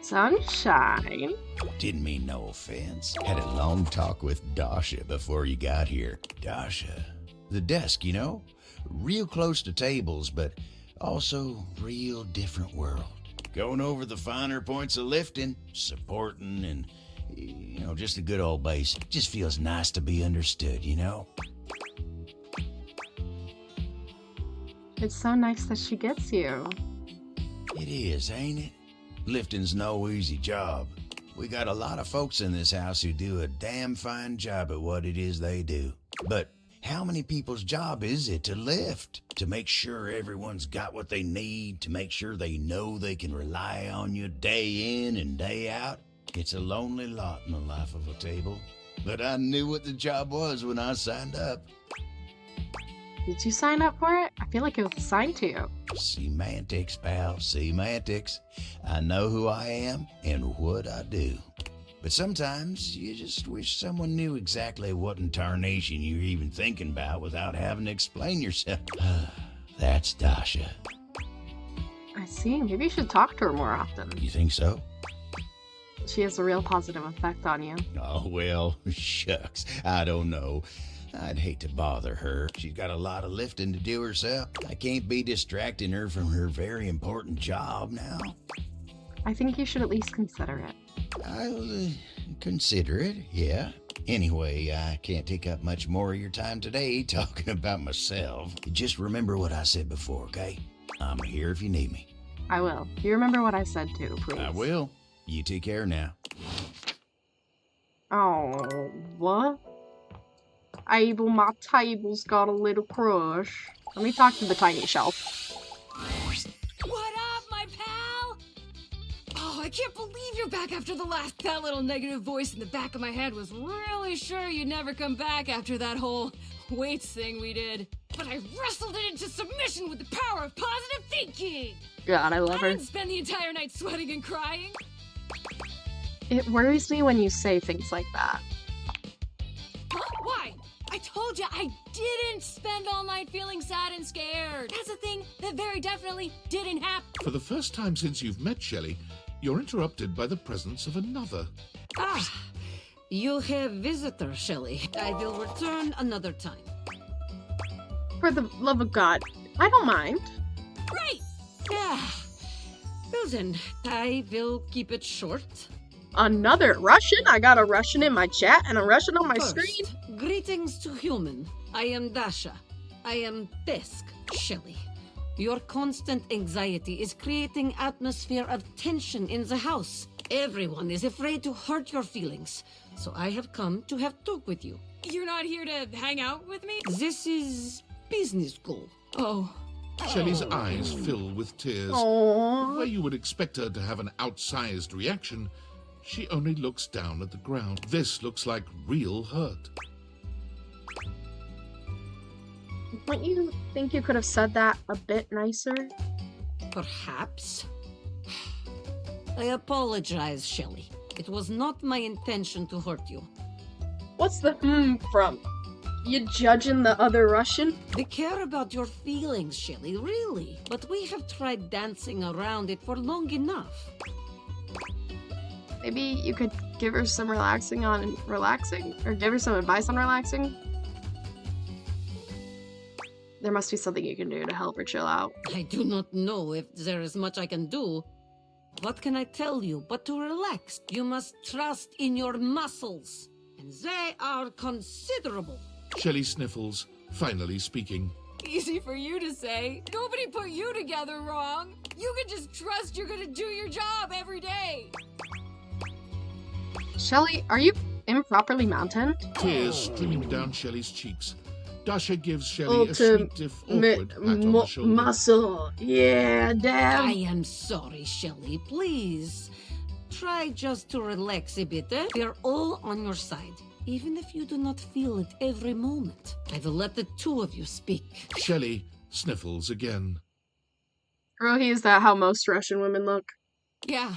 Sunshine? Didn't mean no offense. Had a long talk with Dasha before you got here. Dasha. The desk, you know? Real close to tables, but also real different world. Going over the finer points of lifting, supporting, and, you know, just a good old base. Just feels nice to be understood, you know? It's so nice that she gets you. It is, ain't it? Lifting's no easy job. We got a lot of folks in this house who do a damn fine job at what it is they do. But how many people's job is it to lift? To make sure everyone's got what they need? To make sure they know they can rely on you day in and day out? It's a lonely lot in the life of a table. But I knew what the job was when I signed up. Did you sign up for it? I feel like it was assigned to you. Semantics, pal, semantics. I know who I am and what I do. But sometimes you just wish someone knew exactly what in tarnation you're even thinking about without having to explain yourself. That's Dasha. I see. Maybe you should talk to her more often. You think so? She has a real positive effect on you. Oh, well, shucks. I don't know. I'd hate to bother her. She's got a lot of lifting to do herself. I can't be distracting her from her very important job now. I think you should at least consider it. I'll consider it, yeah. Anyway, I can't take up much more of your time today talking about myself. Just remember what I said before, okay? I'm here if you need me. I will. You remember what I said too, please. I will. You take care now. Oh, what? Abel, my table's got a little crush. Let me talk to the tiny shelf. What up, my pal? Oh, I can't believe you're back after the last. That little negative voice in the back of my head was really sure you'd never come back after that whole weights thing we did. But I wrestled it into submission with the power of positive thinking. God, I love her. I didn't spend the entire night sweating and crying. It worries me when you say things like that. Huh? Why? I told you I didn't spend all night feeling sad and scared. That's a thing that very definitely didn't happen. For the first time since you've met Shelley, you're interrupted by the presence of another. Ah, you have visitor, Shelley. I will return another time. For the love of God, I don't mind. Right! Yeah. Well then, I will keep it short. Another Russian? I got a Russian in my chat and a Russian on my First, screen. Greetings to human. I am Dasha. I am desk, Shelley. Your constant anxiety is creating atmosphere of tension in the house. Everyone is afraid to hurt your feelings, so I have come to have talk with you. You're not here to hang out with me? This is business goal. Oh. Shelley's eyes fill with tears. Aww. Where you would expect her to have an outsized reaction, she only looks down at the ground. This looks like real hurt. Don't you think you could have said that a bit nicer? Perhaps. I apologize, Shelley. It was not my intention to hurt you. What's the from? You judging the other Russian? We care about your feelings, Shelley, really. But we have tried dancing around it for long enough. Maybe you could give her some relaxing on relaxing? Or give her some advice on relaxing? There must be something you can do to help her chill out. I do not know if there is much I can do. What can I tell you but to relax? You must trust in your muscles, and they are considerable. Shelley sniffles, finally speaking. Easy for you to say. Nobody put you together wrong. You can just trust you're gonna do your job every day. Shelley, are you improperly mounted? Tears streaming down Shelley's cheeks. Dasha gives Shelley a sweet, if awkward, pat on the shoulder. Muscle. Yeah, damn. I am sorry, Shelley. Please. Try just to relax a bit, eh? We are all on your side. Even if you do not feel it every moment. I will let the two of you speak. Shelley sniffles again. Rohi, is that how most Russian women look? Yeah.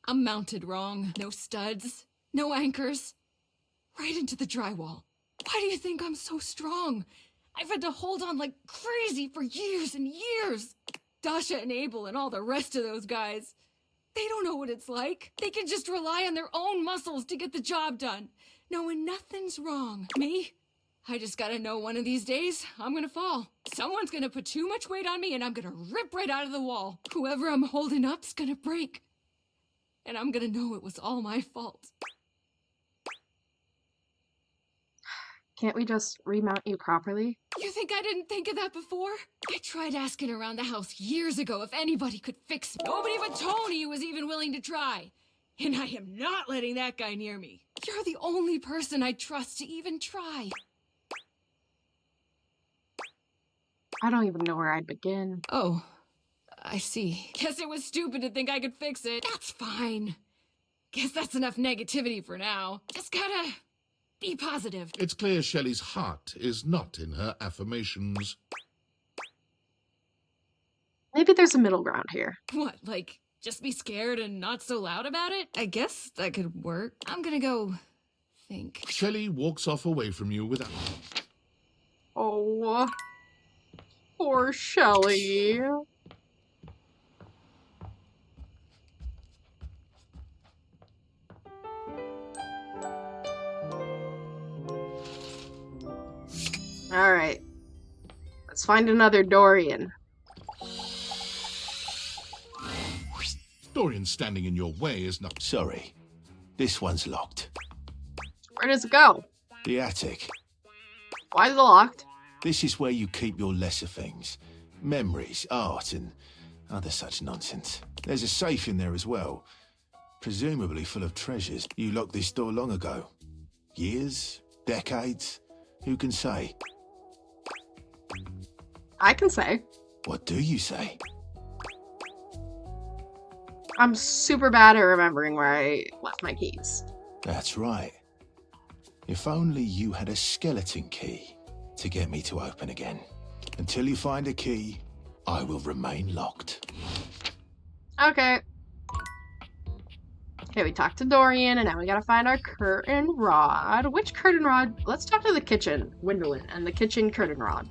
I'm mounted wrong. No studs. No anchors. Right into the drywall. Why do you think I'm so strong? I've had to hold on like crazy for years and years. Dasha and Abel and all the rest of those guys. They don't know what it's like. They can just rely on their own muscles to get the job done, knowing nothing's wrong. Me? I just gotta know one of these days, I'm gonna fall. Someone's gonna put too much weight on me and I'm gonna rip right out of the wall. Whoever I'm holding up's gonna break. And I'm gonna know it was all my fault. Can't we just remount you properly? You think I didn't think of that before? I tried asking around the house years ago if anybody could fix me. Nobody but Tony was even willing to try. And I am not letting that guy near me. You're the only person I trust to even try. I don't even know where I'd begin. Oh, I see. Guess it was stupid to think I could fix it. That's fine. Guess that's enough negativity for now. Just gotta be positive. It's clear Shelley's heart is not in her affirmations. Maybe there's a middle ground here. What, like, just be scared and not so loud about it? I guess that could work. I'm gonna go think. Shelley walks off away from you without... Oh, poor Shelley. Alright. Let's find another Dorian. Dorian standing in your way is not... Sorry. This one's locked. Where does it go? The attic. Why is it locked? This is where you keep your lesser things. Memories, art, and other such nonsense. There's a safe in there as well. Presumably full of treasures. You locked this door long ago. Years? Decades? Who can say? I can say. What do you say? I'm super bad at remembering where I left my keys. That's right. If only you had a skeleton key to get me to open again. Until you find a key, I will remain locked. Okay. Okay, we talked to Dorian, and now we gotta find our curtain rod. Which curtain rod? Let's talk to the kitchen, Gwendolyn, and the kitchen curtain rod.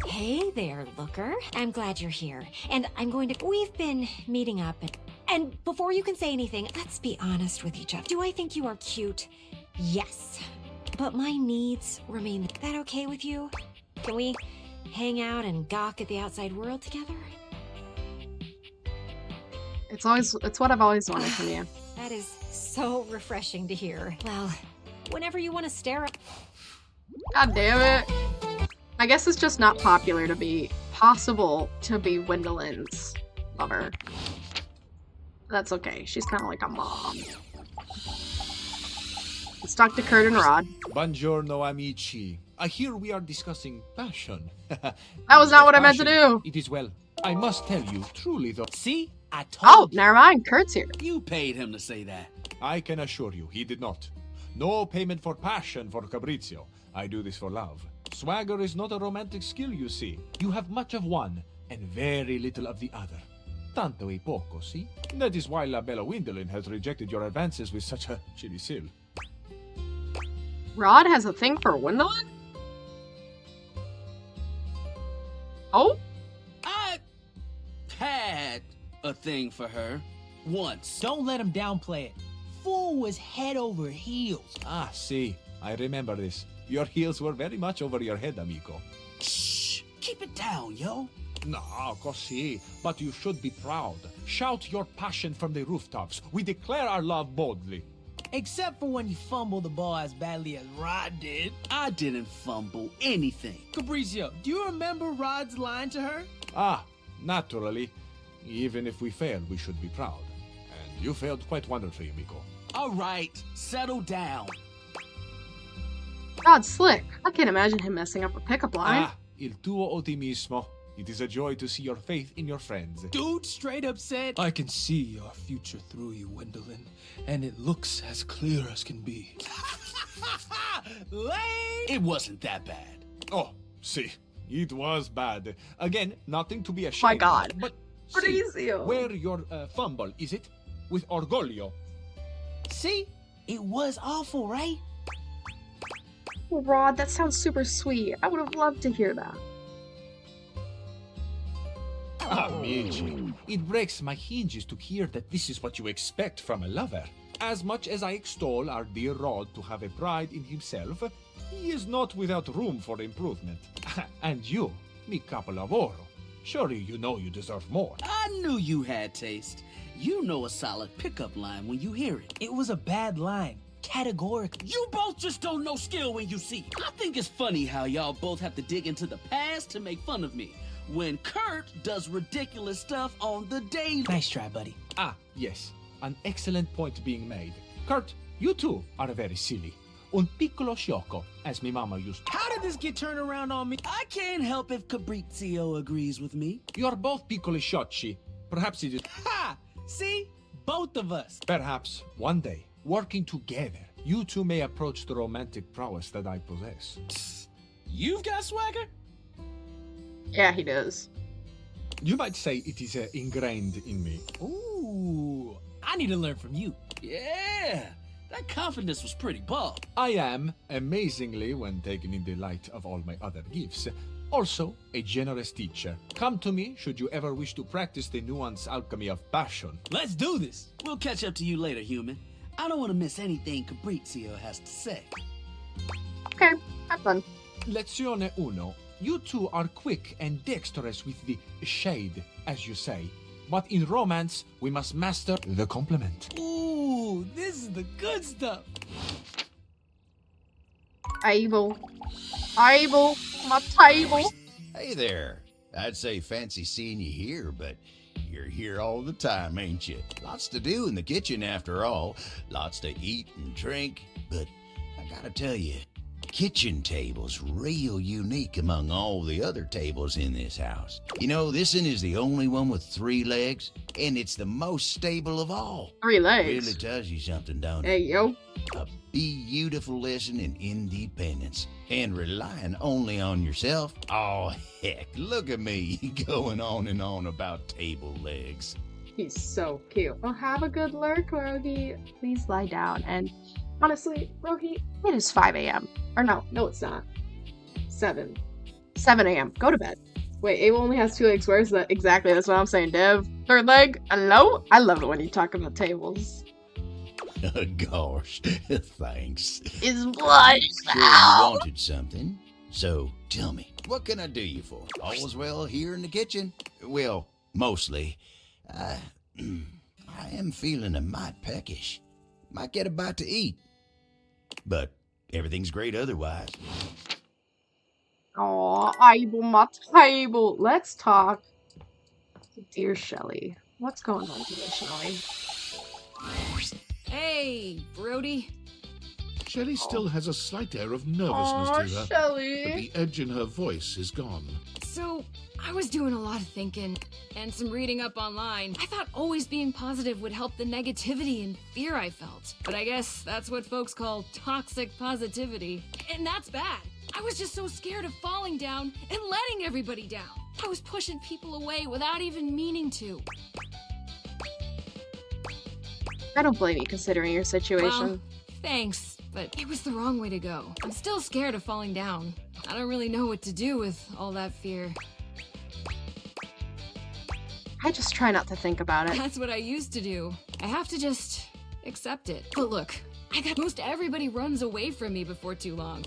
Hey there, Looker. I'm glad you're here. And I'm going to... We've been meeting up. And before you can say anything, let's be honest with each other. Do I think you are cute? Yes. But my needs remain... Is that okay with you? Can we hang out and gawk at the outside world together? It's what I've always wanted from you. That is so refreshing to hear. Well, whenever you want to stare at... God damn it. I guess it's just not possible to be Gwendolyn's lover. That's okay. She's kind of like a mom. Let's talk to Curtin Rod. Buongiorno, amici. I hear we are discussing passion. That was not what I meant to do. It is well. I must tell you, truly though. See? I Oh, told you. never mind. Kurt's here. You paid him to say that. I can assure you, he did not. No payment for passion for Fabrizio. I do this for love. Swagger is not a romantic skill, you see. You have much of one and very little of the other. Tanto e poco, see? That is why La Bella Gwendolyn has rejected your advances with such a chilly seal. Rod has a thing for Gwendolyn? Oh? I had a thing for her once. Don't let him downplay it. Fool was head over heels. Ah, see. I remember this. Your heels were very much over your head, amico. Shh! Keep it down, yo. No, così, but you should be proud. Shout your passion from the rooftops. We declare our love boldly. Except for when you fumble the ball as badly as Rod did. I didn't fumble anything. Capricio, do you remember Rod's line to her? Ah, naturally. Even if we fail, we should be proud. And you failed quite wonderfully, Miko. All right, settle down. God, slick. I can't imagine him messing up a pickup line. Ah, il tuo ottimismo. It is a joy to see your faith in your friends. Dude straight up said, I can see your future through you, Gwendolyn, and it looks as clear as can be. Lame! It wasn't that bad. Oh, see, it was bad. Again, nothing to be ashamed My God. of. But Mauricio. where your fumble, is it? With orgoglio. See? It was awful, right? Oh, Rod, that sounds super sweet. I would have loved to hear that. Amici, it breaks my hinges to hear that this is what you expect from a lover. As much as I extol our dear Rod to have a pride in himself, he is not without room for improvement. And you, mi capolavoro. Surely you know you deserve more. I knew you had taste. You know a solid pickup line when you hear it. It was a bad line. Categorically. You both just don't know skill when you see it. I think it's funny how y'all both have to dig into the past to make fun of me, when Kurt does ridiculous stuff on the daily. Nice try, buddy. Ah, yes. An excellent point being made. Kurt, you too are very silly. Un piccolo sciocco, as mi mama used to. How did this get turned around on me? I can't help if Cabrizio agrees with me. You're both piccoli sciocchi. Perhaps it is... Ha! See? Both of us. Perhaps one day, working together, you two may approach the romantic prowess that I possess. You've got swagger? Yeah, he does. You might say it is ingrained in me. Ooh, I need to learn from you. Yeah, that confidence was pretty bald. I am, amazingly, when taken in the light of all my other gifts, also a generous teacher. Come to me should you ever wish to practice the nuanced alchemy of passion. Let's do this. We'll catch up to you later, human. I don't want to miss anything Cabrizio has to say. Okay, have fun. Lezione 1. You two are quick and dexterous with the shade, as you say. But in romance, we must master the compliment. Ooh, this is the good stuff. Able, my table. Hey there. I'd say fancy seeing you here, but you're here all the time, ain't you? Lots to do in the kitchen, after all. Lots to eat and drink. But I gotta tell you, kitchen table's real unique among all the other tables in this house. You know, this one is the only one with 3 legs, and it's the most stable of all. 3 legs? Really tells you something, don't it? Hey, yo. A beautiful lesson in independence and relying only on yourself. Oh, heck, look at me going on and on about table legs. He's so cute. Well, have a good lurk, Rohi. Please lie down. And honestly, Rohi, it is 5 a.m. Or no, it's not. 7 a.m. Go to bed. Wait, Abel only has 2 legs. Where's that? Exactly, that's what I'm saying, Dev. 3rd leg? Hello? I love it when you talk about tables. Gosh, thanks. Is what? Sure you wanted something. So tell me, what can I do you for? All's well here in the kitchen? Well, mostly. I am feeling a mite peckish. Might get a bite to eat. But everything's great otherwise. Aw, Abel, my table. Let's talk. Dear Shelly. What's going on today, Shelly? Hey, Brody. Shelley still has a slight air of nervousness to her, Shelley. but the edge in her voice is gone. So, I was doing a lot of thinking and some reading up online. I thought always being positive would help the negativity and fear I felt. But I guess that's what folks call toxic positivity. And that's bad. I was just so scared of falling down and letting everybody down. I was pushing people away without even meaning to. I don't blame you considering your situation. Well, thanks, but it was the wrong way to go. I'm still scared of falling down. I don't really know what to do with all that fear. I just try not to think about it. That's what I used to do. I have to just accept it. But look, I got most everybody runs away from me before too long.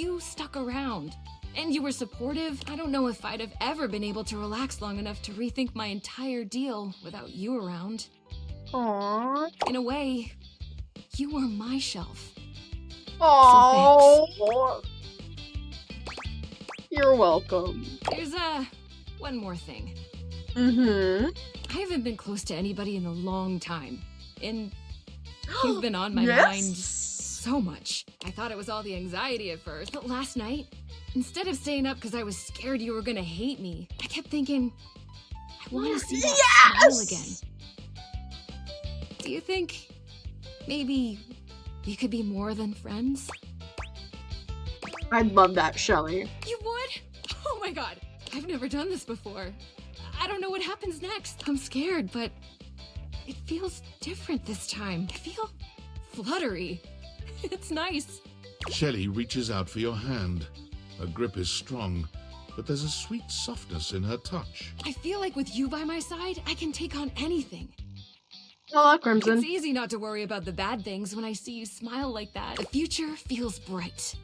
you stuck around. And you were supportive. I don't know if I'd have ever been able to relax long enough to rethink my entire deal without you around. Aww. In a way, you were my shelf. Aww. You're welcome. There's one more thing. Mm-hmm. I haven't been close to anybody in a long time. And you've been on my Yes? mind so much. I thought it was all the anxiety at first, but last night, instead of staying up because I was scared you were gonna hate me, I kept thinking, I want to see that smile again. Do you think maybe we could be more than friends? I'd love that, Shelly. You would? Oh my god, I've never done this before. I don't know what happens next. I'm scared, but it feels different this time. I feel fluttery. It's nice. Shelley reaches out for your hand. Her grip is strong, but there's a sweet softness in her touch. I feel like with you by my side, I can take on anything. Hello, Crimson. It's easy not to worry about the bad things when I see you smile like that. The future feels bright.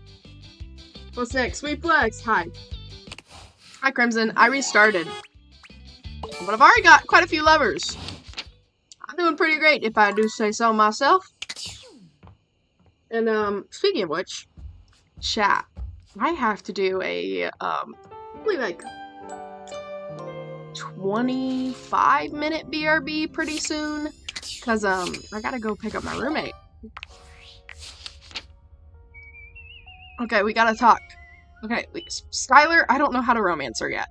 What's next? Sweet Flex. Hi. Hi, Crimson. I restarted. But I've already got quite a few lovers. I'm doing pretty great, if I do say so myself. And, speaking of which, chat. I have to do a, probably like 25-minute BRB pretty soon. Because, I gotta go pick up my roommate. Okay, we gotta talk. Okay, Skylar, I don't know how to romance her yet.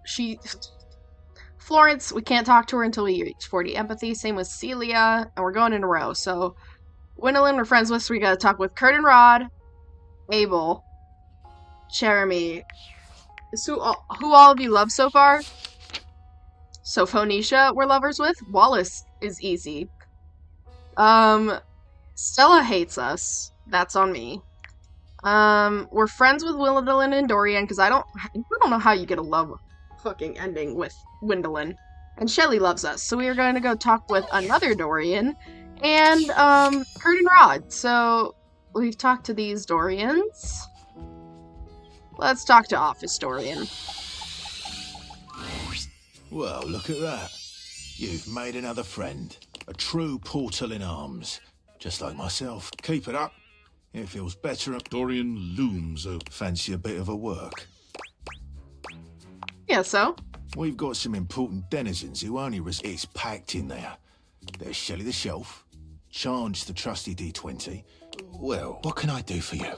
Florence, we can't talk to her until we reach 40 empathy. Same with Celia, and we're going in a row. So, Gwendolyn, we're friends with, so we gotta talk with Kurt and Rod, Abel, Jeremy. Who all of you love so far? So, Phoenicia, we're lovers with. Wallace is easy. Stella hates us. That's on me. We're friends with Gwendolyn and Dorian, because I don't know how you get a love fucking ending with Gwendolyn. And Shelly loves us, so we are going to go talk with another Dorian, and, Kurt and Rod. So, we've talked to these Dorians. Let's talk to Office Dorian. Well, look at that. You've made another friend. A true portal in arms. Just like myself. Keep it up. It feels better. Dorian looms over. Fancy a bit of a work? Yeah, so? We've got some important denizens who only It's packed in there. There's Shelley the Shelf, Charge the trusty D20. Well, what can I do for you?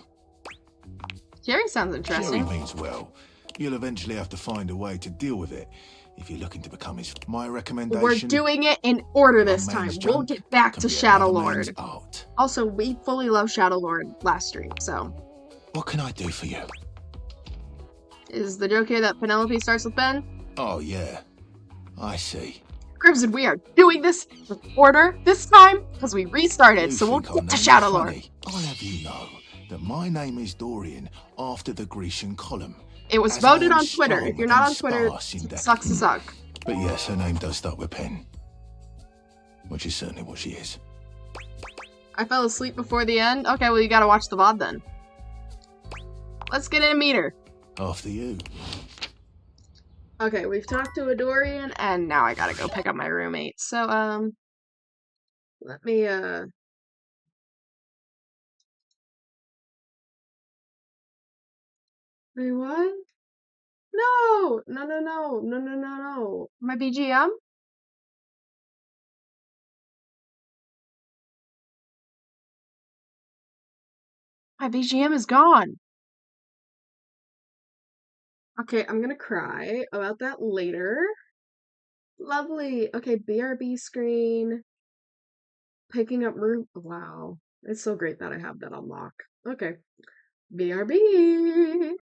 Jerry sounds interesting. Jerry means well. You'll eventually have to find a way to deal with it if you're looking to become his... My recommendation... We're doing it in order this One time. man's We'll junk get back can to be Shadow another man's Lord. art. Also, we fully love Shadow Lord last stream, so... What can I do for you? Is the joke here that Penelope starts with Ben? Oh, yeah. I see. Crimson, we are doing this in order this time, because we restarted, so we'll get to Shadow Lord. I'll have you know that my name is Dorian after the Grecian column. It was As voted I am on Twitter. If strong you're not on and Twitter, sparse in that- sucks to suck. But yes, her name does start with Pen. Which is certainly what she is. I fell asleep before the end? Okay, well you gotta watch the VOD then. Let's get in and meet her. After you. Okay, we've talked to a Dorian, and now I gotta go pick up my roommate. So, let me, Wait, what? No! No, no, no. No, no, no, no. My BGM? My BGM is gone. Okay, I'm gonna cry about that later. Lovely. Okay, BRB screen. Picking up room. Wow. It's so great that I have that on lock. Okay. BRB.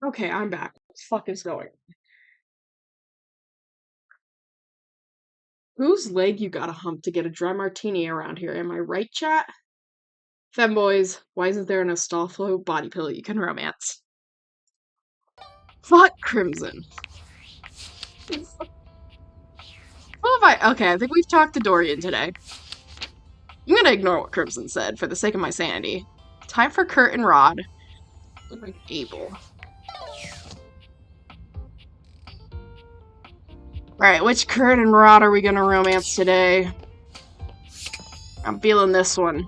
Okay, I'm back. What the fuck is going on? Whose leg you gotta hump to get a dry martini around here? Am I right, chat? Femboys, why isn't there an Astolfo body pillow you can romance? Fuck Crimson. Okay, I think we've talked to Dorian today. I'm gonna ignore what Crimson said for the sake of my sanity. Time for Kurt and Rod. Abel. Alright, which Kurt and Rod are we gonna romance today? I'm feeling this one.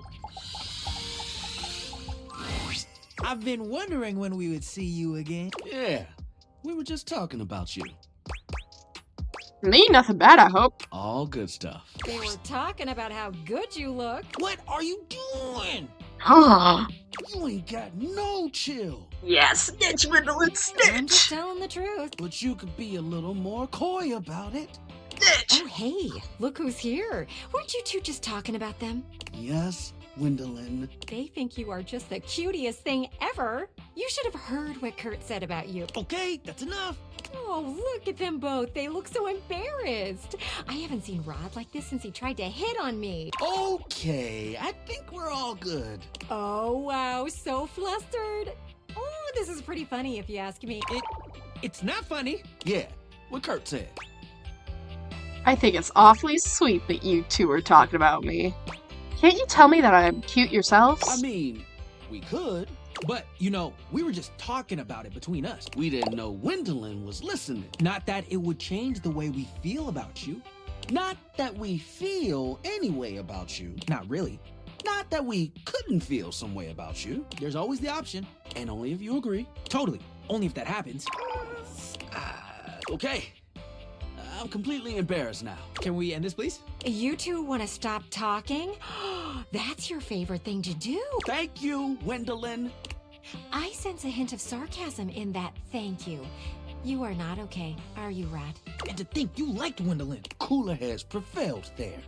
I've been wondering when we would see you again. Yeah, we were just talking about you. Me? Nothing bad, I hope. All good stuff. They were talking about how good you look. What are you doing? Huh? You ain't got no chill. Yeah, snitch, Gwendolyn, snitch! I'm just telling the truth. But you could be a little more coy about it. Snitch! Oh, hey, look who's here. Weren't you two just talking about them? Yes, Gwendolyn. They think you are just the cutest thing ever. You should have heard what Kurt said about you. Okay, that's enough. Oh, look at them both. They look so embarrassed. I haven't seen Rod like this since he tried to hit on me. Okay, I think we're all good. Oh, wow, so flustered. Oh, this is pretty funny if you ask me. It's not funny. Yeah, what Kurt said. I think it's awfully sweet that you two are talking about me. Can't you tell me that I'm cute yourselves? I mean, we could. But, you know, we were just talking about it between us. We didn't know Gwendolyn was listening. Not that it would change the way we feel about you. Not that we feel any way about you. Not really. Not that we couldn't feel some way about you. There's always the option. And only if you agree. Totally. Only if that happens. Okay. I'm completely embarrassed now. Can we end this, please? You two want to stop talking? That's your favorite thing to do. Thank you, Gwendolyn. I sense a hint of sarcasm in that thank you. You are not okay, are you, Rod? And to think you liked Gwendolyn. Cooler heads prevailed there.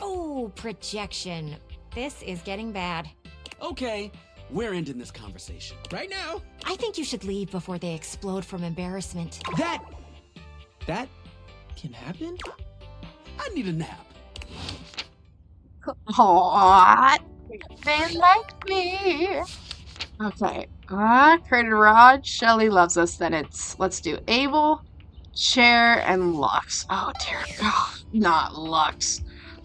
Oh, projection. This is getting bad. Okay, we're ending this conversation. Right now. I think you should leave before they explode from embarrassment. That can happen? I need a nap. Aww, they like me. Okay, Kurt and Rod, Shelly loves us, then let's do Abel, Chair, and Lux. Oh dear God, not Lux.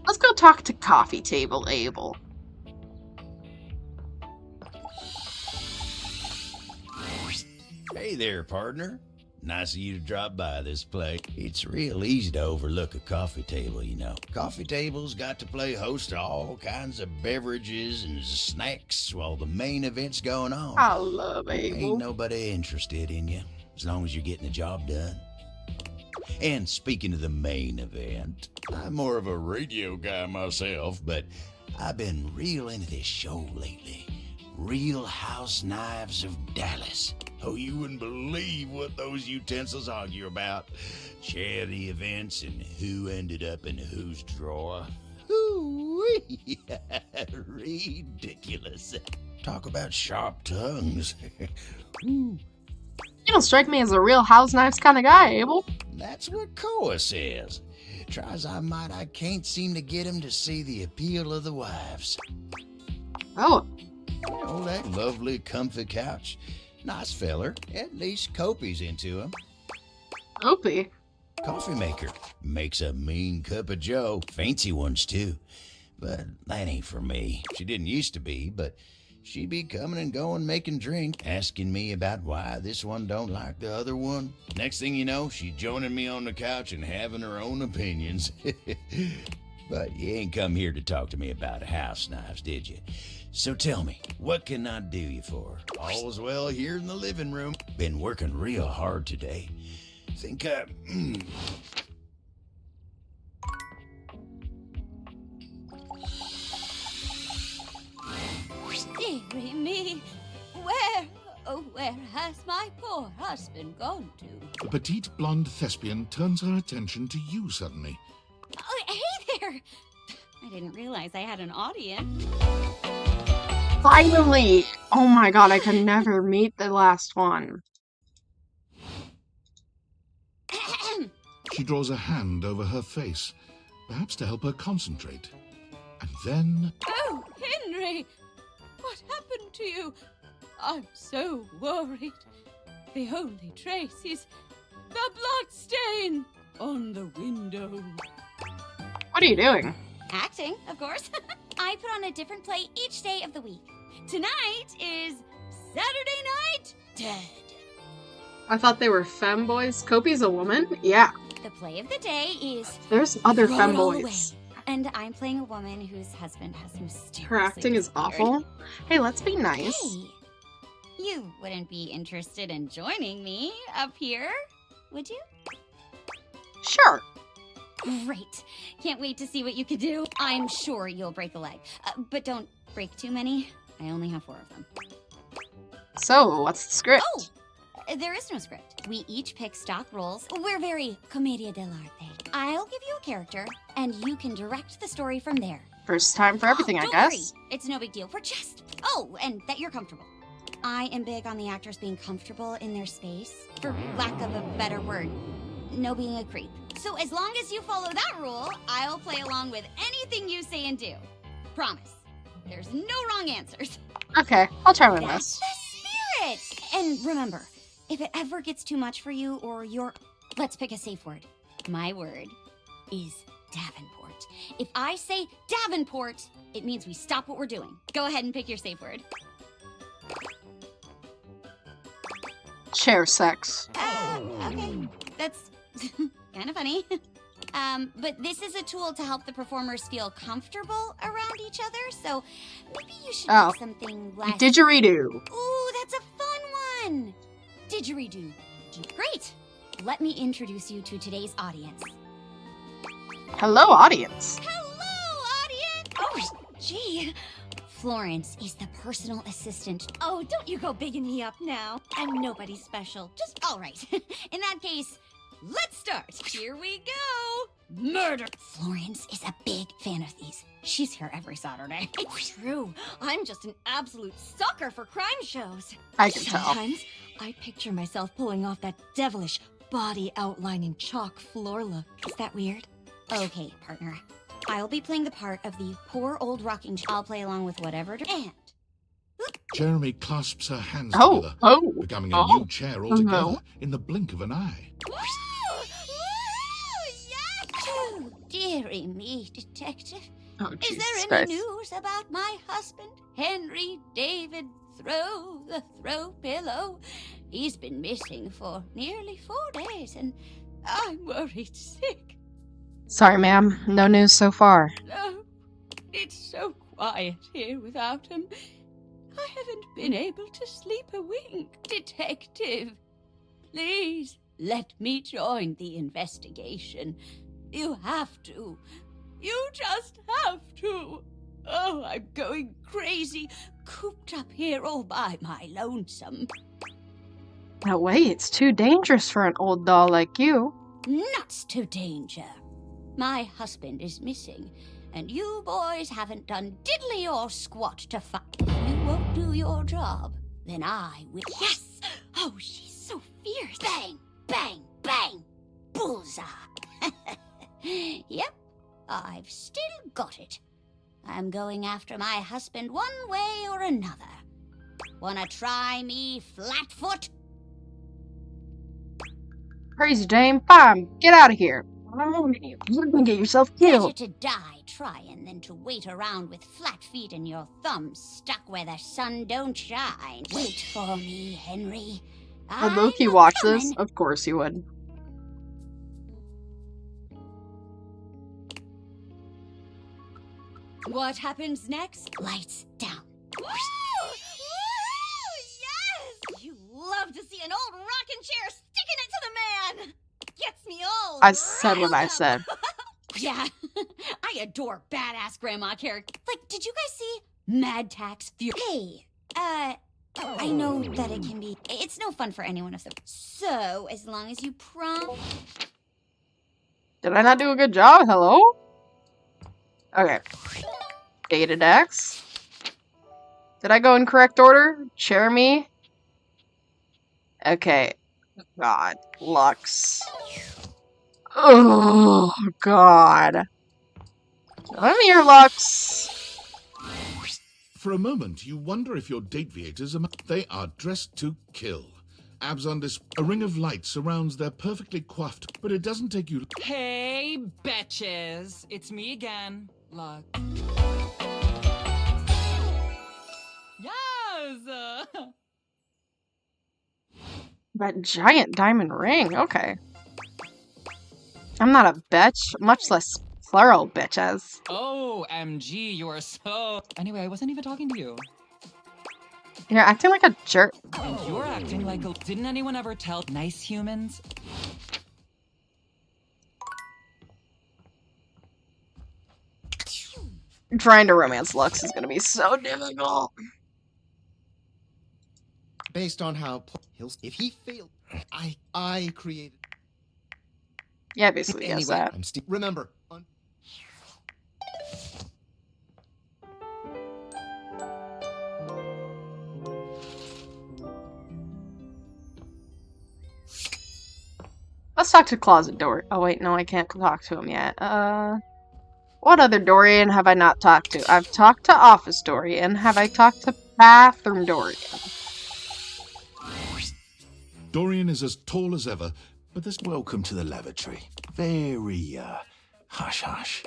Let's go talk to Coffee Table Abel. Hey there, partner. Nice of you to drop by this place. It's real easy to overlook a coffee table, you know. Coffee tables got to play host to all kinds of beverages and snacks while the main event's going on. I love Abel. Ain't nobody interested in you, as long as you're getting the job done. And speaking of the main event, I'm more of a radio guy myself, but I've been real into this show lately. Real House Knives of Dallas. Oh, you wouldn't believe what those utensils argue about. Charity events and who ended up in whose drawer. Ooh-wee. Ridiculous. Talk about sharp tongues. You don't strike me as a real House Knives kind of guy, Abel. That's what Koa says. Try as I might, I can't seem to get him to see the appeal of the wives. Oh. Oh, that lovely comfy couch. Nice feller. At least Kopi's into him. Kopi? Coffee maker. Makes a mean cup of joe. Fancy ones, too. But that ain't for me. She didn't used to be, but she'd be coming and going making drink, asking me about why this one don't like the other one. Next thing you know, she's joining me on the couch and having her own opinions. But you ain't come here to talk to me about house knives, did you? So tell me, what can I do you for? All's well here in the living room. Been working real hard today. Think Dearie me, where has my poor husband gone to? The petite blonde thespian turns her attention to you suddenly. Oh, hey there! I didn't realize I had an audience. Finally! Oh my god, I could never meet the last one. She draws a hand over her face, perhaps to help her concentrate. And then... Oh, Henry! What happened to you? I'm so worried. The only trace is the blood stain on the window. What are you doing? Acting, of course. I put on a different play each day of the week. Tonight is Saturday Night Dead. I thought they were femboys. Kopi's a woman? Yeah. The play of the day is There's other Throw It All Away. femboys. And I'm playing a woman whose husband has mysteriously Her acting is disappeared. awful. Hey, let's be nice. Hey, you wouldn't be interested in joining me up here, would you? Sure. Great. Can't wait to see what you can do. I'm sure you'll break a leg. But don't break too many. I only have 4 of them. So, what's the script? Oh! There is no script. We each pick stock roles. We're very commedia dell'arte. I'll give you a character, and you can direct the story from there. First time for everything, I Don't guess. worry. It's no big deal. We're just... Oh, and that you're comfortable. I am big on the actors being comfortable in their space. For lack of a better word, no being a creep. So as long as you follow that rule, I'll play along with anything you say and do. Promise. There's no wrong answers. Okay, I'll try my That's best. the spirit! And remember, if it ever gets too much for you or you're... Let's pick a safe word. My word is Davenport. If I say Davenport, it means we stop what we're doing. Go ahead and pick your safe word. Chair sex. Okay. That's kind of funny. But this is a tool to help the performers feel comfortable around each other, so maybe you should pick something less... Didgeridoo. Ooh, that's a fun one! Didgeridoo. Great! Let me introduce you to today's audience. Hello, audience. Hello, audience! Oh, gee. Florence is the personal assistant. Oh, don't you go bigging me up now. I'm nobody special. Just all right. In that case, let's start. Here we go. Murder. Florence is a big fan of these. She's here every Saturday. It's true. I'm just an absolute sucker for crime shows. I can tell. Sometimes I picture myself pulling off that devilish body outlining chalk floor look. Is that weird? Okay, partner. I'll be playing the part of the poor old rocking chair. I'll play along with whatever. And Jeremy clasps her hands Oh, together, oh, becoming a oh. new chair altogether no. in the blink of an eye. Oh, dearie me, detective. Oh, Is Jesus there any Christ. news about my husband, Henry David Throw the Throw Pillow? He's been missing for nearly 4 days, and I'm worried sick. Sorry, ma'am. No news so far. No, it's so quiet here without him. I haven't been able to sleep a wink. Detective, please let me join the investigation. You have to. You just have to. Oh, I'm going crazy, cooped up here all by my lonesome. No way, it's too dangerous for an old doll like you. Nuts to danger. My husband is missing, and you boys haven't done diddly or squat to find. If you won't do your job, then I will. Yes! Oh, she's so fierce. Bang, bang, bang. Bullseye. Yep, I've still got it. I'm going after my husband one way or another. Wanna try me, Flatfoot? Crazy Dame, fine, get out of here. You're gonna get yourself Better killed. to die trying than to wait around with flat feet and your thumbs stuck where the sun don't shine. Wait for me, Henry. Would Loki watch this? Of course he would. What happens next? Lights down. Woo! Woo! Yes! You love to see an old rocking chair sticking it to the man. Gets me all I said what I riled up. said. Yeah, I adore badass grandma characters. Like, did you guys see Mad Tax Fury? Hey, I know that it can be. It's no fun for anyone of them. So, as long as you Did I not do a good job? Hello? Okay. Dated X. Did I go in correct order? Jeremy. Okay. God. Lux. Oh, God. Come here, Lux. For a moment, you wonder if your date-viators are... They are dressed to kill. Abs on display. A ring of light surrounds their perfectly coiffed, but it doesn't take you... Hey, betches. It's me again. Look. Yes! That giant diamond ring. Okay. I'm not a bitch, much less plural bitches. Oh, MG, you are so... Anyway, I wasn't even talking to you. You're acting like a jerk. And you're acting like a... Didn't anyone ever tell nice humans? Trying to romance Lux is gonna be so difficult. Based on how if he failed, I created. Yeah, basically, yes, Anyway, that. I'm remember. Let's talk to Closet Dorian. Oh wait, no, I can't talk to him yet. What other Dorian have I not talked to? I've talked to Office Dorian. Have I talked to Bathroom Dorian? Dorian is as tall as ever, but there's... Welcome to the lavatory. Very, hush-hush.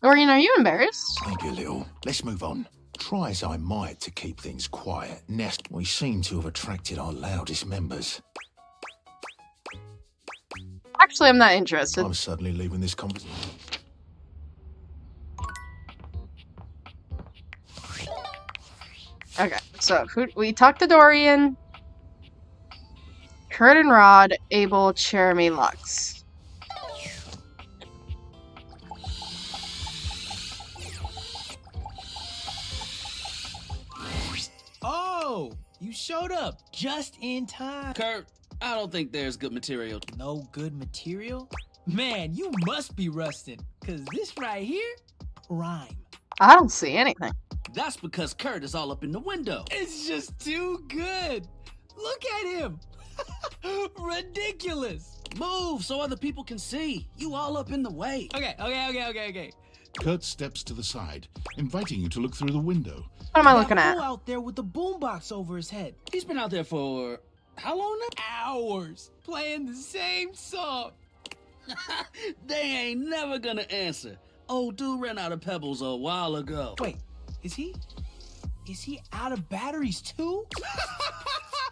Dorian, are you embarrassed? Maybe a little. Let's move on. Try as I might to keep things quiet. Nest, we seem to have attracted our loudest members. Actually, I'm not interested. I'm suddenly leaving this conversation. Okay, so we talked to Dorian, Kurt and Rod, Abel, Jeremy, Lux. Oh, you showed up just in time. Kurt, I don't think there's good material. No good material? Man, you must be rusting, cause this right here, prime. I don't see anything. That's because Kurt is all up in the window. It's just too good. Look at him. Ridiculous. Move so other people can see. You all up in the way. Okay. Kurt steps to the side, inviting you to look through the window. What am I looking that at? fool out there with the boombox over his head. He's been out there for how long now? Hours playing the same song. They ain't never gonna answer. Old dude ran out of pebbles a while ago. Wait, is he out of batteries too?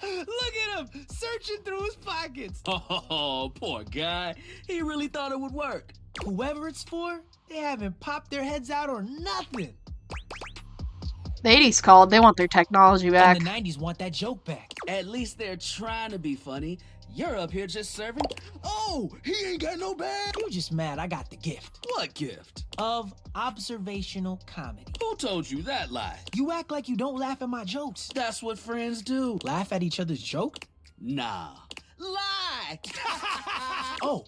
Look at him searching through his pockets. Oh, poor guy. He really thought it would work. Whoever it's for, they haven't popped their heads out or nothing. The 80s called. They want their technology back. And the 90s want that joke back. At least they're trying to be funny. You're up here just serving. Oh, he ain't got no bag. You just mad I got the gift. What gift? Of observational comedy. Who told you that lie? You act like you don't laugh at my jokes. That's what friends do. Laugh at each other's joke? Nah. Lie! Oh,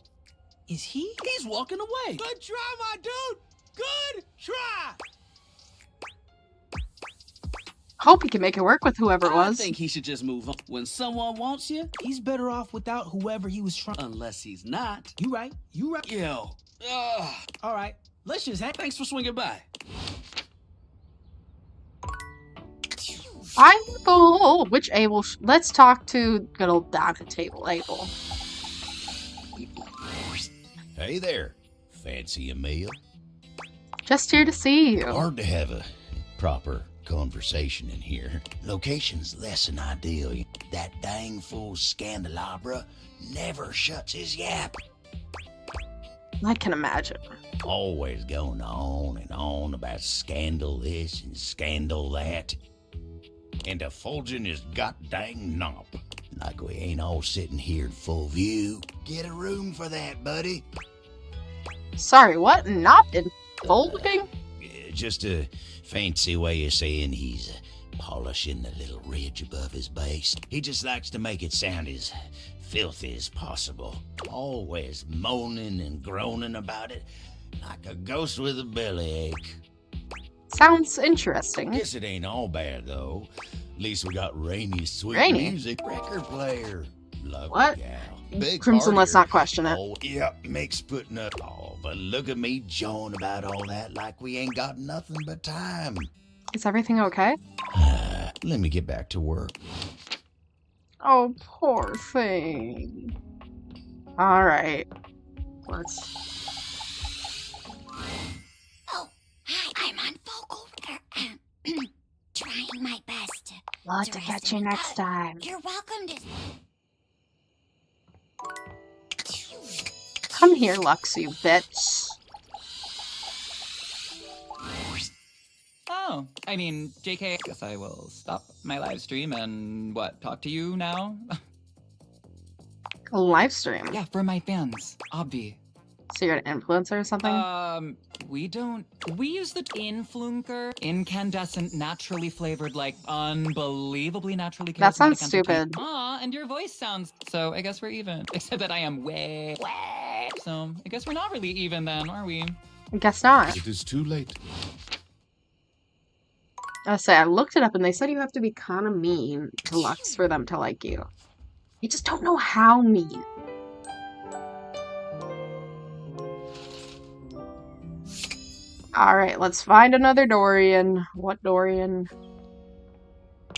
is he? He's walking away. Good try, my dude. Good try. Hope he can make it work with whoever it was. I think he should just move on. When someone wants you, he's better off without whoever he was trying. Unless he's not. You right. Yo. All right. Let's just hang. Thanks for swinging by. Which Abel? Let's talk to good old Donna Table Abel. Hey there. Fancy a meal? Just here to see you. Hard to have a proper conversation in here. Location's less than ideal. That dang fool Scandelabra never shuts his yap. I can imagine. Always going on and on about scandal this and scandal that. And effulging his goddamn nop. Like we ain't all sitting here in full view. Get a room for that, buddy. Sorry, what? Not indulging? Just a fancy way of saying he's polishing the little ridge above his base. He just likes to make it sound as filthy as possible. Always moaning and groaning about it, like a ghost with a bellyache. Sounds interesting. Guess it ain't all bad, though. At least we got Rainy's sweet Rainy? music record player. Love What? the gal. Big Crimson, let's partier. not question it. Oh, yep, makes putting up. Oh, but look at me jawing about all that like we ain't got nothing but time. Is everything okay? Let me get back to work. Oh, poor thing. Alright. Let's... Oh, hi, I'm on vocal. Trying my best. We'll have to catch you next time. You're welcome to... Come here, Lux, you bitch. Oh, I mean, JK, guess I will stop my live stream and, talk to you now? A live stream? Yeah, for my fans, obvi. So you're an influencer or something? We use the influnker, incandescent, naturally flavored, unbelievably naturally charismatic. That sounds entity. stupid. Aw, and your voice sounds, so I guess we're even. Except that I am way. So, I guess we're not really even then, are we? I guess not. It is too late. I looked it up and they said you have to be kind of mean to Lux for them to like you. You just don't know how mean. Alright, let's find another Dorian. What Dorian?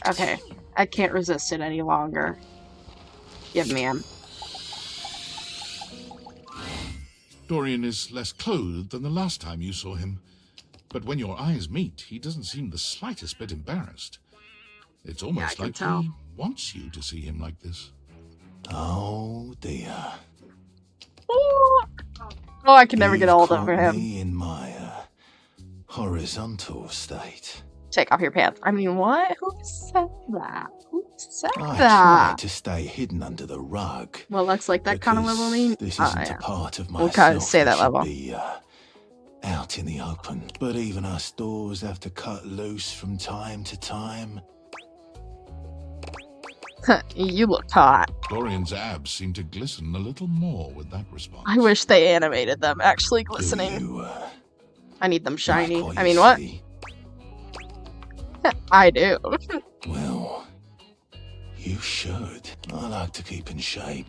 Okay, I can't resist it any longer. Give me him. Dorian is less clothed than the last time you saw him. But when your eyes meet, he doesn't seem the slightest bit embarrassed. It's almost like he wants you to see him like this. Oh dear. Oh, I can never get old over him. In my horizontal state. Take off your pants. I mean, what? Who said that? Who said I that? tried to stay hidden under the rug. Well, looks like that kind of level mean. This isn't a part of We'll myself kind of say that should level. be out in the open. But even us doors have to cut loose from time to time. You look hot. Dorian's abs seem to glisten a little more with that response. I wish they animated them actually glistening. I need them shiny. I mean, what? I do. Well, you should. I like to keep in shape.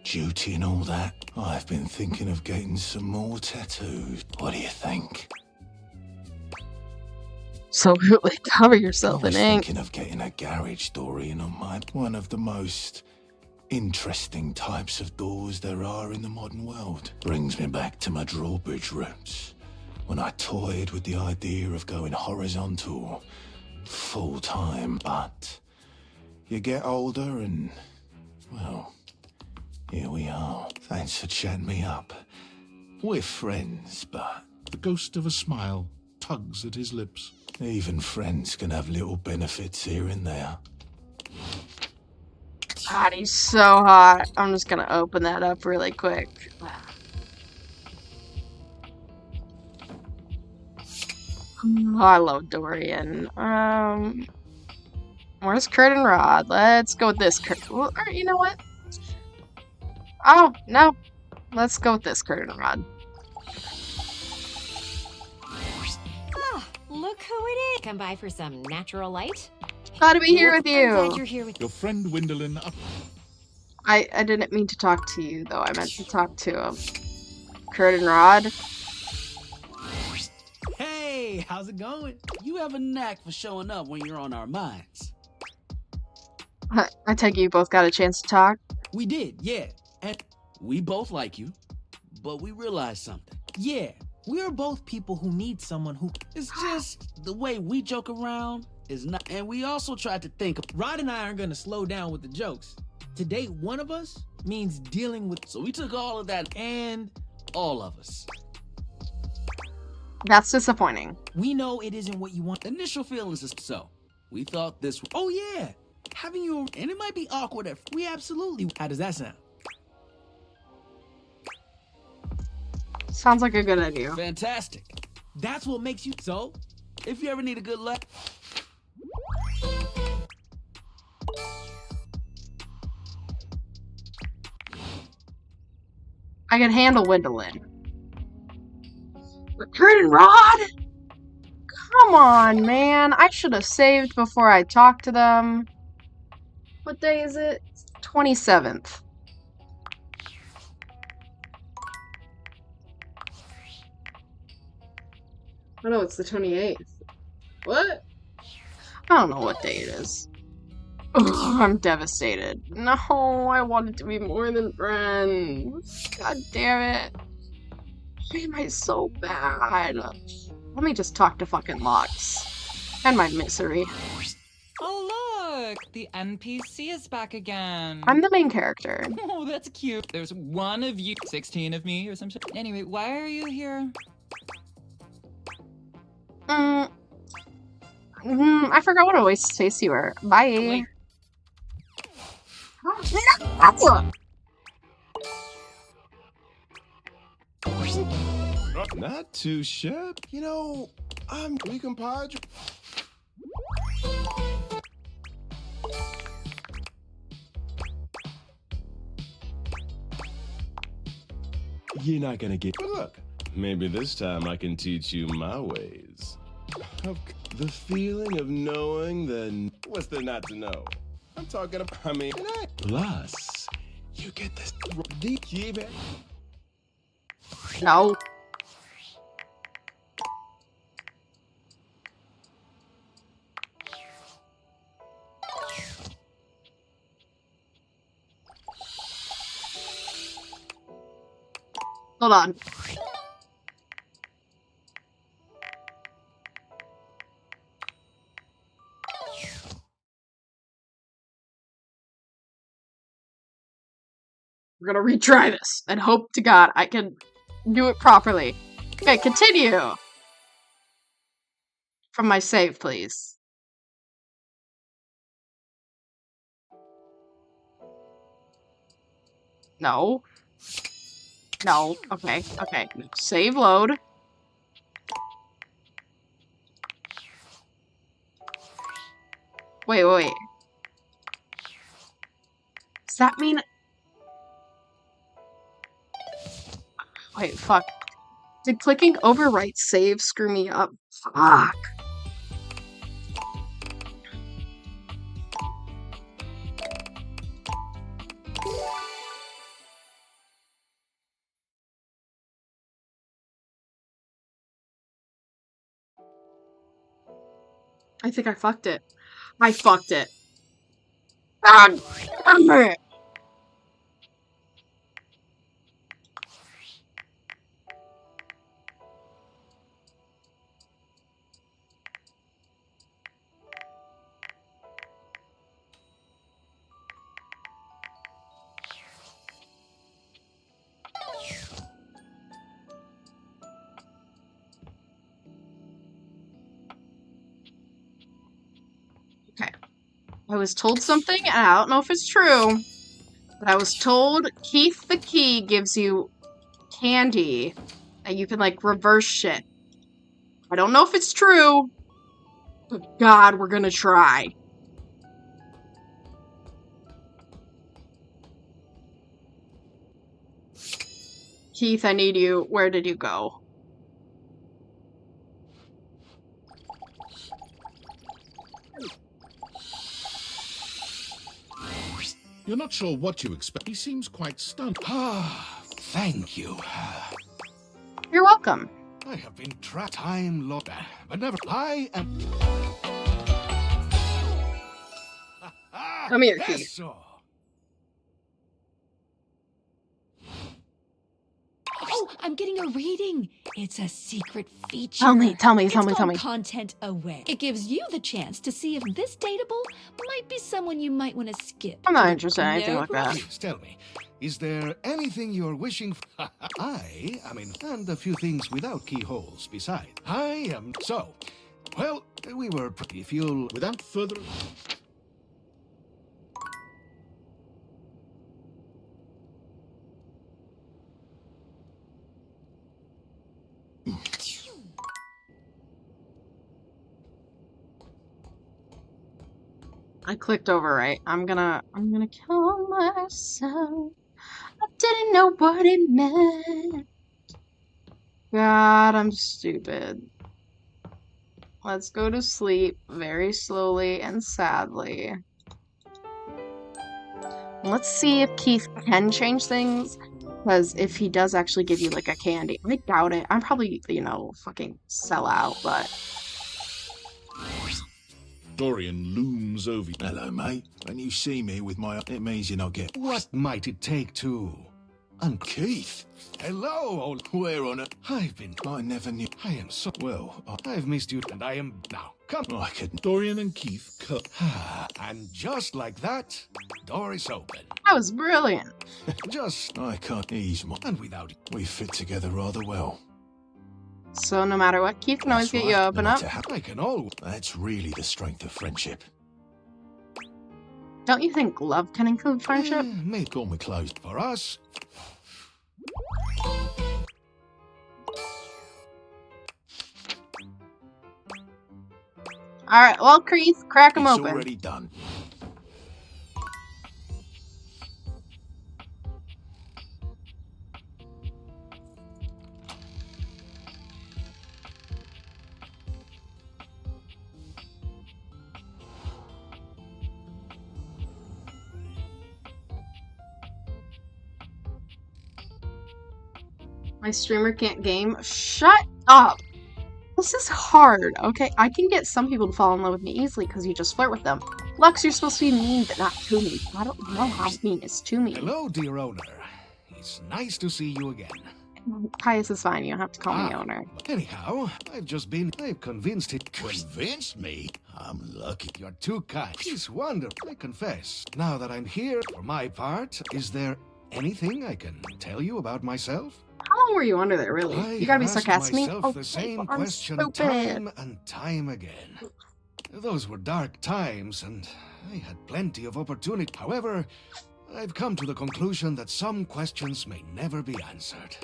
Duty and all that. I've been thinking of getting some more tattoos. What do you think? So really cover yourself I was in ink. thinking of getting a garage Dorian on mine. One of the most interesting types of doors there are in the modern world. Brings me back to my drawbridge roots, when I toyed with the idea of going horizontal full time. But you get older and, well, here we are. Thanks for chatting me up. We're friends, but... The ghost of a smile tugs at his lips. Even friends can have little benefits here and there. God, he's so hot. I'm just gonna open that up really quick. Oh, I love Dorian. Where's Kurt and Rod? Let's go with this Kurt. Well, you know what? Oh, no. Let's go with this Kurt and Rod. Look who it is. Come by for some natural light. Glad to be here with I'm glad you. you're here with Your friend Windolin up. I didn't mean to talk to you, though. I meant to talk to Kurt and Rod. Hey, how's it going? You have a knack for showing up when you're on our minds. I take it you both got a chance to talk? We did, yeah. And we both like you, but we realized something. Yeah, we're both people who need someone who... It's just the way we joke around is not... And we also tried to think... Rod and I aren't gonna slow down with the jokes. To date one of us means dealing with... So we took all of that and all of us. That's disappointing. We know it isn't what you want. Initial feelings is so. We thought this... Oh yeah! Having you... And it might be awkward at... We absolutely... How does that sound? Sounds like a good idea. Fantastic. That's what makes you... So, if you ever need a good laugh... I can handle Windolin. But Kurt and Rod? Come on, man. I should have saved before I talked to them. What day is it? 27th. Oh no, it's the 28th. What? I don't know what day it is. Ugh, I'm devastated. No, I want it to be more than friends. God damn it. Why am I so bad? Let me just talk to fucking Lux. And my misery. Oh, look! The NPC is back again. I'm the main character. Oh, that's cute. There's one of you, 16 of me, or some shit. Anyway, why are you here? I forgot what Oasis face you were. Bye. Not too shabby. You know, I'm we compadre. You're not gonna get. But look, maybe this time I can teach you my ways. The feeling of knowing the. What's there not to know? I'm talking about. I mean, plus, you get this. No. Hold on. We're gonna retry this and hope to God I can do it properly. Okay, continue. From my save, please. No. No. Okay. Okay. Save load. Wait. Does that mean... Wait, fuck. Did clicking overwrite save screw me up? Fuck. I think I fucked it. I fucked it. God damn it! Okay. I was told something, and I don't know if it's true, but I was told Keith the Key gives you candy that you can, like, reverse shit. I don't know if it's true, but God, we're gonna try. Keith, I need you. Where did you go? You're not sure what you expect. He seems quite stunned. Thank you. You're welcome. I have been time lost, but never. I am. Come here, Keith. So. Oh, I'm getting a reading. It's a secret feature. Tell me. It's called Content Away. It gives you the chance to see if this dateable might be someone you might want to skip. I'm not interested in anything like that. Please tell me, is there anything you're wishing for? And a few things without keyholes beside. I am so. Well, we were pretty. If you'll. Without further. I clicked overwrite. I'm gonna kill myself. I didn't know what it meant. God, I'm stupid. Let's go to sleep very slowly and sadly. Let's see if Keith can change things. Because if he does actually give you like a candy, I doubt it. I'm probably, you know, fucking sell out, but Dorian looms over. Hello, mate. When you see me with my... It means you're not getting... What might it take to... Keith? Hello, old... Where on it? I've been... I never knew... I am so... Well, I've missed you, and I am... Now, come... I couldn't... Dorian and Keith cut. And just like that, door is open. that was brilliant. Just... I can't ease my... And without... We fit together rather well. So no matter what, Keith can always That's get you right, open no up. matter how- I can all... That's really the strength of friendship. Don't you think love can include friendship? Maybe Call me closed. for us... Alright, well, Keith, crack him It's open. already done. My streamer can't game. Shut up! This is hard, okay? I can get some people to fall in love with me easily because you just flirt with them. Lux, you're supposed to be mean, but not to me. I don't know how mean is to me. Hello, dear owner. It's nice to see you again. Caius is fine, you don't have to call me owner. Anyhow, I've convinced it. Convinced me? I'm lucky. You're too kind. It's wonderful, I confess. Now that I'm here, for my part, is there anything I can tell you about myself? How long were you under there, really? You gotta be sarcastic. myself the same question time and time again. Those were dark times, and I had plenty of opportunity. However, I've come to the conclusion that some questions may never be answered.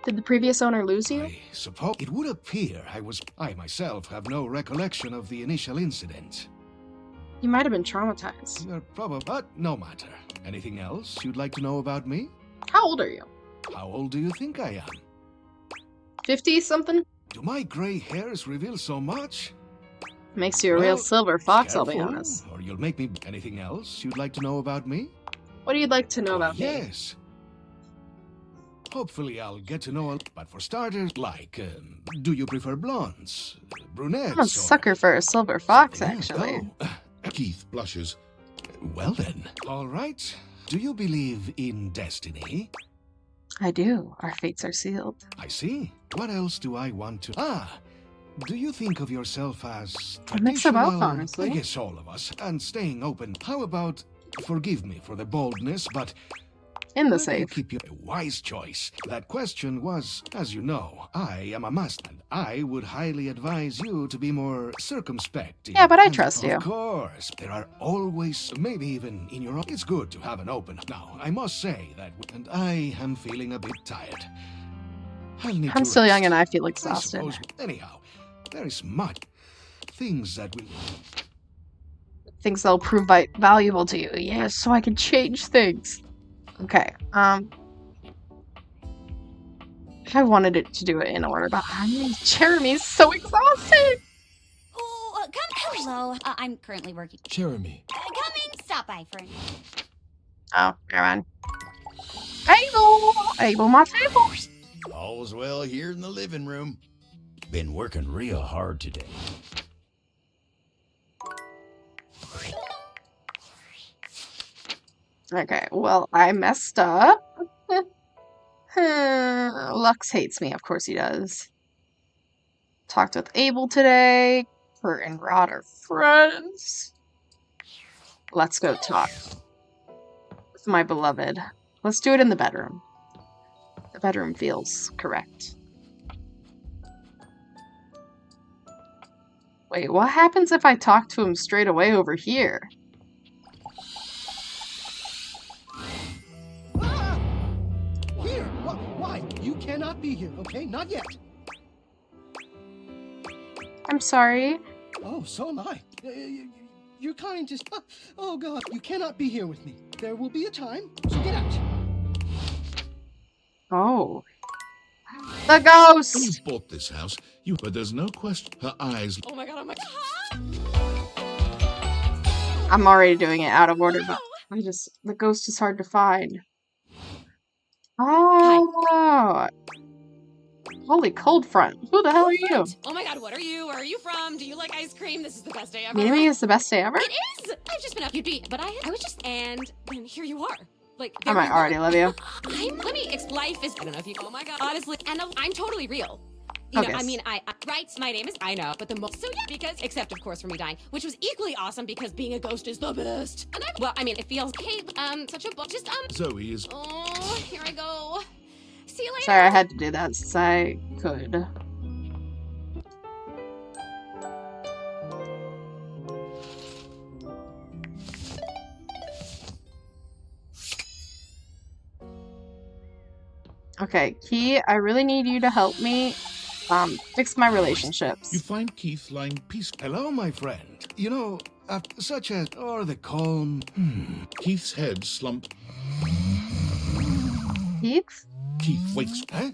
Did the previous owner lose you? I suppose it would appear I myself have no recollection of the initial incident. You might have been traumatized. You're probably, but no matter. Anything else you'd like to know about me? How old are you? How old do you think I am? 50-something? Do my gray hairs reveal so much? Makes you a real Well, silver fox, I'll be careful, honest. Or you'll make me... Anything else you'd like to know about me? What do you like to know about me? Yes. Hopefully I'll get to know... But for starters, like, do you prefer blondes? Brunettes? I'm a sucker for a silver fox, actually. Keith blushes. Well then. All right. Do you believe in destiny? I do. Our fates are sealed. I see. What else do I want to... do you think of yourself as A mix of both, traditional? honestly. I guess all of us. And staying open. How about... Forgive me for the boldness, but... In the let me safe. keep you a wise choice. That question was, as you know, I am a master, and I would highly advise you to be more circumspect. Yeah, but I And trust you. Of course, there are always, maybe even in your own... It's good to have an open... Now, I must say that... And I am feeling a bit tired. I'll need I'm to still young rest. and I feel I exhausted. suppose... Anyhow, there is much... Things that will... Things that'll prove valuable to you. Yes, so I can change things. Okay, I wanted it to do it in order, but Jeremy's so exhausted! Oh, hello. I'm currently working. Jeremy. Coming. Stop by for a minute. Oh, never mind. Abel, my table. All's well here in the living room. Been working real hard today. Okay, well, I messed up. Lux hates me, of course he does. Talked with Abel today. Kurt and Rod are friends. Let's go talk with my beloved. Let's do it in the bedroom. The bedroom feels correct. Wait, what happens if I talk to him straight away over here? Here! Why? You cannot be here, okay? Not yet. I'm sorry. Oh, so am I. You're kind just... Oh, God. You cannot be here with me. There will be a time, so get out. Oh. The ghost! When you bought this house, but there's no question. Her eyes... Oh my god, I'm already doing it out of order, but the ghost is hard to find. Oh. Holy cold front. Who the hell are you? Oh my god, what are you? Where are you from? Do you like ice cream? This is the best day ever. Meeting me is the best day ever? It is! I've just been up. You'd be, but I was just, and then here you are. Like, I might already love you. let me, life is, I don't know if you, oh my god, honestly, and I'm totally real. You know, I mean, right, my name is, I know, but the most, so yeah, because, except of course for me dying, which was equally awesome because being a ghost is the best. And well, I mean, it feels, hey, such a, just, Zoe is... Oh, here I go. See you later. Sorry, I had to do that since I could. Okay, Key, I really need you to help me fix my relationships. You find Keith lying peaceful. Hello, my friend. You know, such as, or the calm... Keith's head slumped. Keith? Keith wakes. Huh?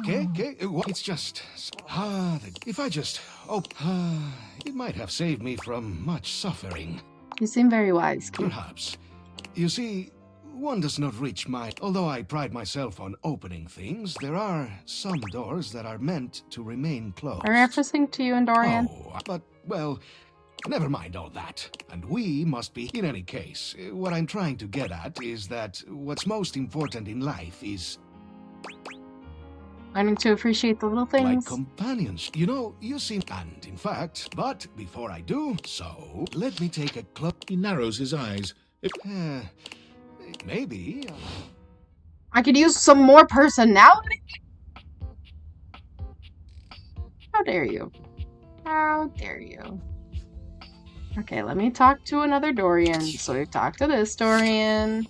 Okay. It's just... if I just... it might have saved me from much suffering. You seem very wise, Keith. Perhaps. You see, one does not reach my... Although I pride myself on opening things, there are some doors that are meant to remain closed. Are you referencing to you and Dorian? Oh, but, well, never mind all that. And we must be... In any case, what I'm trying to get at is that what's most important in life is... Learning to appreciate the little things. Like companions. You know, you seem... And, in fact, but before I do so, let me take a close... He narrows his eyes. Maybe... I could use some more personality? How dare you? How dare you? Okay, let me talk to another Dorian. So we've talked to this Dorian.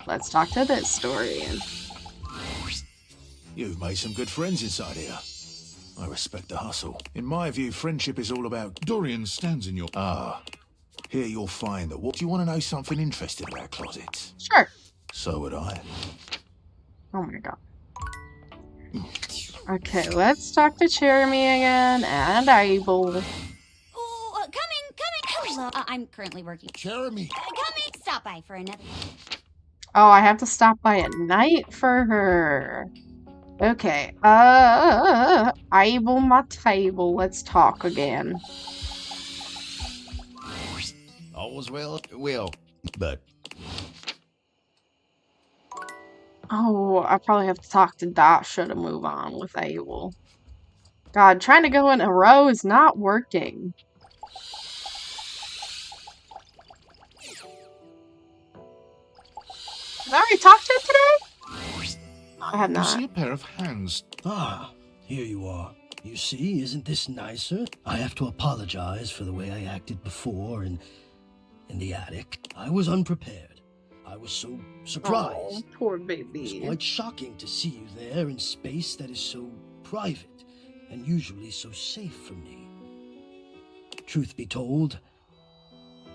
Let's talk to this Dorian. You've made some good friends inside here. I respect the hustle. In my view, friendship is all about... Dorian stands in your... Here you'll find that... What do you want to know something interesting about closets? Sure. So would I. Oh my god. Okay, let's talk to Jeremy again, and Abel. Oh, coming. Hello. I'm currently working. Jeremy. Coming. Stop by for another. Oh, I have to stop by at night for her. Okay, Abel, my table. Let's talk again. All's well, but... Oh, I probably have to talk to Dasha to move on with Abel. God, trying to go in a row is not working. Did I already talk to him today? I have not. You see a pair of hands. Ah, here you are. You see, isn't this nicer? I have to apologize for the way I acted before in the attic. I was unprepared. I was so surprised. Oh, poor baby. It was quite shocking to see you there in space that is so private and usually so safe for me. Truth be told,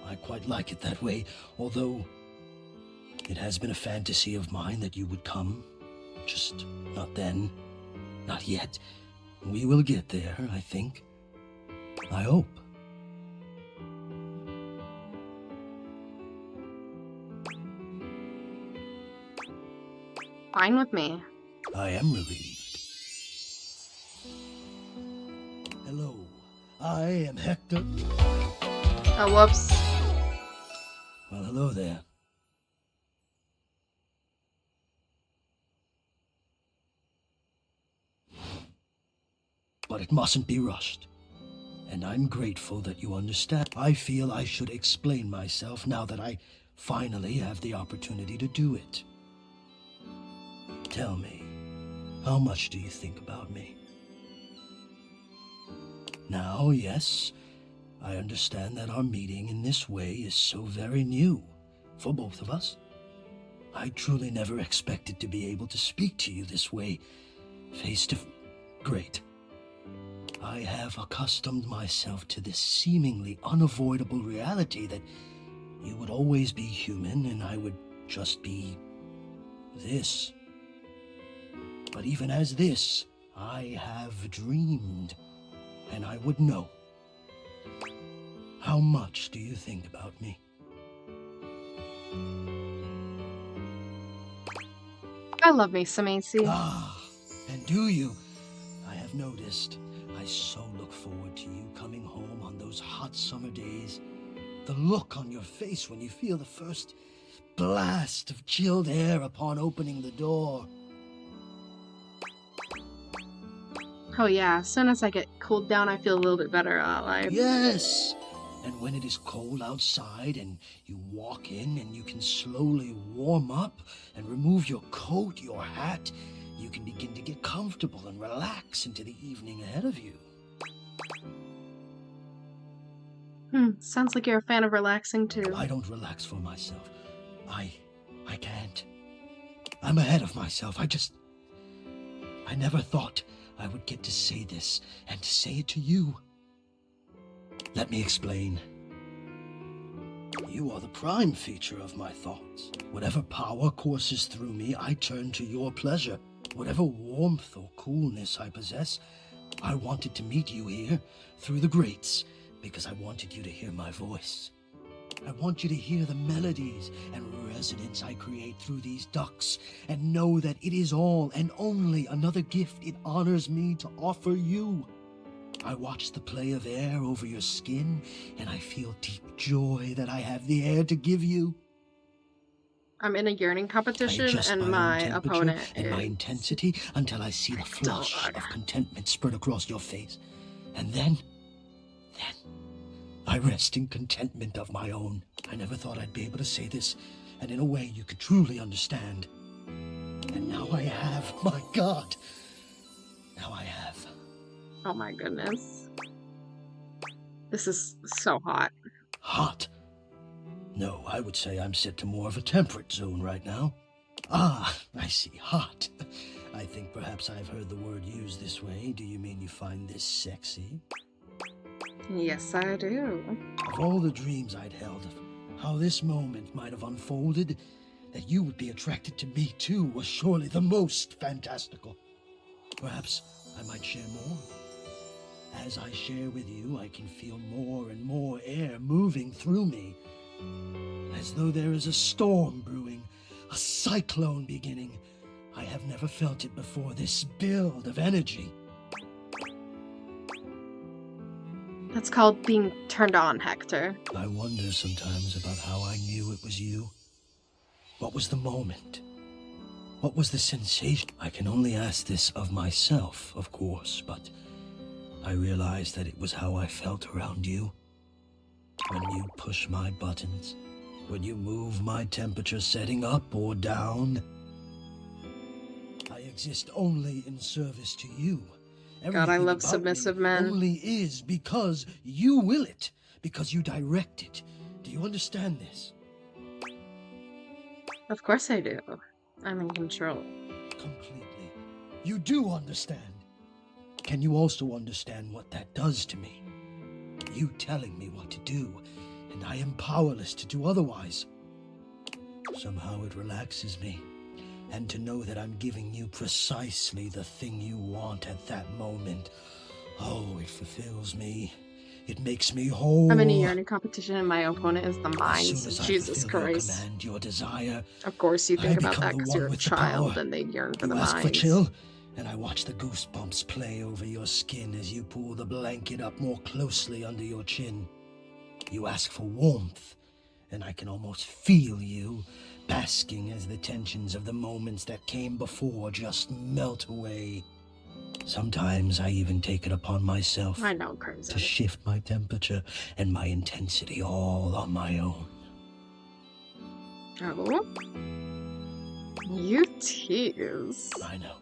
I quite like it that way, although it has been a fantasy of mine that you would come. Just not then, not yet. We will get there, I think. I hope. Fine with me. I am relieved. Hello, I am Hector. Oh, whoops. Well, hello there. But it mustn't be rushed. And I'm grateful that you understand. I feel I should explain myself now that I finally have the opportunity to do it. Tell me, how much do you think about me? Now, yes, I understand that our meeting in this way is so very new for both of us. I truly never expected to be able to speak to you this way, face to face. Great. I have accustomed myself to this seemingly unavoidable reality that you would always be human and I would just be this. But even as this, I have dreamed, and I would know. How much do you think about me? I love me some AC. Ah, and do you? I have noticed. I so look forward to you coming home on those hot summer days. The look on your face when you feel the first blast of chilled air upon opening the door. Oh yeah, as soon as I get cooled down, I feel a little bit better. Yes! And when it is cold outside and you walk in and you can slowly warm up and remove your coat, your hat, you can begin to get comfortable and relax into the evening ahead of you. Sounds like you're a fan of relaxing too. I don't relax for myself. I can't. I'm ahead of myself. I never thought I would get to say this and to say it to you. Let me explain. You are the prime feature of my thoughts. Whatever power courses through me, I turn to your pleasure. Whatever warmth or coolness I possess, I wanted to meet you here through the grates because I wanted you to hear my voice. I want you to hear the melodies and resonance I create through these ducts and know that it is all and only another gift it honors me to offer you. I watch the play of air over your skin and I feel deep joy that I have the air to give you. I'm in a yearning competition and my opponent and my intensity until I see the flush of contentment spread across your face. And then I rest in contentment of my own. I never thought I'd be able to say this, and in a way you could truly understand. And now I have, my God. Now I have. Oh my goodness. This is so hot. Hot? No, I would say I'm set to more of a temperate zone right now. Ah, I see, hot. I think perhaps I've heard the word used this way. Do you mean you find this sexy? Yes, I do. Of all the dreams I'd held of how this moment might have unfolded, that you would be attracted to me too was surely the most fantastical. Perhaps I might share more. As I share with you, I can feel more and more air moving through me, as though there is a storm brewing, a cyclone beginning. I have never felt it before, this build of energy. That's called being turned on, Hector. I wonder sometimes about how I knew it was you. What was the moment? What was the sensation? I can only ask this of myself, of course, but I realized that it was how I felt around you. When you push my buttons, when you move my temperature setting up or down. I exist only in service to you. God, I love submissive men. Only is because you will it, because you direct it. Do you understand this? Of course I do. I'm in control. Completely. You do understand. Can you also understand what that does to me? You telling me what to do, and I am powerless to do otherwise. Somehow it relaxes me. And to know that I'm giving you precisely the thing you want at that moment. Oh, it fulfills me. It makes me whole. I'm in a yearning competition and my opponent is the mind. As soon as Jesus I fulfill Christ. your command, your desire, of course you think I about that become the because one you're a with the child power. and they yearn for You the ask for mind. chill, and I watch the goosebumps play over your skin as you pull the blanket up more closely under your chin. You ask for warmth, and I can almost feel you, basking as the tensions of the moments that came before just melt away. Sometimes I even take it upon myself I know, crazy. to shift my temperature and my intensity all on my own. Oh? You tease. I know.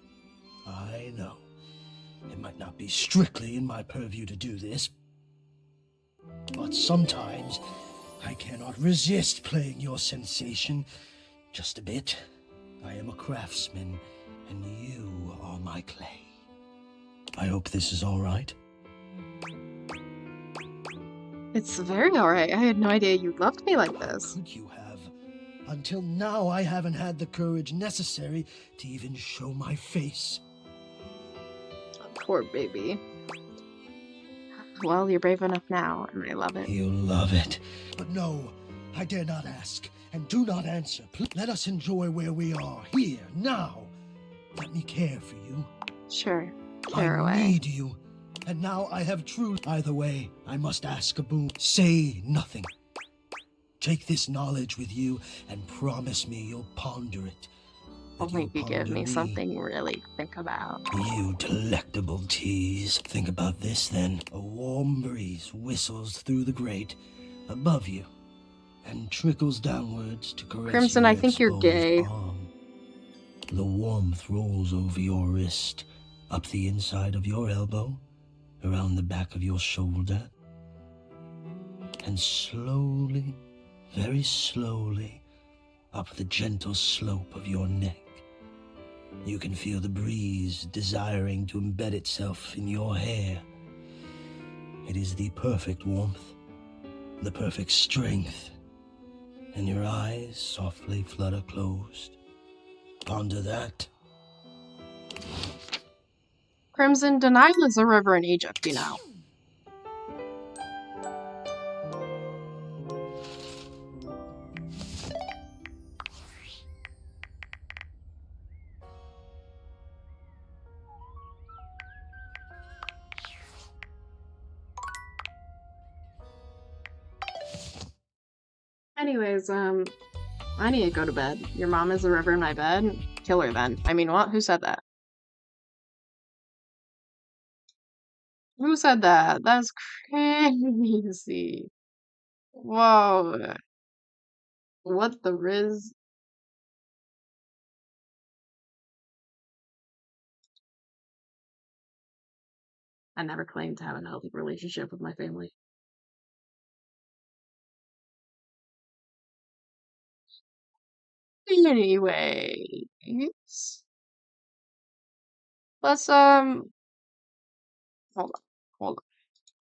It might not be strictly in my purview to do this, but sometimes I cannot resist playing your sensation just a bit. I am a craftsman, and you are my clay. I hope this is all right. It's very alright. I had no idea you loved me like this. Could you have? Until now, I haven't had the courage necessary to even show my face. Poor baby. Well, you're brave enough now, and I love it. You love it. But no, I dare not ask, and do not answer. Let us enjoy where we are, here, now. Let me care for you. Sure. I Care away. need you. And now I have true. Either way, I must ask a boon. Say nothing. Take this knowledge with you and promise me you'll ponder it. I think you give me something really to think about. You delectable tease. Think about this then. A warm breeze whistles through the grate above you and trickles downwards to caress Crimson, your I think you're exposed gay. arm. The warmth rolls over your wrist, up the inside of your elbow, around the back of your shoulder, and slowly, very slowly, up the gentle slope of your neck. You can feel the breeze desiring to embed itself in your hair. It is the perfect warmth, the perfect strength, and your eyes softly flutter closed. Ponder that. Crimson, the Nile is a river in Egypt, you know. Anyways, I need to go to bed. Your mom is a river in my bed. Kill her then. I mean, what? Who said that? Who said that? That's crazy. Whoa. What the Riz? I never claimed to have a healthy relationship with my family. Anyways, let's hold on, hold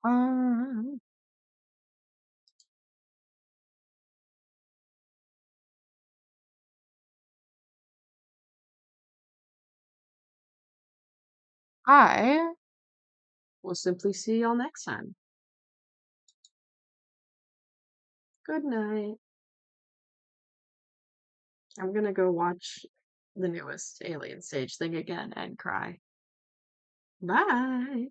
on. I will simply see y'all next time. Good night. I'm gonna go watch the newest Alien Stage thing again and cry. Bye.